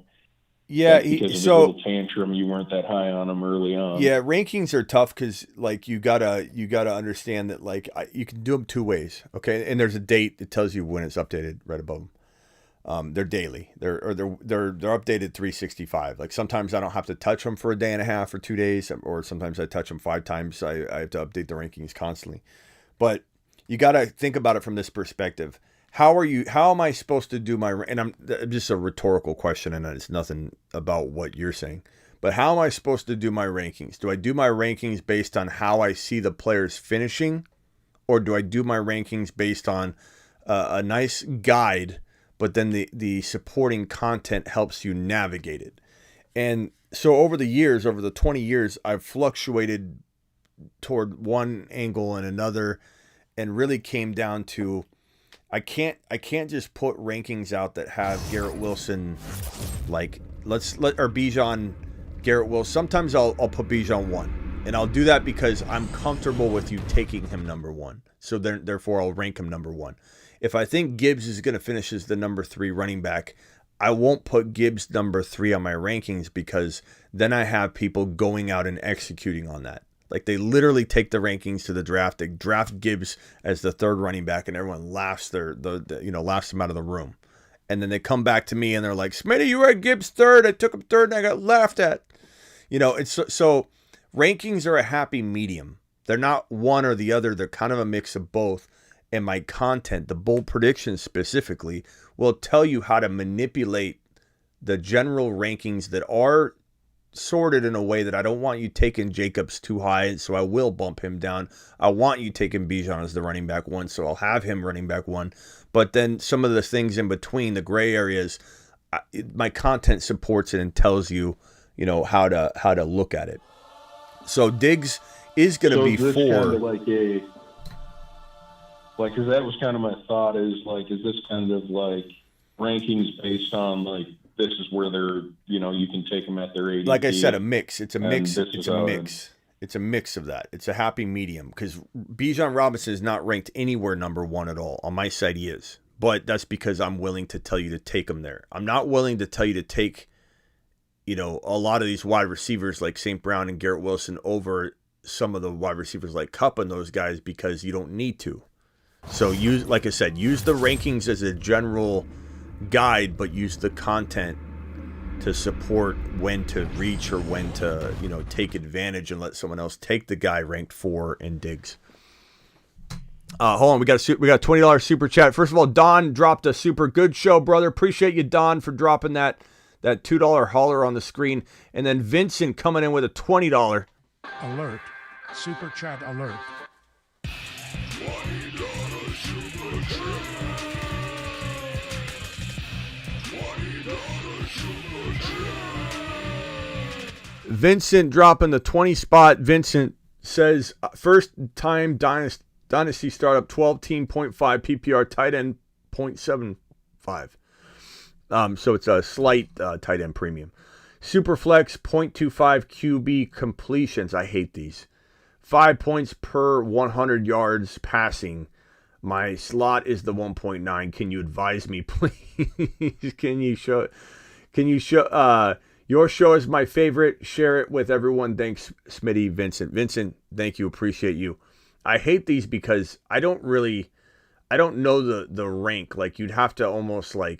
Yeah, because of his little tantrum, you weren't that high on him early on. Yeah, rankings are tough because you gotta understand that you can do them 2 ways, okay? And there's a date that tells you when it's updated right above them. They're daily. They're updated 365. Sometimes I don't have to touch them for a day and a half or 2 days, or sometimes I touch them 5 times. I have to update the rankings constantly. But you gotta think about it from this perspective. How am I supposed to do and I'm just a rhetorical question, and it's nothing about what you're saying, but how am I supposed to do my rankings? Do I do my rankings based on how I see the players finishing, or do I do my rankings based on a nice guide, but then the supporting content helps you navigate it? And so over the 20 years, I've fluctuated toward one angle and another, and really came down to I can't just put rankings out that have Garrett Wilson or Bijan, Garrett Wilson. Sometimes I'll put Bijan 1, and I'll do that because I'm comfortable with you taking him number 1. So therefore I'll rank him number 1. If I think Gibbs is going to finish as the number 3 running back, I won't put Gibbs number 3 on my rankings, because then I have people going out and executing on that. Like, they literally take the rankings to the draft. They draft Gibbs as the 3rd running back, and everyone laughs laughs them out of the room. And then they come back to me and they're like, "Smitty, you were at Gibbs 3rd. I took him 3rd and I got laughed at." It's so rankings are a happy medium. They're not one or the other. They're kind of a mix of both. And my content, the bold predictions specifically, will tell you how to manipulate the general rankings that are sorted in a way that I don't want you taking Jacobs too high, so I will bump him down. I want you taking Bijan as the running back 1, so I'll have him running back 1. But then some of the things in between, the gray areas, my content supports it and tells you, how to look at it. So Diggs is going to be 4. Kind of because that was kind of my thought, is this kind of like rankings based on this is where they're, you can take them at their ADP. Like I said, a mix. It's a mix. It's a mix. It's a mix of that. It's a happy medium, because Bijan Robinson is not ranked anywhere number 1 at all. On my site, he is. But that's because I'm willing to tell you to take him there. I'm not willing to tell you to take, a lot of these wide receivers like St. Brown and Garrett Wilson over some of the wide receivers like Kupp and those guys, because you don't need to. So like I said, use the rankings as a general guide, but use the content to support when to reach or when to take advantage and let someone else take the guy ranked 4 in Diggs. Hold on, we got a $20 super chat. First of all, Don dropped a super good show, brother. Appreciate you, Don, for dropping that $2 holler on the screen. And then Vincent coming in with a $20 alert, super chat alert. Vincent dropping the 20 spot. Vincent says, first time dynasty startup, 12-team 0.5 PPR, tight end 0.75. So it's a slight tight end premium. Superflex 0.25 QB completions. I hate these. 5 points per 100 yards passing. My slot is the 1.9. Can you advise me, please? Can you show? Your show is my favorite. Share it with everyone. Thanks, Smitty. Vincent, thank you. Appreciate you. I hate these because I don't know the rank. Like, you'd have to almost I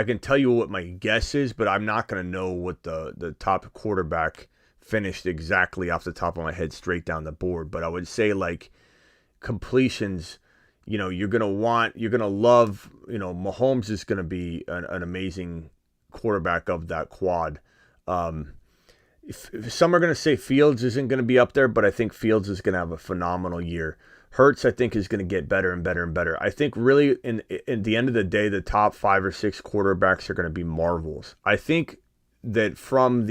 can tell you what my guess is, but I'm not going to know what the top quarterback finished exactly off the top of my head straight down the board. But I would say completions, you're going to love, Mahomes is going to be an amazing quarterback of that quad. Some are going to say Fields isn't going to be up there, but I think Fields is going to have a phenomenal year. Hurts, I think, is going to get better and better and better. I think really in the end of the day, the top 5 or 6 quarterbacks are going to be marvels. I think that from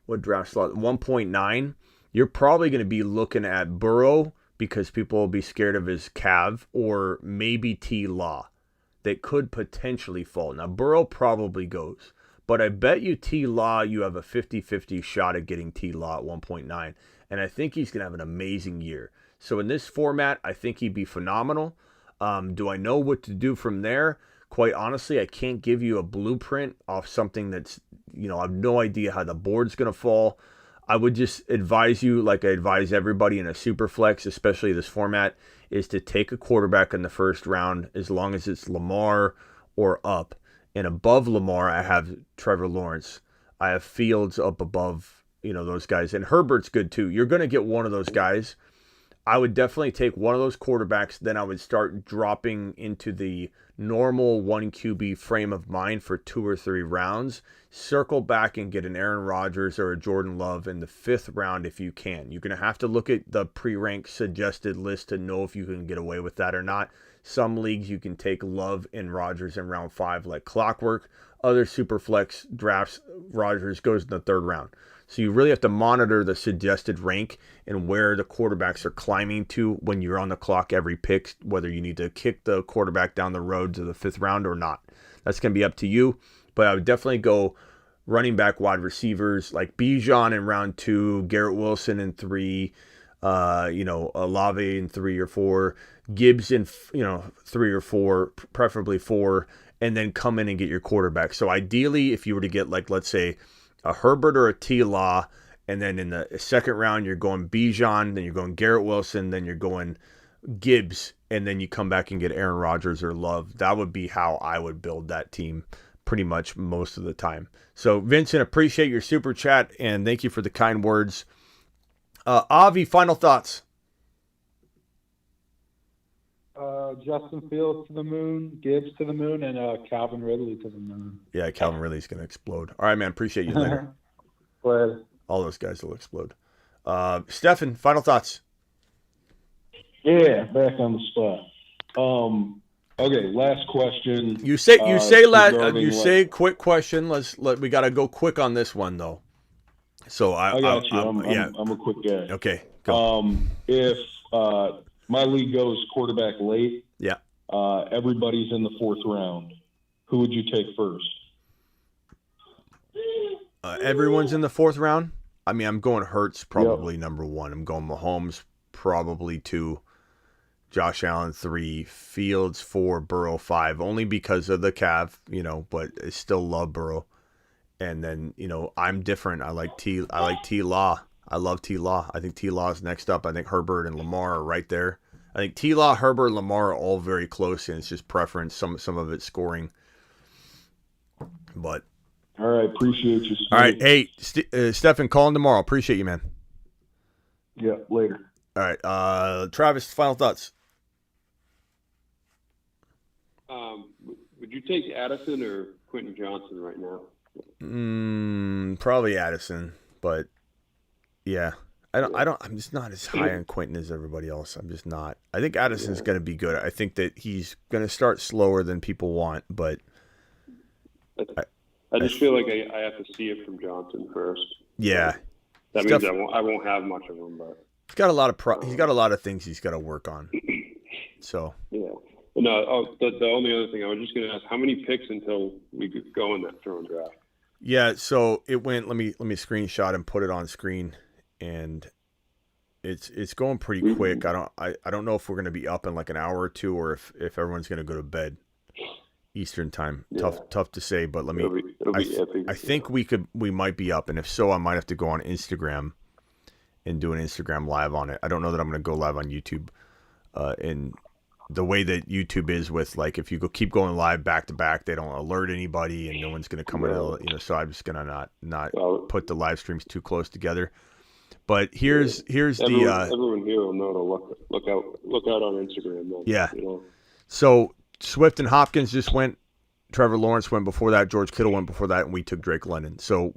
what draft slot, 1.9, you're probably going to be looking at Burrow, because people will be scared of his calf, or maybe T. Law that could potentially fall. Now, Burrow probably goes, but I bet you T. Law, you have a 50-50 shot at getting T. Law at 1.9, and I think he's going to have an amazing year. So in this format, I think he'd be phenomenal. Do I know what to do from there? Quite honestly, I can't give you a blueprint off something that's, I have no idea how the board's going to fall. I would just advise you, like I advise everybody in a super flex, especially this format, is to take a quarterback in the first round as long as it's Lamar or up. And above Lamar, I have Trevor Lawrence. I have Fields up above, those guys. And Herbert's good too. You're going to get one of those guys. I would definitely take one of those quarterbacks. Then I would start dropping into the normal 1 QB frame of mind for 2 or 3 rounds. Circle back and get an Aaron Rodgers or a Jordan Love in the 5th round if you can. You're going to have to look at the pre-ranked suggested list to know if you can get away with that or not. Some leagues you can take Love and Rodgers in round 5 like clockwork. Other Superflex drafts, Rodgers goes in the 3rd round. So you really have to monitor the suggested rank and where the quarterbacks are climbing to when you're on the clock every pick, whether you need to kick the quarterback down the road to the 5th round or not. That's going to be up to you. But I would definitely go running back, wide receivers like Bijan in round 2, Garrett Wilson in 3, Olave in 3 or 4, Gibbs in 3 or 4, preferably 4, and then come in and get your quarterback. So ideally, if you were to get like, let's say, a Herbert or a T-Law, and then in the 2nd round, you're going Bijan, then you're going Garrett Wilson, then you're going Gibbs, and then you come back and get Aaron Rodgers or Love. That would be how I would build that team pretty much most of the time. So, Vincent, appreciate your super chat, and thank you for the kind words. Avi, final thoughts? Justin Fields to the moon, Gibbs to the moon, and Calvin Ridley to the moon. Yeah, Calvin Ridley's going to explode. All right, man. Appreciate you later. Later. All those guys will explode. Stefan, final thoughts? Yeah, back on the spot. Okay, last question. You say quick question. We got to go quick on this one though. So I got you. I'm a quick guy. Okay, go. If my league goes quarterback late, yeah, everybody's in the 4th round. Who would you take first? Everyone's in the 4th round. I mean, I'm going Hurts probably number 1. I'm going Mahomes probably 2. Josh Allen 3, Fields 4, Burrow 5, only because of the calf, but I still love Burrow. And then, I'm different. I like T-Law. I love T-Law. I think T-Law is next up. I think Herbert and Lamar are right there. I think T-Law, Herbert, and Lamar are all very close, and it's just preference. Some of it's scoring. But all right, appreciate you. All right, hey, Stefan, call in tomorrow. Appreciate you, man. Yeah, later. All right, Travis, final thoughts. Would you take Addison or Quentin Johnson right now? Probably Addison, but yeah, I'm just not as high on Quentin as everybody else. I'm just not. I think Addison's going to be good. I think that he's going to start slower than people want, but I just feel like I have to see it from Johnson first. Yeah, that means I won't have much of him, but he's got a lot of things he's got to work on. So yeah. No, the only other thing I was just going to ask: how many picks until we could go in that throwing draft? Yeah, so it went. Let me screenshot and put it on screen, and it's going pretty quick. I don't know if we're going to be up in like an hour or 2, or if everyone's going to go to bed Eastern time. Yeah. Tough to say, but let me. I think we might be up, and if so, I might have to go on Instagram and do an Instagram live on it. I don't know that I'm going to go live on YouTube, and the way that YouTube is with, like, if you keep going live back to back, they don't alert anybody and no one's going to come in, so I'm just going to not put the live streams too close together. But here's everyone here will know to look out on Instagram then, yeah. So Swift and Hopkins just went, Trevor Lawrence went before that, George Kittle went before that, and we took Drake London. So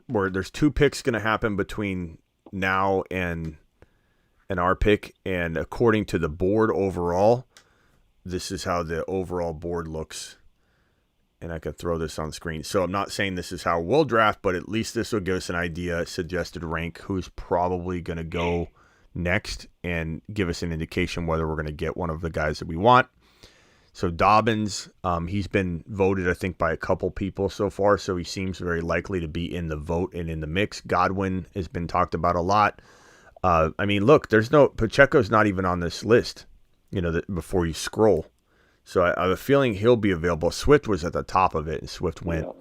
there's 2 picks going to happen between now and our pick, and according to the board overall, this is how the overall board looks, and I can throw this on screen. So I'm not saying this is how we'll draft, but at least this will give us an idea, suggested rank, who's probably going to go next, and give us an indication whether we're going to get one of the guys that we want. So Dobbins, he's been voted, I think, by a couple people so far, so he seems very likely to be in the vote and in the mix. Godwin has been talked about a lot. I mean, look, Pacheco's not even on this list, before you scroll. So I have a feeling he'll be available. Swift was at the top of it, and Swift went. Yeah.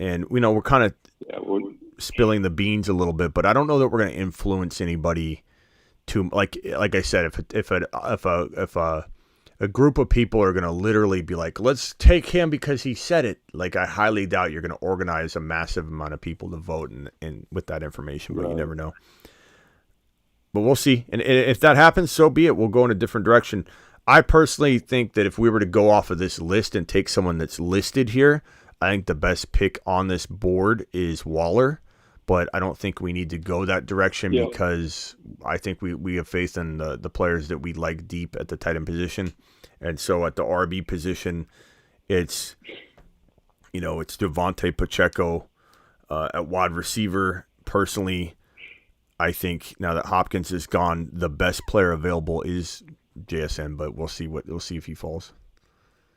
And, we're kind of spilling the beans a little bit, but I don't know that we're going to influence anybody too. Like I said, if a group of people are going to literally be like, let's take him because he said it, like, I highly doubt you're going to organize a massive amount of people to vote and with that information, but you never know. But we'll see. And if that happens, so be it. We'll go in a different direction. I personally think that if we were to go off of this list and take someone that's listed here, I think the best pick on this board is Waller. But I don't think we need to go that direction because I think we have faith in the players that we like deep at the tight end position. And so at the RB position, it's Devontae Pacheco at wide receiver. Personally, I think now that Hopkins is gone, the best player available is JSN, but we'll see if he falls.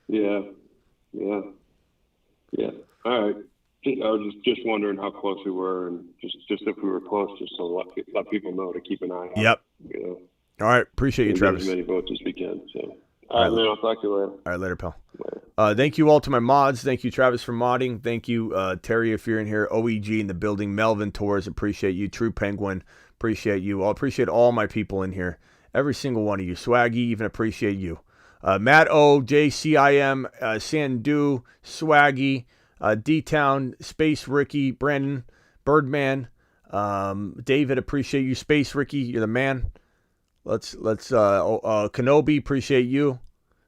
Yeah. All right. I was just wondering how close we were, and just if we were close, just to let people know to keep an eye out. Yep. All right. Appreciate you, Travis. As many votes as we can. So. All right, man. I'll talk to you later. All right, later, pal. Thank you all to my mods. Thank you, Travis, for modding. Thank you, Terry, if you're in here. OEG in the building. Melvin Torres, appreciate you. True Penguin, appreciate you. I appreciate all my people in here. Every single one of you. Swaggy, even appreciate you. Matt O, JCIM, Sandu, Swaggy, D-Town, Space Ricky, Brandon, Birdman, David, appreciate you. Space Ricky, you're the man. Kenobi, appreciate you.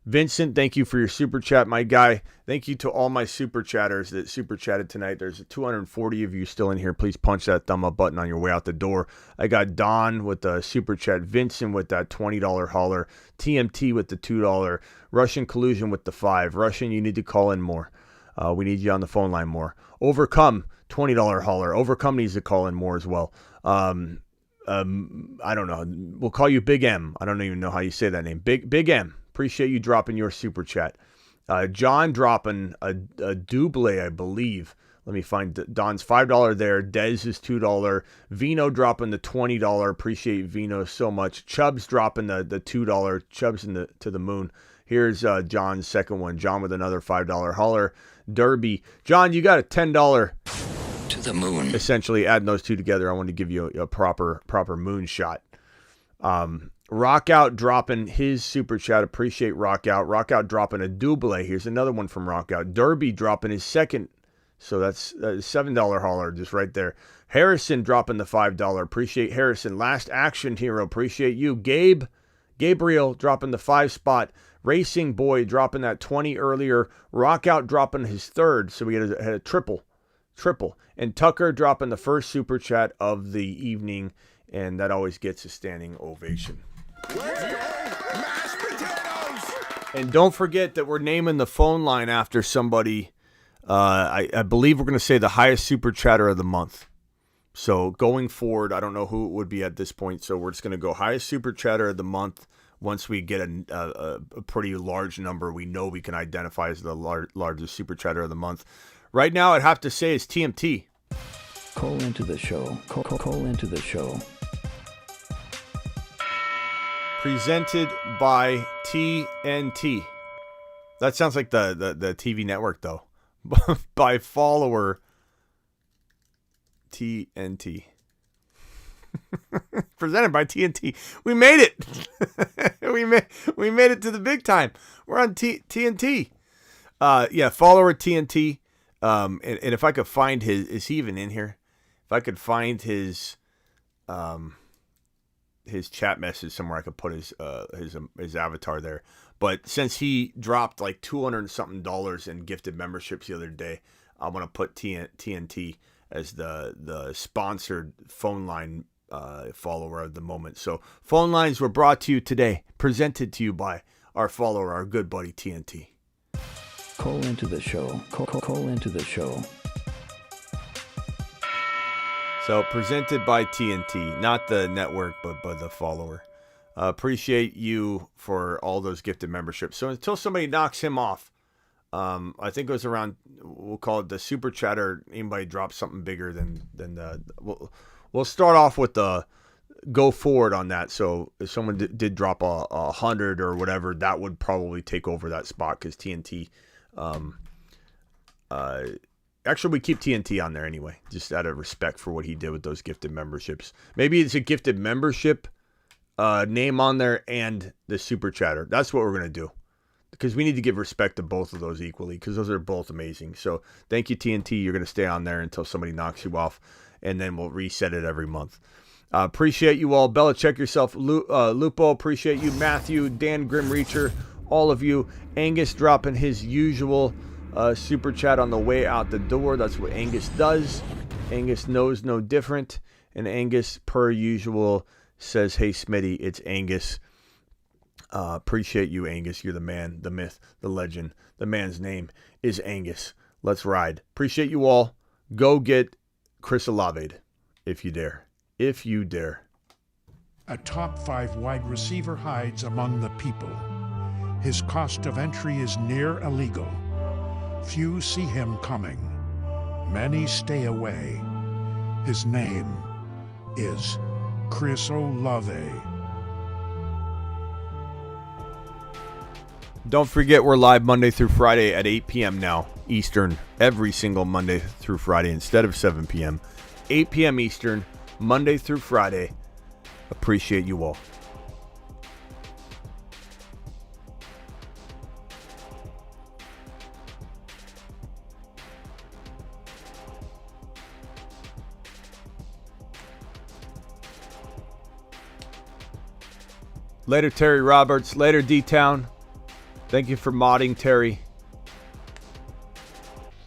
Vincent, thank you for your super chat, my guy. Thank you to all my super chatters that super chatted tonight. There's 240 of you still in here. Please punch that thumb up button on your way out the door. I got Don with the super chat, Vincent with that $20 holler, TMT with the $2, Russian Collusion with the $5. Russian, you need to call in more. We need you on the phone line more. Overcome, $20 holler. Overcome needs to call in more as well. I don't know. We'll call you Big M. I don't even know how you say that name. Big M. Appreciate you dropping your super chat. John dropping a double, I believe. Let me find Don's $5 there. Dez is $2. Vino dropping the $20. Appreciate Vino so much. Chubb's dropping the $2. Chubb's to the moon. Here's John's second one. John with another $5 holler. Derby. John, you got a $10. To the moon. Essentially, adding those two together, I want to give you a proper moon shot. Rockout dropping his super chat. Appreciate Rockout. Rockout dropping a double. Here's another one from Rockout. Derby dropping his second. So that's a $7 holler just right there. Harrison dropping the $5. Appreciate Harrison. Last Action Hero. Appreciate you. Gabriel dropping the 5 spot. Racing Boy dropping that 20 earlier. Rockout dropping his third. So we had a triple. And Tucker dropping the first super chat of the evening. And that always gets a standing ovation. Let's go, mashed potatoes! And don't forget that we're naming the phone line after somebody. I believe we're going to say the highest super chatter of the month. So going forward, I don't know who it would be at this point. So we're just going to go highest super chatter of the month. Once we get a pretty large number, we know we can identify as the largest super chatter of the month. Right now, I'd have to say it's TMT. Call into the show. Call into the show. Presented by TNT. That sounds like the TV network, though. By follower TNT. Presented by TNT. We made it. we made it to the big time. We're on TNT. Follower TNT. And if I could find is he even in here? If I could find his chat message somewhere, I could put his avatar there. But since he dropped like $200 and something in gifted memberships the other day, I'm gonna put TNT as the sponsored phone line follower of the moment. So phone lines were brought to you today, presented to you by our follower, our good buddy TNT. Call into the show. Call into the show. So presented by TNT, not the network, but by the follower. Appreciate you for all those gifted memberships. So until somebody knocks him off, I think it was around, we'll call it the super chatter. Anybody drops something bigger than the, we'll start off with the go forward on that. So if someone did drop a 100 or whatever, that would probably take over that spot because TNT, actually, we keep TNT on there anyway, just out of respect for what he did with those gifted memberships. Maybe it's a gifted membership name on there and the super chatter. That's what we're going to do because we need to give respect to both of those equally because those are both amazing. So thank you, TNT. You're going to stay on there until somebody knocks you off, and then we'll reset it every month. Appreciate you all. Bella, check yourself. Lupo, appreciate you. Matthew, Dan Grimreacher, all of you. Angus dropping his usual super chat on the way out the door. That's what Angus does. Angus knows no different. And Angus, per usual, says, hey, Smitty, it's Angus. Appreciate you, Angus. You're the man, the myth, the legend. The man's name is Angus. Let's ride. Appreciate you all. Go get Chris Olave if you dare. If you dare. A top 5 wide receiver hides among the people. His cost of entry is near illegal. Few see him coming. Many stay away. His name is Chris Olave. Don't forget we're live Monday through Friday at 8 p.m. now, Eastern, every single Monday through Friday instead of 7 p.m. 8 p.m. Eastern, Monday through Friday. Appreciate you all. Later, Terry Roberts. Later, D-Town. Thank you for modding, Terry.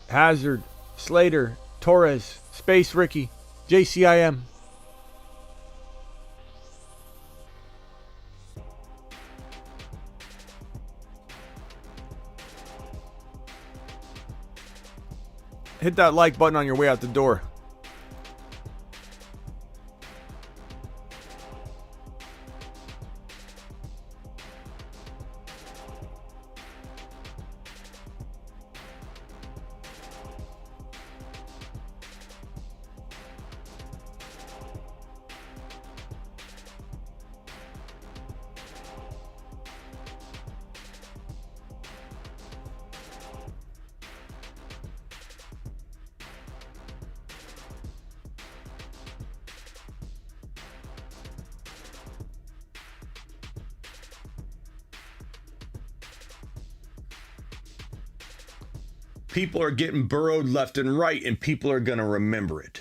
Hazard, Slater, Torres, Space Ricky, JCIM. Hit that like button on your way out the door. People are getting burrowed left and right, and people are going to remember it.